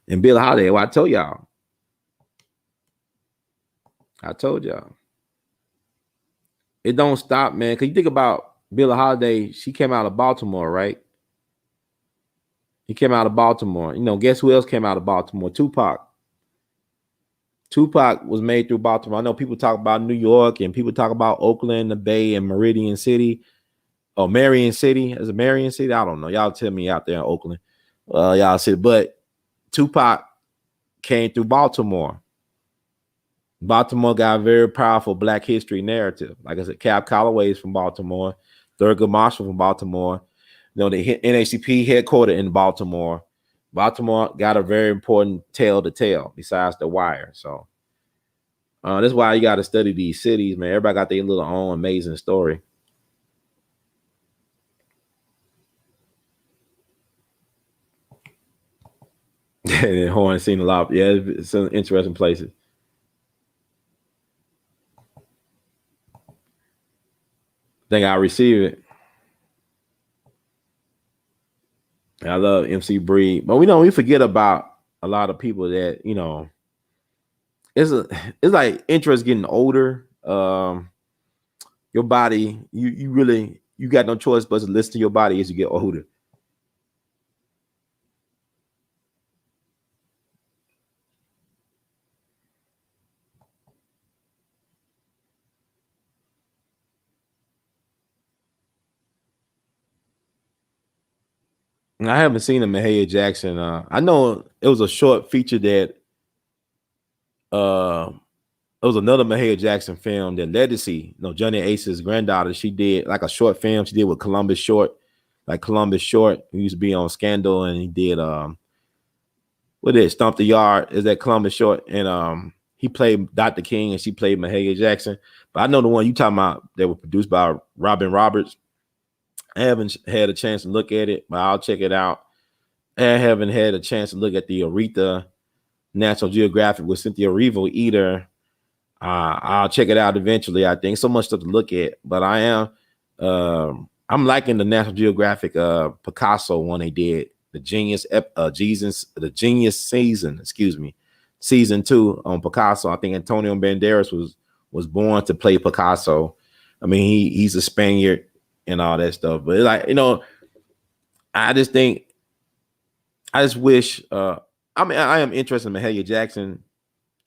and Billie Holiday. Well, I told y'all. It don't stop, man. Because you think about Billie Holiday, she came out of Baltimore, right? He came out of Baltimore. Guess who else came out of Baltimore? Tupac. Tupac was made through Baltimore. I know people talk about New York and people talk about Oakland, the Bay, and Meridian City. Or Marion City. Is it Marion City? I don't know. Y'all tell me out there in Oakland. Y'all said, but Tupac came through Baltimore. Baltimore got a very powerful Black history narrative. Like I said, Cab Calloway is from Baltimore. Thurgood Marshall from Baltimore. The NAACP headquartered in Baltimore. Baltimore got a very important tale to tell besides The Wire. So that's why you got to study these cities, man. Everybody got their little own amazing story. And Horn seen a lot. Yeah, it's some interesting places. Think I receive it. I love MC Breed, but we forget about a lot of people that it's like interest getting older. Your body, you got no choice but to listen to your body as you get older. I haven't seen a Mahalia Jackson. I know it was a short feature that it was another Mahalia Jackson film, that Legacy. Johnny Ace's granddaughter, she did like a short film. She did with Columbus Short, He used to be on Scandal, and he did what is it? Stomp the Yard. Is that Columbus Short? And he played Dr. King, and she played Mahalia Jackson. But I know the one you talking about that was produced by Robin Roberts. I haven't had a chance to look at it, but I'll check it out. I haven't had a chance to look at the Aretha National Geographic with Cynthia Erivo either. I'll check it out eventually. I think so much stuff to look at, but I'm liking the National Geographic Picasso one they did, the Genius season 2 on Picasso. I think Antonio Banderas was born to play Picasso. I mean, he's a Spaniard and all that stuff, but I just wish. I am interested in Mahalia Jackson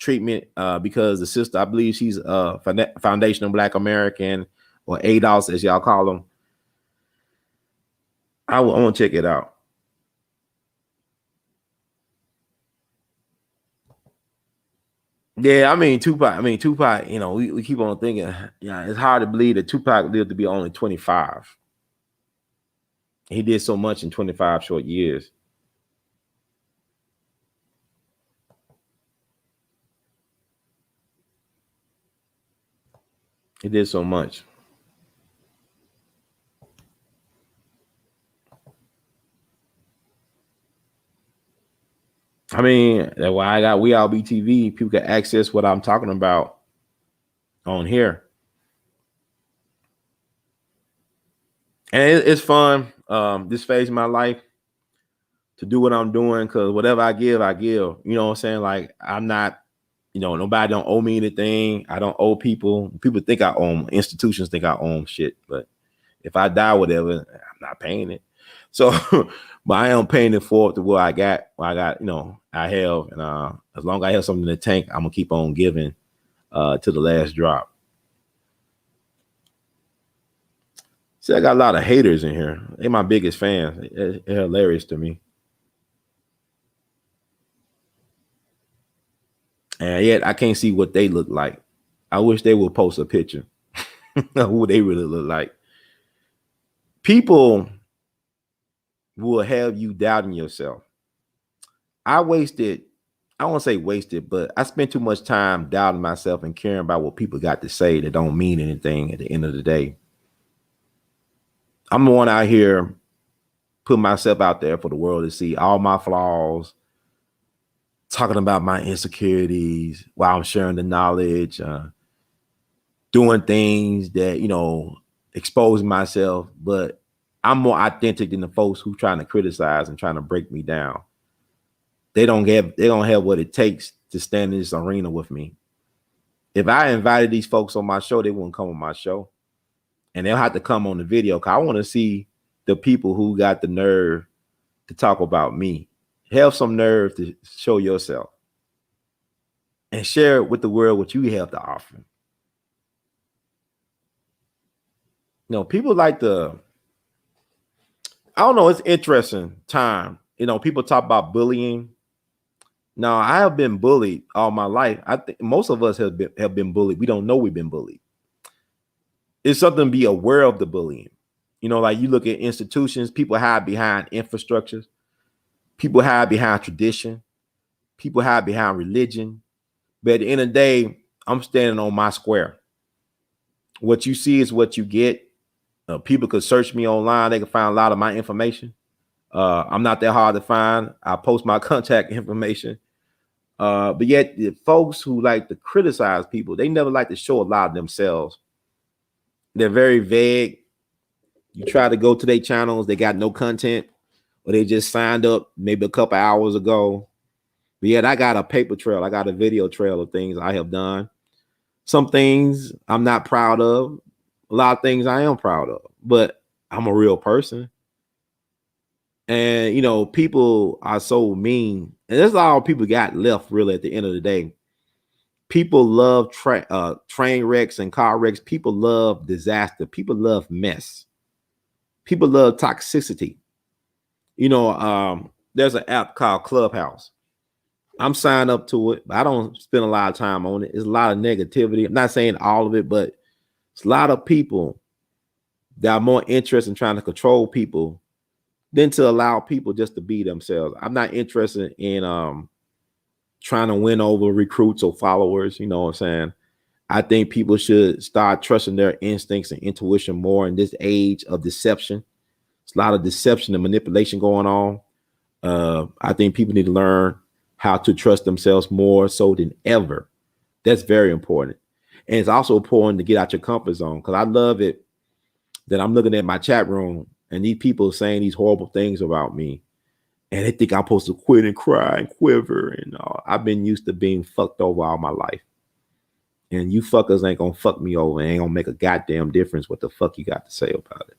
treatment because the sister, I believe she's a foundational Black American, or ADOS as y'all call them. I want to check it out. Yeah, Tupac. We keep on thinking, it's hard to believe that Tupac lived to be only 25. He did so much in 25 short years. He did so much. That's why I got We All BTV. People can access what I'm talking about on here. And it's fun. This phase of my life, to do what I'm doing, because whatever I give, I give. You know what I'm saying? Like, I'm not, you know, nobody don't owe me anything. I don't owe people. People think I own, institutions think I own shit, but if I die, whatever, I'm not paying it. So, but I am paying it forward to what I got, you know, I have. And as long as I have something in the tank, I'm going to keep on giving to the last drop. See, I got a lot of haters in here. They're my biggest fans. They're hilarious to me. And yet I can't see what they look like. I wish they would post a picture of who they really look like. People will have you doubting yourself. I won't say wasted, but I spent too much time doubting myself and caring about what people got to say that don't mean anything at the end of the day. I'm the one out here putting myself out there for the world to see, all my flaws, talking about my insecurities while I'm sharing the knowledge, doing things that, you know, exposing myself. But I'm more authentic than the folks who trying to criticize and trying to break me down. They don't have what it takes to stand in this arena with me. If I invited these folks on my show, they wouldn't come on my show. And they'll have to come on the video, because I want to see the people who got the nerve to talk about me. Have some nerve to show yourself and share with the world what you have to offer. You know, people like I don't know, it's interesting time. You know, people talk about bullying. Now, I have been bullied all my life. I think most of us have been bullied. We don't know we've been bullied. It's something to be aware of the bullying. You know, like you look at institutions, people hide behind infrastructures. People hide behind tradition. People hide behind religion. But at the end of the day, I'm standing on my square. What you see is what you get. People could search me online. They can find a lot of my information. I'm not that hard to find. I post my contact information. But yet the folks who like to criticize people, they never like to show a lot of themselves. They're very vague. You try to go to their channels, they got no content, or they just signed up maybe a couple hours ago. But yet I got a paper trail. I got a video trail of things I have done. Some things I'm not proud of. A lot of things I am proud of. But I'm a real person. And, you know, people are so mean. And that's all people got left, really, at the end of the day. People love train wrecks and car wrecks. People love disaster. People love mess. People love toxicity. You know, there's an app called Clubhouse. I'm signed up to it, but I don't spend a lot of time on it. It's a lot of negativity. I'm not saying all of it, but it's a lot of people that are more interested in trying to control people than to allow people just to be themselves. I'm not interested in trying to win over recruits or followers. You know what I'm saying? I think people should start trusting their instincts and intuition more in this age of deception. It's a lot of deception and manipulation going on. I think people need to learn how to trust themselves more so than ever. That's very important. And it's also important to get out your comfort zone, because I love it that I'm looking at my chat room and these people saying these horrible things about me. And they think I'm supposed to quit and cry and quiver. And I've been used to being fucked over all my life. And you fuckers ain't gonna fuck me over. Ain't gonna make a goddamn difference what the fuck you got to say about it.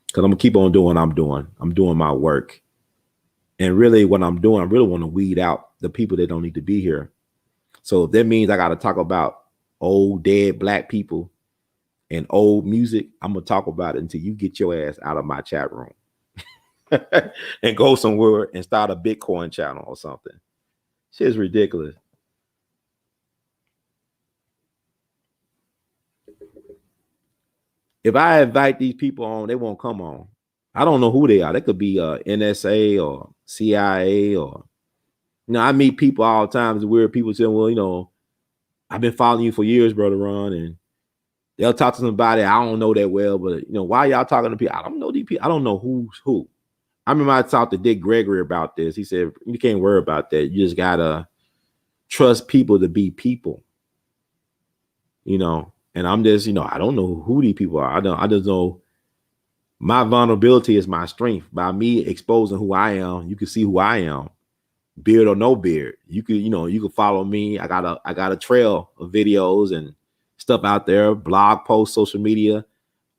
Because I'm gonna keep on doing what I'm doing. I'm doing my work. And really what I'm doing, I really want to weed out the people that don't need to be here. So if that means I got to talk about old dead black people and old music, I'm gonna talk about it until you get your ass out of my chat room and go somewhere and start a Bitcoin channel or something. Shit's ridiculous. If I invite these people on, they won't come on. I don't know who they are. They could be NSA or CIA or, you know, I meet people all the time. It's weird. People say, well, you know, I've been following you for years, Brother Ron, and they'll talk to somebody I don't know that well, but, you know, why y'all talking to people? I don't know these people. I don't know who's who. I remember I talked to Dick Gregory about this. He said, you can't worry about that. You just got to trust people to be people, you know. And I'm just, you know, I don't know who these people are. I just know My vulnerability is my strength. By me exposing who I am, you can see who I am, beard or no beard. You can follow me. I got a trail of videos and stuff out there, blog posts, social media.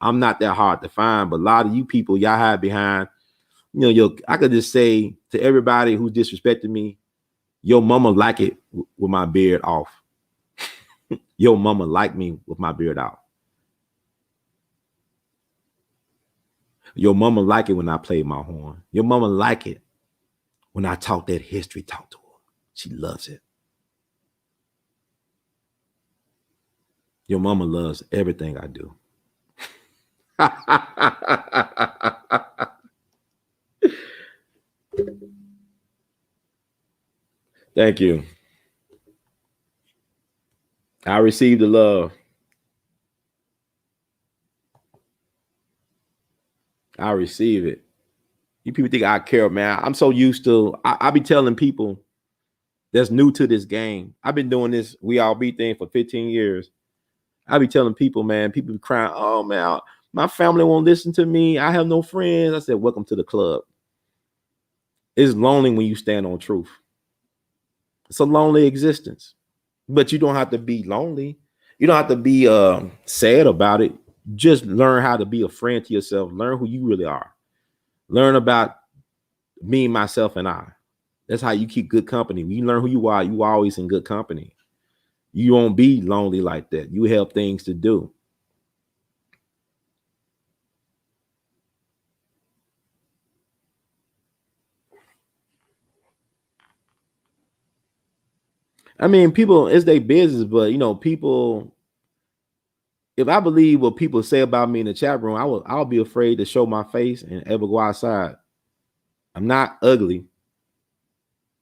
I'm not that hard to find, but a lot of you people, y'all hide behind, I could just say to everybody who disrespected me, your mama like it with my beard off. Your mama like me with my beard off. Your mama like it when I play my horn. Your mama like it when I talk that history talk to her. She loves it. Your mama loves everything I do. Thank you. I received the love. I receive it. You people think I care, man. I'm so used to, I be telling people that's new to this game. I've been doing this We All Be thing for 15 years. I be telling people, man, people be crying, oh man, my family won't listen to me. I have no friends. I said, welcome to the club. It's lonely when you stand on truth. It's a lonely existence, but you don't have to be lonely. You don't have to be sad about it. Just learn how to be a friend to yourself. Learn who you really are. Learn about me, myself, and I. That's how you keep good company. When you learn who you are always in good company. You won't be lonely like that. You have things to do. I mean, people, it's their business, but people, if I believe what people say about me in the chat room, I'll be afraid to show my face and ever go outside. I'm not ugly.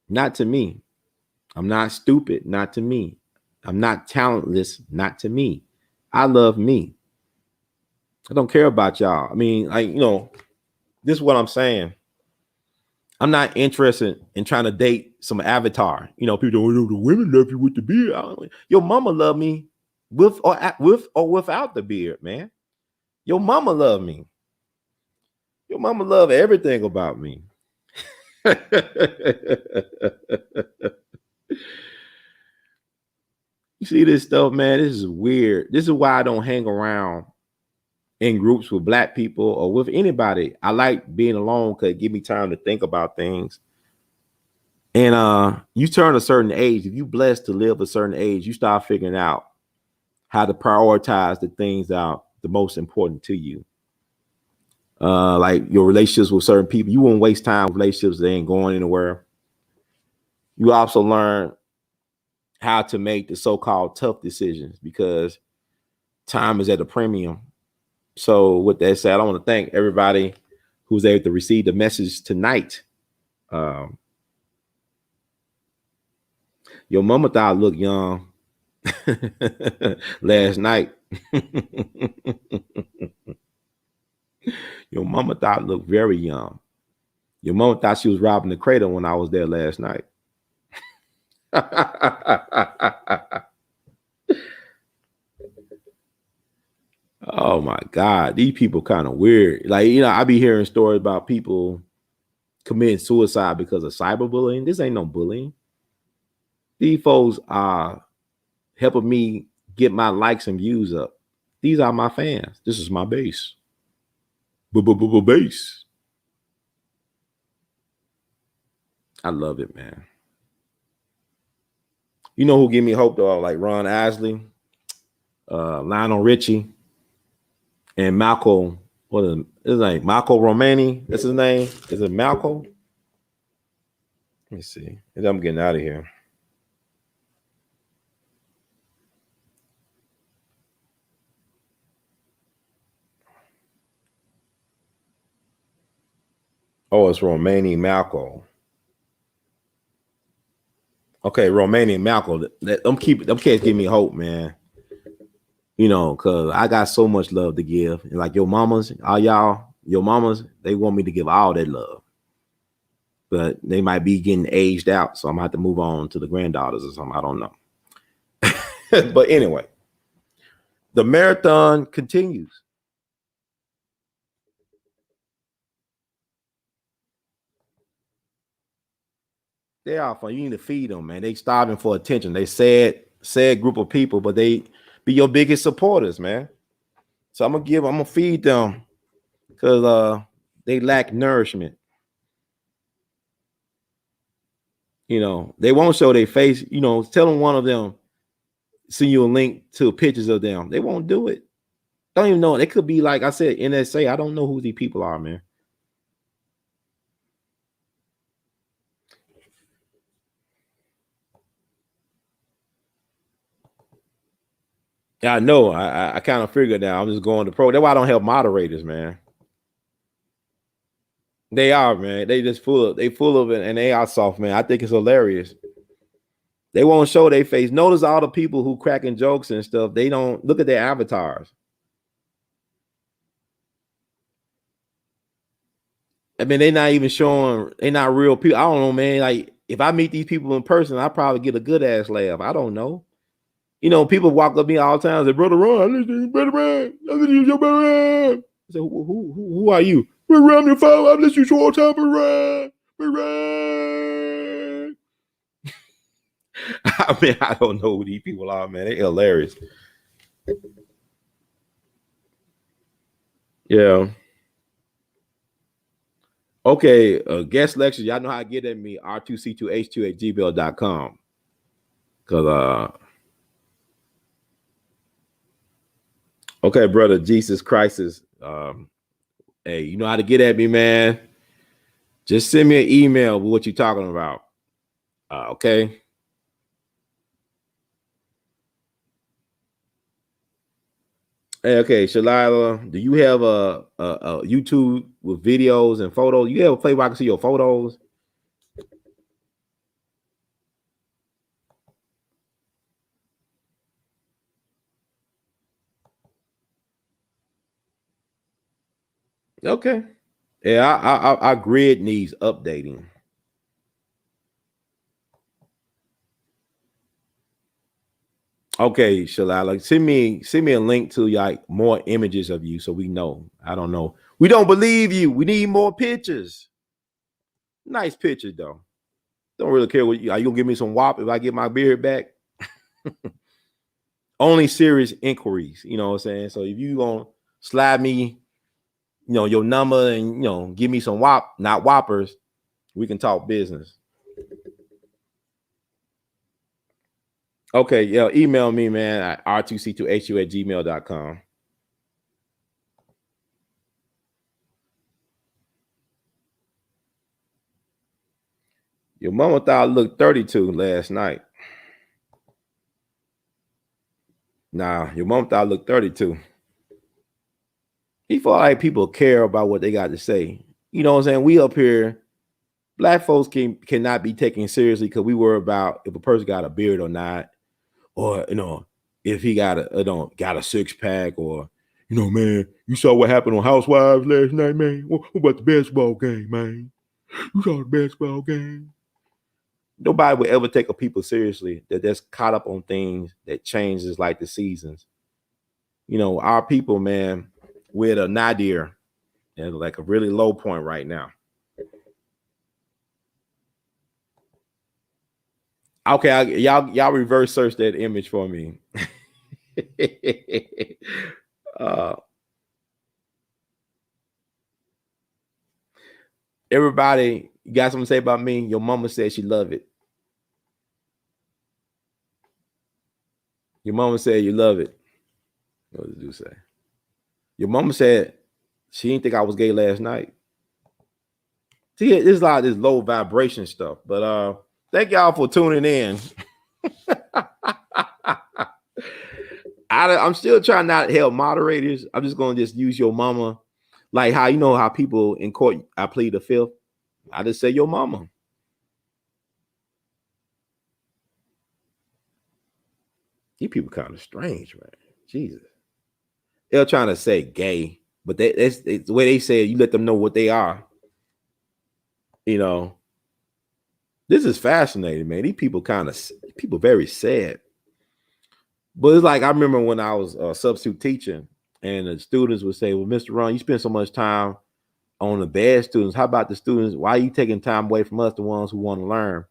Not to me. I'm not stupid. Not to me. I'm not talentless. Not to me. I love me. I don't care about y'all. I mean, this is what I'm saying. I'm not interested in trying to date some avatar. People don't, the women love you with the beard. Your mama love me with or without the beard, man. Your mama love me. Your mama love everything about me. You see this stuff, man? This is weird. This is why I don't hang around in groups with black people or with anybody. I like being alone because it gives me time to think about things. And you turn a certain age, if you blessed to live a certain age, you start figuring out how to prioritize the things that are the most important to you. Like your relationships with certain people. You won't waste time with relationships that ain't going anywhere. You also learn how to make the so-called tough decisions because time is at a premium. So with that said, I want to thank everybody who's able to receive the message tonight. Your mama thought I looked young last night. Your mama thought I looked very young. Your mama thought she was robbing the cradle when I was there last night. Oh my God, these people kind of weird. Like, I be hearing stories about people committing suicide because of cyberbullying. This ain't no bullying. These folks are helping me get my likes and views up. These are my fans. This is my base. Base. I love it, man. You know who give me hope though? Like Ron Isley, Lionel Richie, and Malcolm. What is his name? Malcolm Romani. That's his name. Is it Malcolm? Let me see. I'm getting out of here. Oh, it's Romani Malcolm. Okay, Romani Malcolm. Them kids give me hope, man. Because I got so much love to give. And like your mamas, all y'all, your mamas, they want me to give all that love. But they might be getting aged out, so I'm gonna have to move on to the granddaughters or something. I don't know. But anyway, the marathon continues. They are fun. You need to feed them, man. They starving for attention. They sad group of people, but they be your biggest supporters, man. So I'm gonna feed them because they lack nourishment. You know, they won't show their face. You know, tell them one of them, send you a link to pictures of them. They won't do it. Don't even know. They could be like I said, NSA. I don't know who these people are, man. Yeah, I know. I kind of figured now. I'm just going to pro. That's why I don't have moderators, man. They are, man. They full of it, and they are soft, man. I think it's hilarious. They won't show their face. Notice all the people who cracking jokes and stuff. They don't look at their avatars. I mean, they're not even showing. They're not real people. I don't know, man. Like if I meet these people in person, I probably get a good ass laugh. I don't know. You know, people walk up to me all the time and say, "Brother Ron, I listen to Brother Ron. I listen to your Brother Ron." I say, who are you? Brother Ron, your father. I listen to you all the time, Brother Ron. Brother Ron. I mean, I don't know who these people are, man. They're hilarious. Yeah. Okay, guest lectures. Y'all know how to get at me, r2c2h2@gmail.com. Because okay, brother, Jesus Christ is hey, you know how to get at me, man. Just send me an email with what you're talking about. Okay. Hey, okay, Shalila, do you have a YouTube with videos and photos? You have a place where I can see your photos? Okay. Yeah, our grid needs updating. Okay, Shalala, send me a link to like more images of you so we know. I don't know. We don't believe you. We need more pictures. Nice pictures though. Don't really care what are you gonna give me some wop if I get my beard back? Only serious inquiries, you know what I'm saying? So if you gonna slide me, you know, your number and you know, give me some wop, not whoppers, we can talk business. Okay, yeah, email me, man, at r2c2hu@gmail.com. Your mama thought I looked 32 last night. Nah, your mom thought I looked 32. He felt like people care about what they got to say. You know what I'm saying? We up here, black folks cannot be taken seriously because we worry about if a person got a beard or not, or you know, if he got a six pack, or you know, man, you saw what happened on Housewives last night, man. What about the basketball game, man? You saw the basketball game. Nobody would ever take a people seriously that's caught up on things that changes like the seasons. You know, our people, man, we're at a nadir and like a really low point right now. Okay, y'all reverse search that image for me. Everybody, you got something to say about me? Your mama said she love it. Your mama said you love it. What did you say? Your mama said she didn't think I was gay last night. See, it's a lot of this low vibration stuff, but thank y'all for tuning in. I'm still trying not to help moderators. I'm just gonna use your mama, like how you know how people in court I plead the fifth. I just say your mama. These people kind of strange, man. Jesus, they're trying to say gay, but it's the way they say it. You let them know what they are. You know, this is fascinating, man. These people very sad. But it's like I remember when I was substitute teaching, and the students would say, "Well, Mr. Ron, you spend so much time on the bad students. How about the students? Why are you taking time away from us, the ones who want to learn?"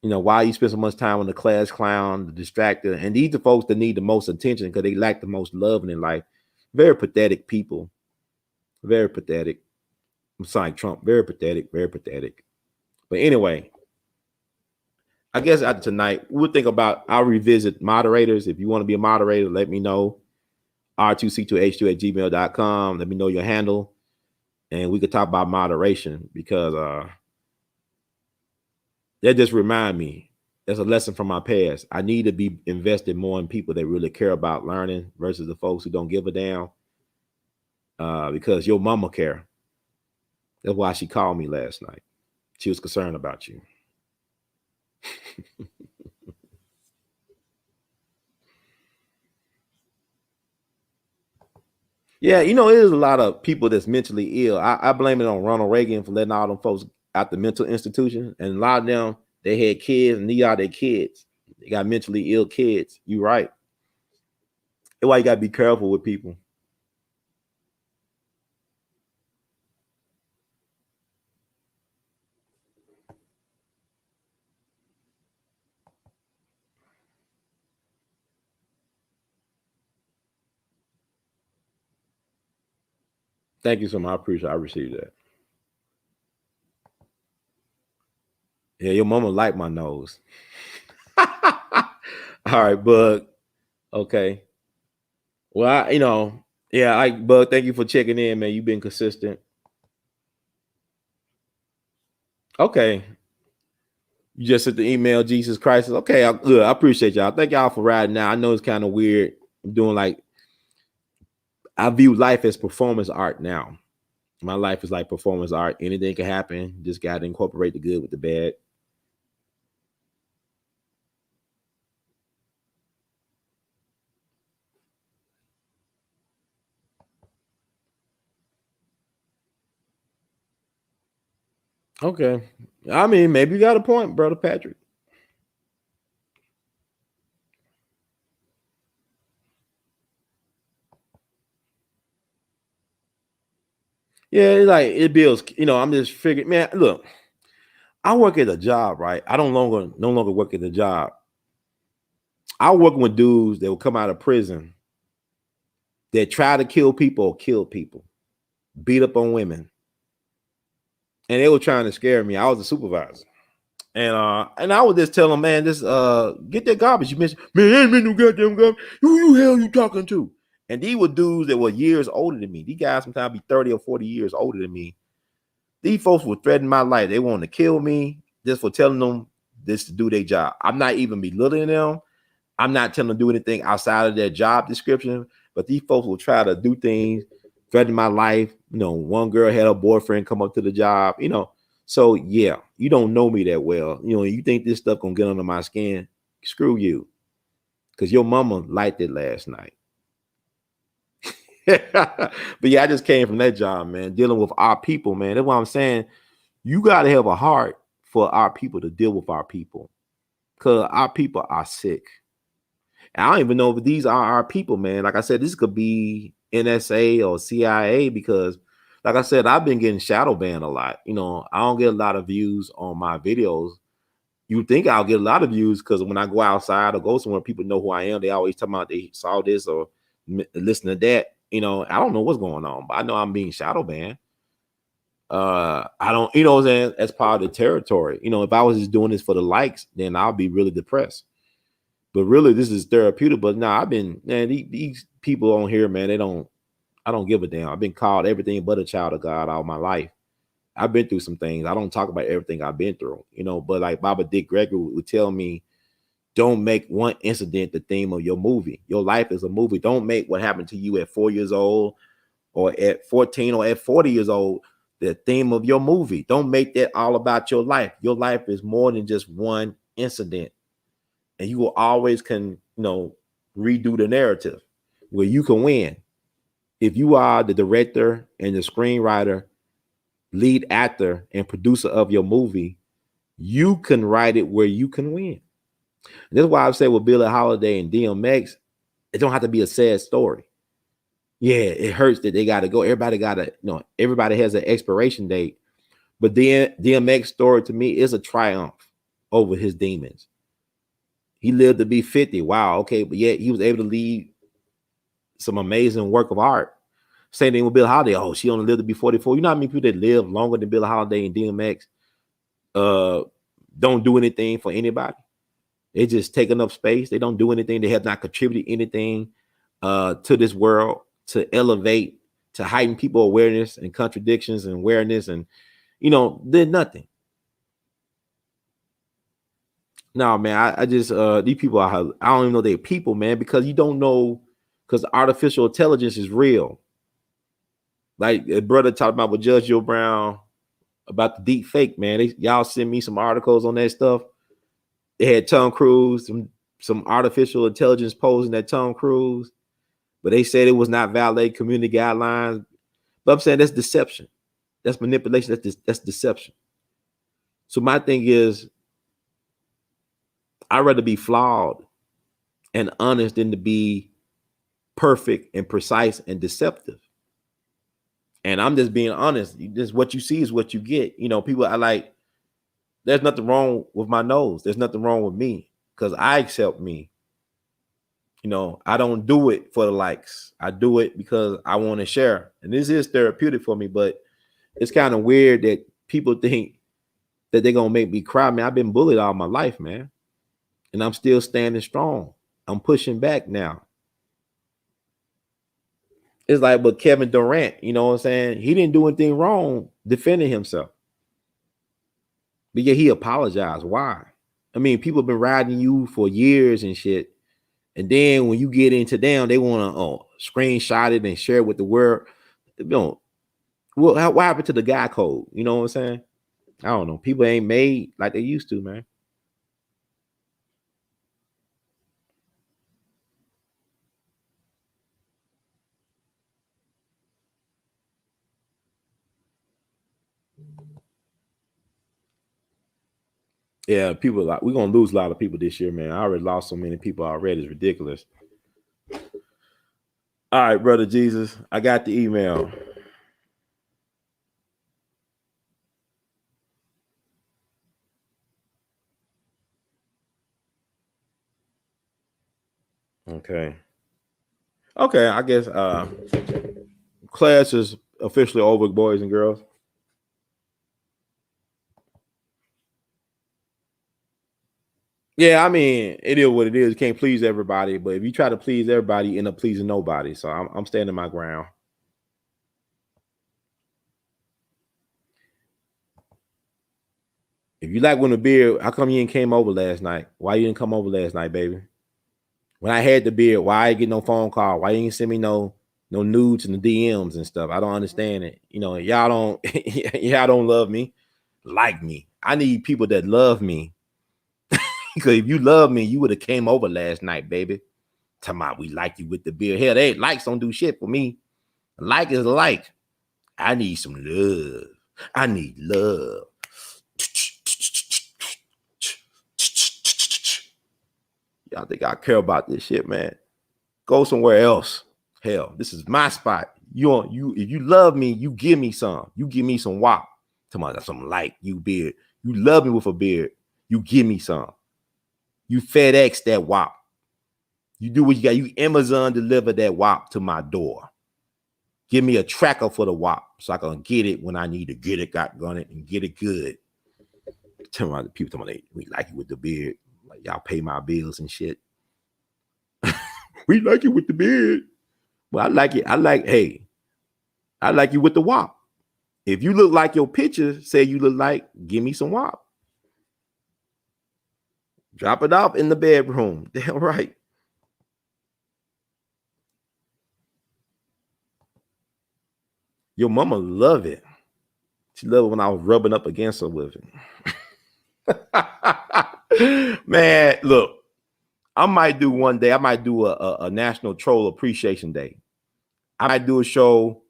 You know, why you spend so much time on the class clown, the distractor, and these are the folks that need the most attention because they lack the most love in their life. Very pathetic people. Very pathetic. I'm sorry, Trump. Very pathetic. Very pathetic. But anyway, I guess after tonight, we'll think about, I'll revisit moderators. If you want to be a moderator, let me know. r2c2h2@gmail.com. Let me know your handle. And we could talk about moderation because that just remind me, that's a lesson from my past. I need to be invested more in people that really care about learning versus the folks who don't give a damn. Because your mama care. That's why she called me last night. She was concerned about you. Yeah, you know, there's a lot of people that's mentally ill. I blame it on Ronald Reagan for letting all them folks out the mental institution. And a lot of them, they had kids and these are their kids. They got mentally ill kids. You're right. That's why you got to be careful with people. Thank you so much. I appreciate it. I received that. Yeah, your mama liked my nose. All right, Bug. Okay. Well, Bug, thank you for checking in, man. You've been consistent. Okay. You just sent the email, Jesus Christ. Okay, good. I appreciate y'all. Thank y'all for riding out. I know it's kind of weird. I'm doing I view life as performance art now. My life is like performance art. Anything can happen. Just got to incorporate the good with the bad. Okay. I mean, maybe you got a point, Brother Patrick. Yeah, it builds, I'm just figuring, man, look, I work at a job, right? I no longer work at a job. I work with dudes that will come out of prison that try to kill people or kill people, beat up on women. And they were trying to scare me. I was a supervisor. And I would just tell them, man, just get that garbage. You mentioned, man, ain't been no goddamn garbage. Who hell you talking to? And these were dudes that were years older than me. These guys sometimes be 30 or 40 years older than me. These folks were threatening my life. They wanted to kill me just for telling them this to do their job. I'm not even belittling them. I'm not telling them to do anything outside of their job description. But these folks will try to do things, threaten my life. One girl had a boyfriend come up to the job, So yeah, you don't know me that well. You think this stuff gonna get under my skin? Screw you. Because your mama liked it last night. But yeah, I just came from that job, man, dealing with our people, man. That's what I'm saying. You got to have a heart for our people to deal with our people, because our people are sick. And I don't even know if these are our people, man. Like I said, this could be NSA or CIA, because like I said, I've been getting shadow banned a lot. I don't get a lot of views on my videos. You think I'll get a lot of views because when I go outside or go somewhere, people know who I am. They always talk about they saw this or listen to that. I don't know what's going on, but I know I'm being shadow banned. I don't, what I'm saying? That's part of the territory. If I was just doing this for the likes, then I'll be really depressed. But really, this is therapeutic. But I've been, man, these people on here, man, I don't give a damn. I've been called everything but a child of God all my life. I've been through some things. I don't talk about everything I've been through, but like Baba Dick Gregory would tell me, don't make one incident the theme of your movie. Your life is a movie. Don't make what happened to you at 4 years old or at 14 or at 40 years old the theme of your movie. Don't make that all about your life. Your life is more than just one incident. And you will always redo the narrative where you can win. If you are the director and the screenwriter, lead actor and producer of your movie, you can write it where you can win. And that's why I say with Billie Holiday and DMX, it don't have to be a sad story. Yeah, it hurts that they got to go. Everybody has an expiration date. But then DMX story to me is a triumph over his demons. He lived to be 50. Wow, okay, but yet he was able to leave some amazing work of art. Same thing with Billie Holiday. Oh, she only lived to be 44. You know how many people that live longer than Billie Holiday and DMX don't do anything for anybody? They just taking up space. They don't do anything. They have not contributed anything to this world to elevate, to heighten people awareness and contradictions and awareness, and did nothing. No, man, I just these people I don't even know they're people, man, because you don't know, because artificial intelligence is real. Like a brother talked about with Judge Joe Brown about the deep fake, man. Y'all send me some articles on that stuff. They had Tom Cruise, some artificial intelligence posing at Tom Cruise, but they said it was not valid community guidelines. But I'm saying that's deception. That's manipulation. That's deception. So my thing is, I'd rather be flawed and honest than to be perfect and precise and deceptive. And I'm just being honest. Just what you see is what you get. People are like, there's nothing wrong with my nose. There's nothing wrong with me because I accept me. I don't do it for the likes. I do it because I want to share. And this is therapeutic for me, but it's kind of weird that people think that they're going to make me cry. Man, I've been bullied all my life, man. And I'm still standing strong. I'm pushing back now. It's like, but Kevin Durant, you know what I'm saying? He didn't do anything wrong defending himself. But yeah, he apologized. Why? I mean, people have been riding you for years and shit. And then when you get into them, they want to screenshot it and share it with the world. What happened to the guy code? You know what I'm saying? I don't know. People ain't made like they used to, man. Yeah, people we're gonna lose a lot of people this year, man. I already lost so many people already. It's ridiculous. All right, brother Jesus, I got the email. Okay, I guess class is officially over, boys and girls. Yeah, I mean, it is what it is. You can't please everybody, but if you try to please everybody, you end up pleasing nobody. So I'm standing my ground. If you like winning a beer, how come you didn't came over last night? Why you didn't come over last night, baby? When I had the beer, why I didn't get no phone call? Why you didn't send me no nudes and the DMs and stuff? I don't understand it. Y'all don't love me, like me. I need people that love me. Because if you love me, you would have came over last night, baby. Talking about we like you with the beer. Hell, they likes don't do shit for me. Like is like. I need some love. I need love. Y'all think I care about this shit, man? Go somewhere else. Hell, this is my spot. If you love me, you give me some. You give me some wop. Talking about something like you beard. You love me with a beard. You give me some. You FedEx that wop. You do what you got. You Amazon deliver that wop to my door. Give me a tracker for the wop so I can get it when I need to get it, got it, and get it good. Tell me people talking about we like you with the beard. Like y'all pay my bills and shit. We like you with the beard. Well, I like it. I like you with the wop. If you look like your picture, say you look like, give me some wop. Drop it off in the bedroom. Damn right. Your mama love it. She loved it when I was rubbing up against her with it. Man, look, I might do one day. I might do a National Troll Appreciation Day. I might do a show.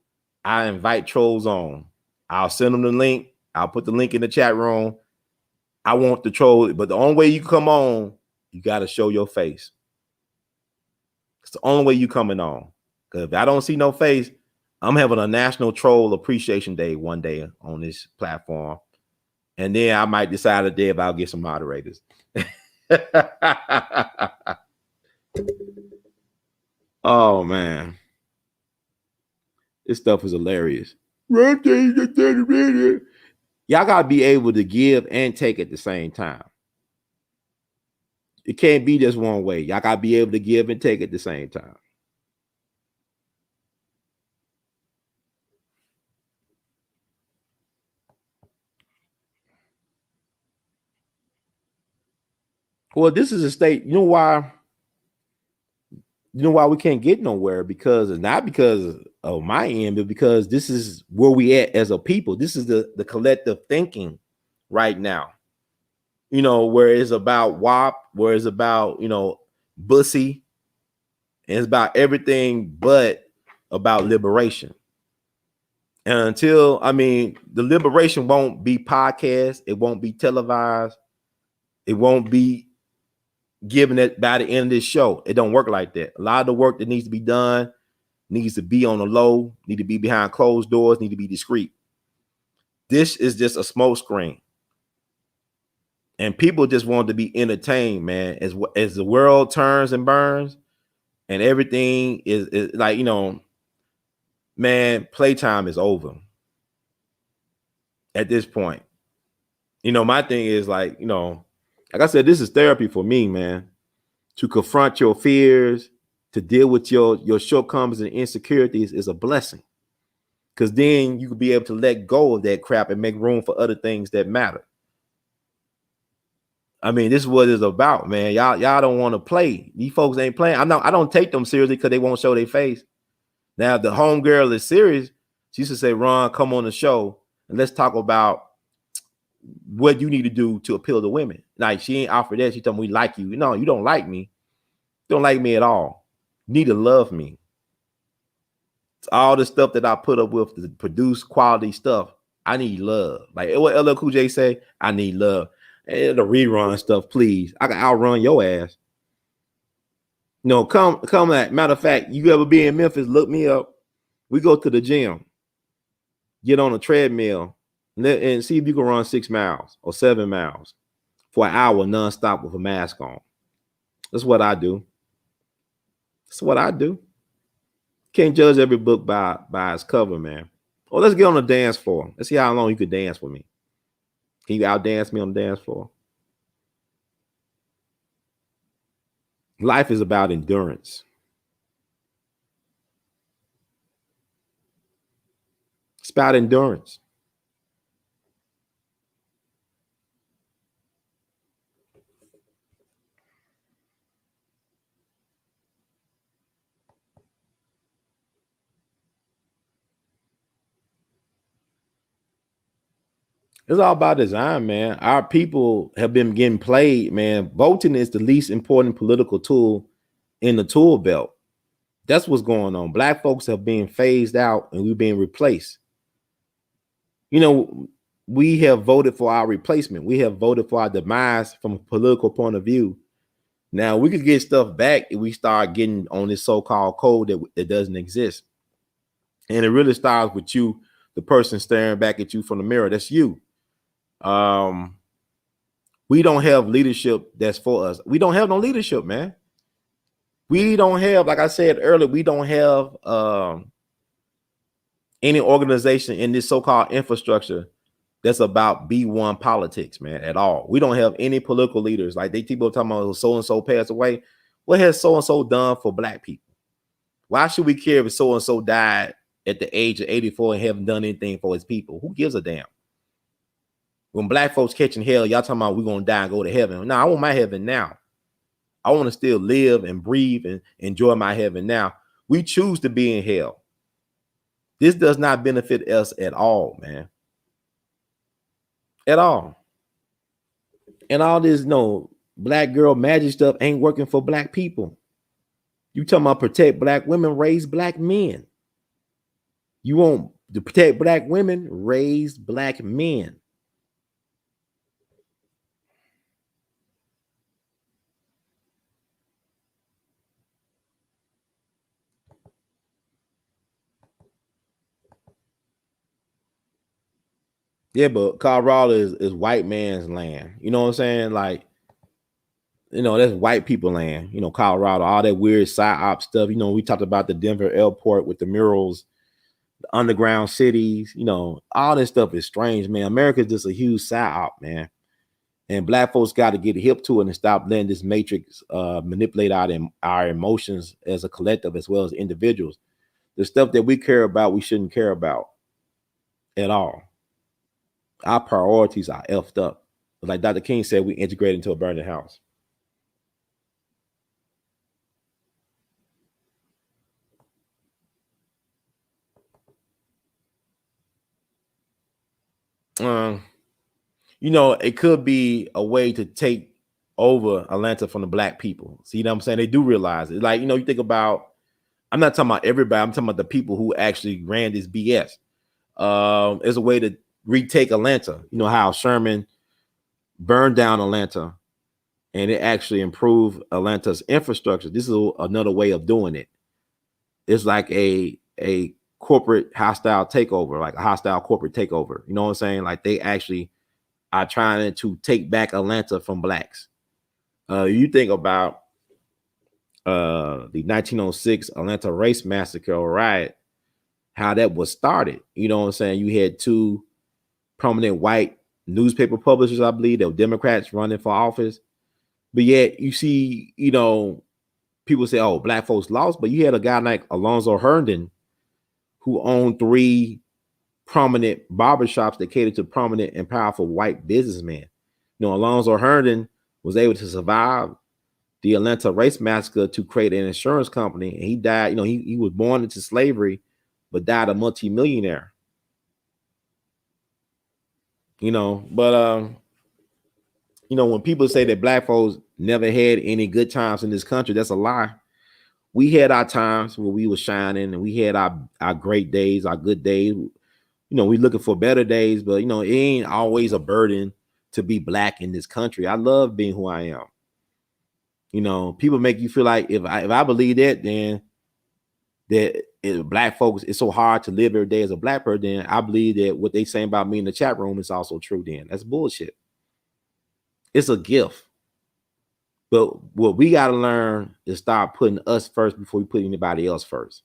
I invite trolls on. I'll send them the link. I'll put the link in the chat room. I want the troll, but the only way you come on, you got to show your face. It's the only way you coming on. Because if I don't see no face, I'm having a National Troll Appreciation Day one day on this platform. And then I might decide a day if I'll get some moderators. Oh man, this stuff is hilarious. Y'all gotta be able to give and take at the same time. It can't be just one way. Y'all gotta be able to give and take at the same time. Well, this is a state. You know why? You know why we can't get nowhere? Because it's not because of my end, but because this is where we at as a people. This is the collective thinking right now. You know, where it's about WAP, where it's about, you know, Bussy, and it's about everything but about liberation. And until, I mean, the liberation won't be podcast, it won't be televised, it won't be given it by the end of this show. It don't work like that. A lot of the work that needs to be done needs to be on the low, need to be behind closed doors, need to be discreet. This is just a smoke screen. And people just want to be entertained, man. As the world turns and burns and everything is like, you know, man, playtime is over at this point. You know, my thing is like, you know, like I said, this is therapy for me, man. To confront your fears, to deal with your shortcomings and insecurities is a blessing. Because then you can be able to let go of that crap and make room for other things that matter. I mean, this is what it's about, man. Y'all don't want to play. These folks ain't playing. I don't take them seriously because they won't show their face. Now, if the homegirl is serious, she used to say, Ron, come on the show and let's talk about what you need to do to appeal to women. Like, she ain't offered that. She told me, we like you. No, you don't like me. You don't like me at all. You need to love me. It's all the stuff that I put up with to produce quality stuff. I need love. Like what L.L. Cool J say, I need love. And the rerun stuff, please. I can outrun your ass. No, come at. Matter of fact, you ever be in Memphis, look me up. We go to the gym, get on a treadmill, and see if you can run 6 miles or 7 miles for an hour nonstop with a mask on. That's what I do. That's what I do. Can't judge every book by its cover, man. Well, let's get on the dance floor. Let's see how long you could dance with me. Can you outdance me on the dance floor? Life is about endurance. It's about endurance. It's all about design, man. Our people have been getting played, man. Voting is the least important political tool in the tool belt. That's what's going on. Black folks have been phased out and we're being replaced. You know, we have voted for our replacement. We have voted for our demise from a political point of view. Now, we could get stuff back if we start getting on this so-called code that doesn't exist. And it really starts with you, the person staring back at you from the mirror. That's you. We don't have leadership that's for us. We don't have no leadership, man. We don't have, like I said earlier, we don't have any organization in this so-called infrastructure that's about B1 politics, man, at all. We don't have any political leaders. Like people talking about so-and-so passed away. What has so-and-so done for Black people? Why should we care if so-and-so died at the age of 84 and haven't done anything for his people? Who gives a damn? When Black folks catching hell, y'all talking about we're going to die and go to heaven. No, I want my heaven now. I want to still live and breathe and enjoy my heaven now. We choose to be in hell. This does not benefit us at all, man. At all. And all this Black girl magic stuff ain't working for Black people. You talking about protect Black women, raise Black men. You want to protect Black women, raise Black men. Yeah, but Colorado is white man's land. You know what I'm saying? Like, that's white people land. Colorado, all that weird psyop stuff. We talked about the Denver airport with the murals, the underground cities. All this stuff is strange, man. America's just a huge psyop, man. And black folks got to get hip to it and stop letting this matrix manipulate our emotions as a collective as well as individuals. The stuff that we care about, we shouldn't care about at all. Our priorities are effed up. Like Dr. King said, we integrate into a burning house. It could be a way to take over Atlanta from the black people. See what I'm saying? They do realize it. Like, you think about, I'm not talking about everybody, I'm talking about the people who actually ran this BS. It's a way to retake Atlanta. How Sherman burned down Atlanta and it actually improved Atlanta's infrastructure. This is another way of doing it. It's like a corporate hostile takeover, like a hostile corporate takeover. You know what I'm saying? Like they actually are trying to take back Atlanta from blacks. You think about the 1906 Atlanta race massacre or riot, how that was started. You know what I'm saying? You had two prominent white newspaper publishers, I believe, that were Democrats running for office. But yet you see, people say, oh, black folks lost, but you had a guy like Alonzo Herndon who owned 3 prominent barbershops that catered to prominent and powerful white businessmen. Alonzo Herndon was able to survive the Atlanta race massacre to create an insurance company. And he died, he was born into slavery, but died a multimillionaire. When people say that black folks never had any good times in this country, that's a lie. We had our times where we were shining and we had our great days, our good days. We looking for better days, but it ain't always a burden to be black in this country. I love being who I am. People make you feel like if I believe that, then that black folks, it's so hard to live every day as a black person, then I believe that what they saying about me in the chat room is also true. Then that's bullshit. It's a gift. But what we got to learn is start putting us first before we put anybody else first.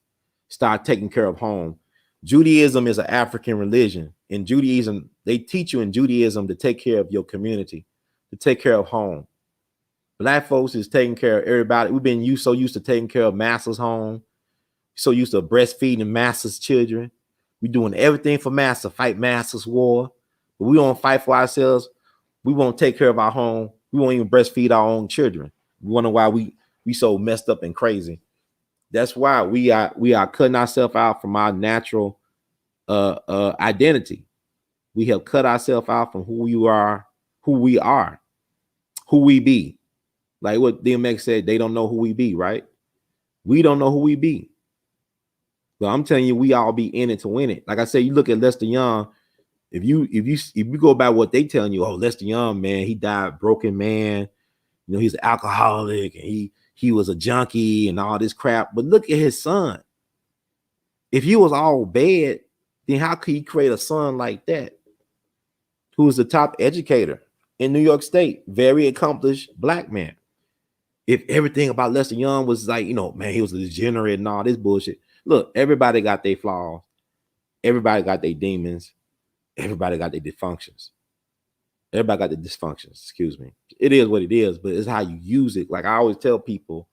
Start taking care of home. Judaism is an African religion. In Judaism, they teach you in Judaism to take care of your community, to take care of home. Black folks is taking care of everybody. We've been so used to taking care of masses' home, so used to breastfeeding masses' children. We're doing everything for massa, fight masses' war. But we don't fight for ourselves. We won't take care of our home. We won't even breastfeed our own children. We wonder why we so messed up and crazy. That's why we are cutting ourselves out from our natural identity. We have cut ourselves out from who we are, who we be. Like what DMX said, they don't know who we be, right? We don't know who we be. But I'm telling you, we all be in it to win it. Like I said, you look at Lester Young. If you go by what they telling you, oh, Lester Young, man, he died broken man. He's an alcoholic and he was a junkie and all this crap. But look at his son. If he was all bad, then how could he create a son like that? Who was the top educator in New York State, very accomplished black man. If everything about Lester Young was like, man, he was a degenerate and all this bullshit. Look, everybody got their flaws. Everybody got their demons. Everybody got their dysfunctions. Everybody got the dysfunctions. Excuse me. It is what it is, but it's how you use it. Like I always tell people,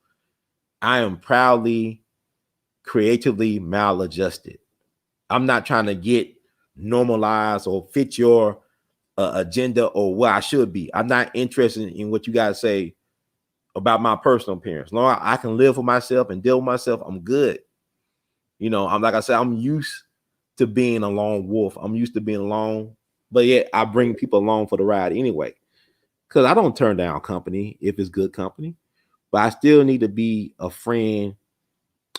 I am proudly, creatively maladjusted. I'm not trying to get normalized or fit your agenda or what I should be. I'm not interested in what you guys say about my personal appearance. Long as I can live for myself and deal with myself, I'm good. I'm like I said, I'm used to being a lone wolf. I'm used to being alone, but yet I bring people along for the ride anyway. Because I don't turn down company if it's good company, but I still need to be a friend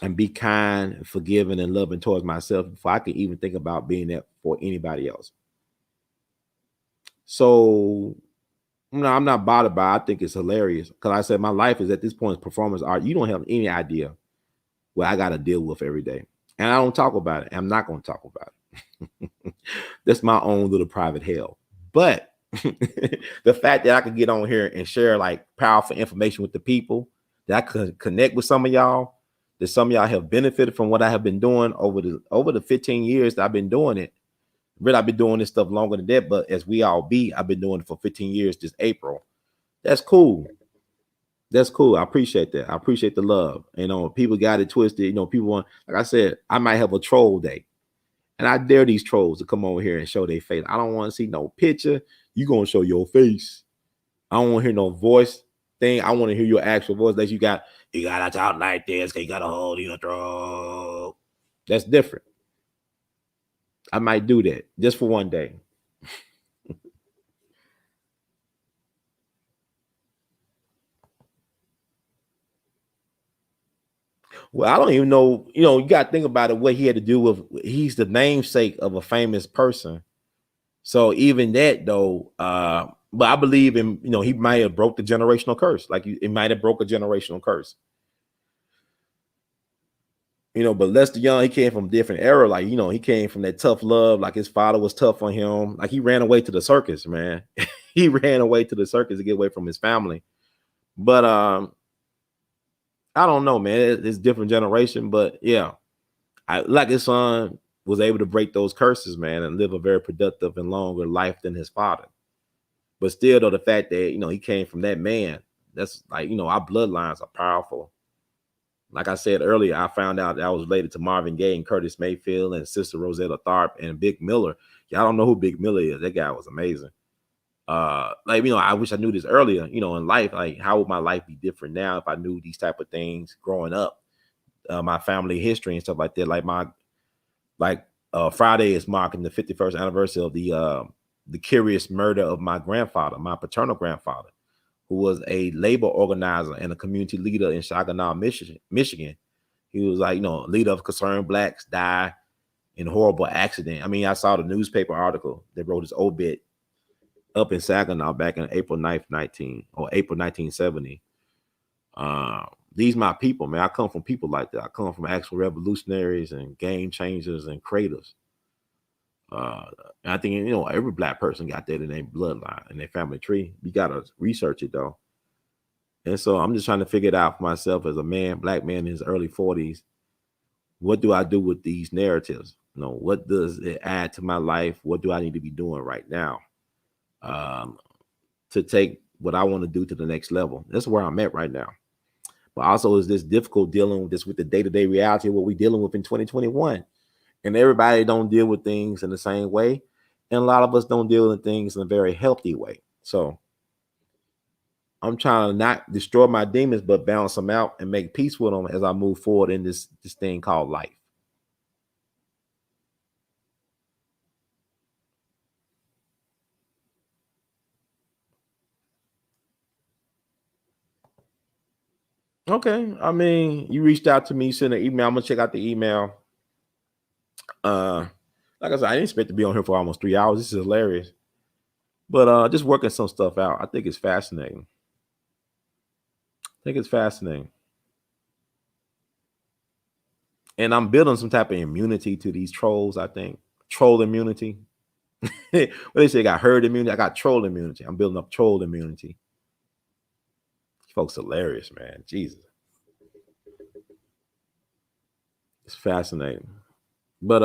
and be kind, forgiving, and loving towards myself before I can even think about being that for anybody else. So, I'm not bothered by it. I think it's hilarious because I said my life is at this point is performance art. You don't have any idea what I got to deal with every day. And I don't talk about it. I'm not going to talk about That's my own little private hell. But the fact that I could get on here and share like powerful information with the people, that I could connect with some of y'all, that some of y'all have benefited from what I have been doing over the 15 years that I've been doing it. Really, I've been doing this stuff longer than that, but as we all be, I've been doing it for 15 years this April. That's cool. That's cool. I appreciate that. I appreciate the love. You know, people got it twisted. You know, people want, like I said, I might have a troll day. And I dare these trolls to come over here and show their face. I don't want to see no picture. You gonna show your face. I don't want to hear no voice thing. I want to hear your actual voice that you gotta talk like this, cause you gotta hold your throat. That's different. I might do that just for one day. Well, I don't even know. You know, you got to think about it. What he had to do with, he's the namesake of a famous person. So even that though, but I believe in, you know, he might have broke the generational curse. Like it might have broke a generational curse. You know, but Lester Young, he came from a different era. Like, you know, he came from that tough love. Like his father was tough on him. Like he ran away to the circus, man. He ran away to the circus to get away from his family. But I don't know, man. It's different generation. But yeah, like his son was able to break those curses, man, and live a very productive and longer life than his father. But still, though, the fact that, you know, he came from that man, that's like, you know, our bloodlines are powerful. Like I said earlier, I found out that I was related to Marvin Gaye and Curtis Mayfield and Sister Rosetta Tharpe and Big Miller. Y'all don't know who Big Miller is. That guy was amazing. Like, you know, I wish I knew this earlier, you know, in life. Like, how would my life be different now if I knew these type of things growing up? My family history and stuff like that. Friday is marking the 51st anniversary of the curious murder of my grandfather, my paternal grandfather, who was a labor organizer and a community leader in Saginaw, Michigan. He was like, you know, leader of concerned blacks, died in a horrible accident. I mean, I saw the newspaper article that wrote his obit up in Saginaw back in April 1970. These my people, man. I come from people like that. I come from actual revolutionaries and game changers and creators. And I think, you know, every black person got that in their bloodline, in their family tree. You gotta research it though. And so I'm just trying to figure it out for myself as a man, black man in his early 40s. What do I do with these narratives? You know, what does it add to my life? What do I need to be doing right now to take what I want to do to the next level? That's where I'm at right now. But also, is this difficult dealing with this with the day-to-day reality of what we're dealing with in 2021? And everybody don't deal with things in the same way. And a lot of us don't deal with things in a very healthy way. So I'm trying to not destroy my demons, but balance them out and make peace with them as I move forward in this thing called life. Okay. I mean, you reached out to me, sent an email. I'm gonna check out the email. Like I said, I didn't expect to be on here for almost 3 hours. This is hilarious. But just working some stuff out. I think it's fascinating. And I'm building some type of immunity to these trolls, I think. Troll immunity. Well, they say I got herd immunity. I got troll immunity. I'm building up troll immunity. Folks hilarious, man. Jesus. It's fascinating. But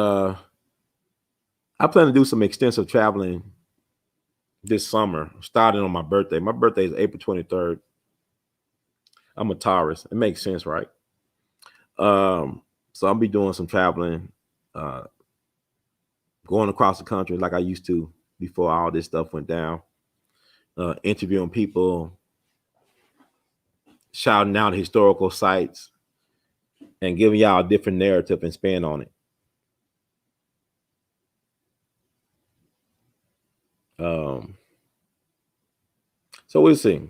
I plan to do some extensive traveling this summer, starting on my birthday. My birthday is April 23rd. I'm a Taurus. It makes sense, right? So I'll be doing some traveling, going across the country like I used to before all this stuff went down, interviewing people, shouting out historical sites, and giving y'all a different narrative and spin on it. So we'll see.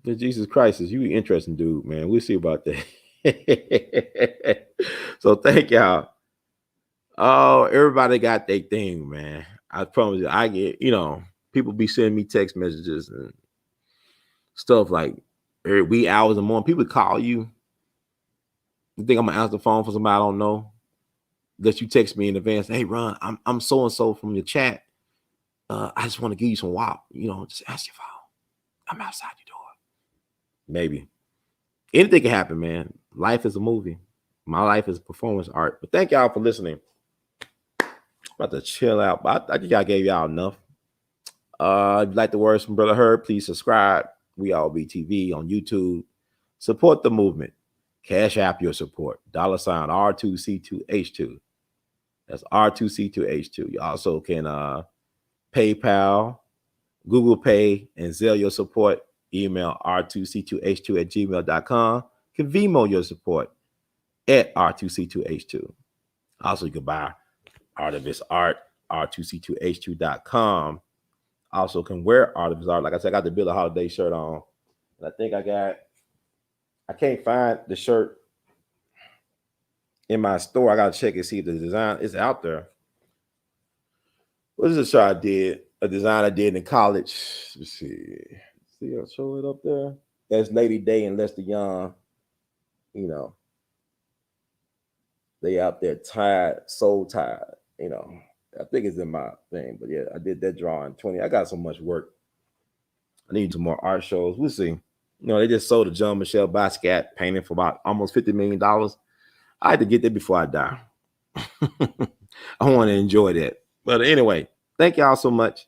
Jesus Christ, is you interesting dude, man. We'll see about that. So thank y'all. Oh, everybody got their thing, man. I promise you, I get, you know, people be sending me text messages and stuff like every wee hours and more. People call you. You think I'm gonna answer the phone for somebody I don't know? that you text me in advance. Hey, Ron, I'm so and so from your chat. I just want to give you some WAP. You know, just ask your phone. I'm outside your door. Maybe anything can happen, man. Life is a movie. My life is performance art. But thank y'all for listening. I'm about to chill out. But I think I gave y'all enough. If you like the words from Brother Herb, please subscribe. We All Be TV on YouTube. Support the movement. Cash App your support. $ R2C2H2. That's R2C2H2. You also can PayPal, Google Pay, and Zelle your support. Email r2c2h2@gmail.com. Can Vimo your support at r2c2h2. Also, you can buy Art of His Art, r2c2h2.com. Also can wear Art of His Art. Like I said, I got the Billie Holiday shirt on. And I think I can't find the shirt in my store. I got to check and see if the design is out there. What is the shirt I did? A design I did in college. Let's see. See, I'll show it up there. That's Lady Day and Lester Young. You know, they out there tired, soul tired. You know, I think it's in my thing, but yeah, I did that drawing 20. I got so much work. I need some more art shows. We'll see. You know, they just sold a John Michelle Basquiat painting for about almost $50 million. I had to get there before I die. I want to enjoy that. But anyway, thank y'all so much.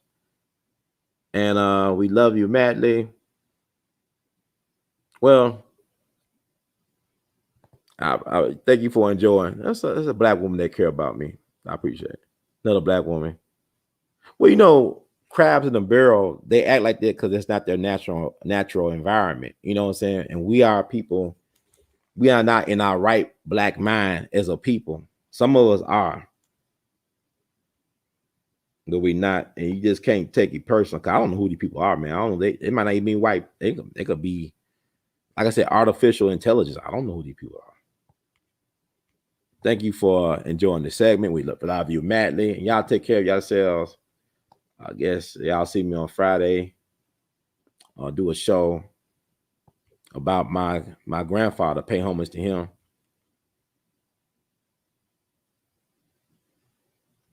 And we love you madly. Well, I thank you for enjoying. That's a black woman that care about me. I appreciate it. Another black woman. Well, you know, crabs in the barrel, they act like that because it's not their natural environment. You know what I'm saying? And we are people, we are not in our right black mind as a people. Some of us are. But we not, and you just can't take it personal. Cause I don't know who these people are, man. I don't know. They might not even be white. They could be, like I said, artificial intelligence. I don't know who these people are. Thank you for enjoying the segment. We love you madly. And y'all take care of yourselves. I guess y'all see me on Friday. I'll do a show about my grandfather, pay homage to him.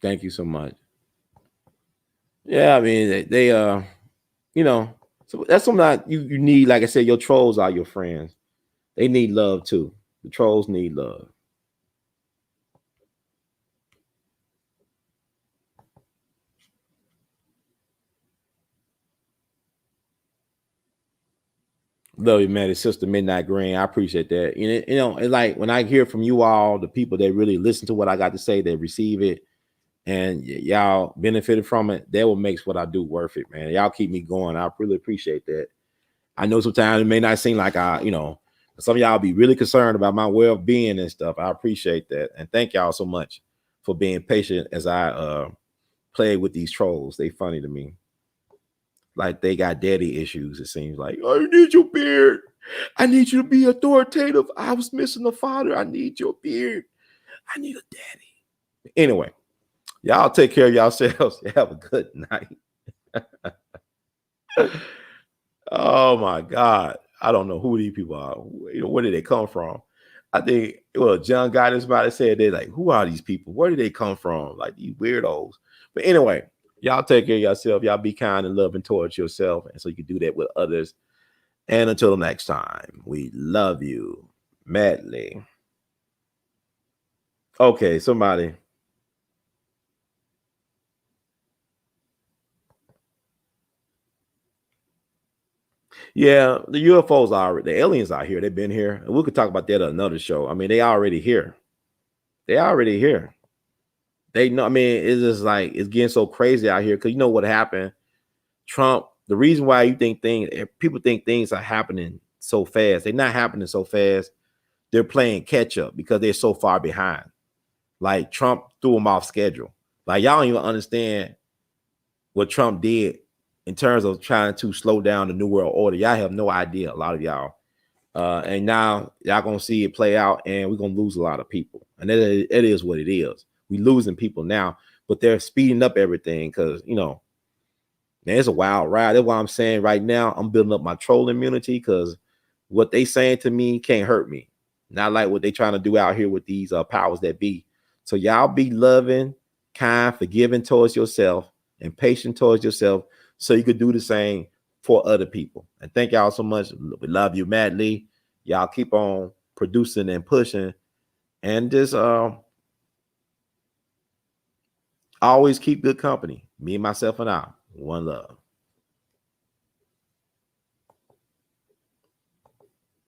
Thank you so much. Yeah, I mean, they you know, so that's something that you need. Like I said, your trolls are your friends. They need love too. The trolls need love. Love you, man. It's Sister Midnight Green. I appreciate that. You know, it's like when I hear from you all, the people that really listen to what I got to say, they receive it, and y'all benefited from it. That what makes what I do worth it, man. Y'all keep me going. I really appreciate that. I know sometimes it may not seem like you know, some of y'all be really concerned about my well-being and stuff. I appreciate that, and thank y'all so much for being patient as I play with these trolls. They funny to me. Like they got daddy issues, it seems like. I need your beard. I need you to be authoritative. I was missing a father. I need your beard. I need a daddy. Anyway, y'all take care of yourselves. Have a good night. Oh my God. I don't know who these people are. You know, where did they come from? I think, well, John got this about it said, they're like, who are these people? Where did they come from? Like these weirdos. But anyway, y'all take care of yourself. Y'all be kind and loving towards yourself. And so you can do that with others. And until the next time, we love you madly. Okay, somebody. Yeah, the UFOs are, the aliens are here. They've been here. And we could talk about that at another show. I mean, they already here. They already here. They know, I mean, it's just like, it's getting so crazy out here. Because you know what happened? Trump, the reason why you think people think things are happening so fast, they're not happening so fast. They're playing catch up because they're so far behind. Like Trump threw them off schedule. Like y'all don't even understand what Trump did in terms of trying to slow down the New World Order. Y'all have no idea, a lot of y'all. And now y'all gonna see it play out, and we're gonna lose a lot of people. And it is what it is. We losing people now, but they're speeding up everything because, you know, man, it's a wild ride. That's why I'm saying right now I'm building up my troll immunity, because what they saying to me can't hurt me. Not like what they trying to do out here with these powers that be, So y'all be loving, kind, forgiving towards yourself, and patient towards yourself, so you could do the same for other people. And thank y'all so much. We love you madly. Y'all keep on producing and pushing, and just always keep good company. Me, myself, and I. One love.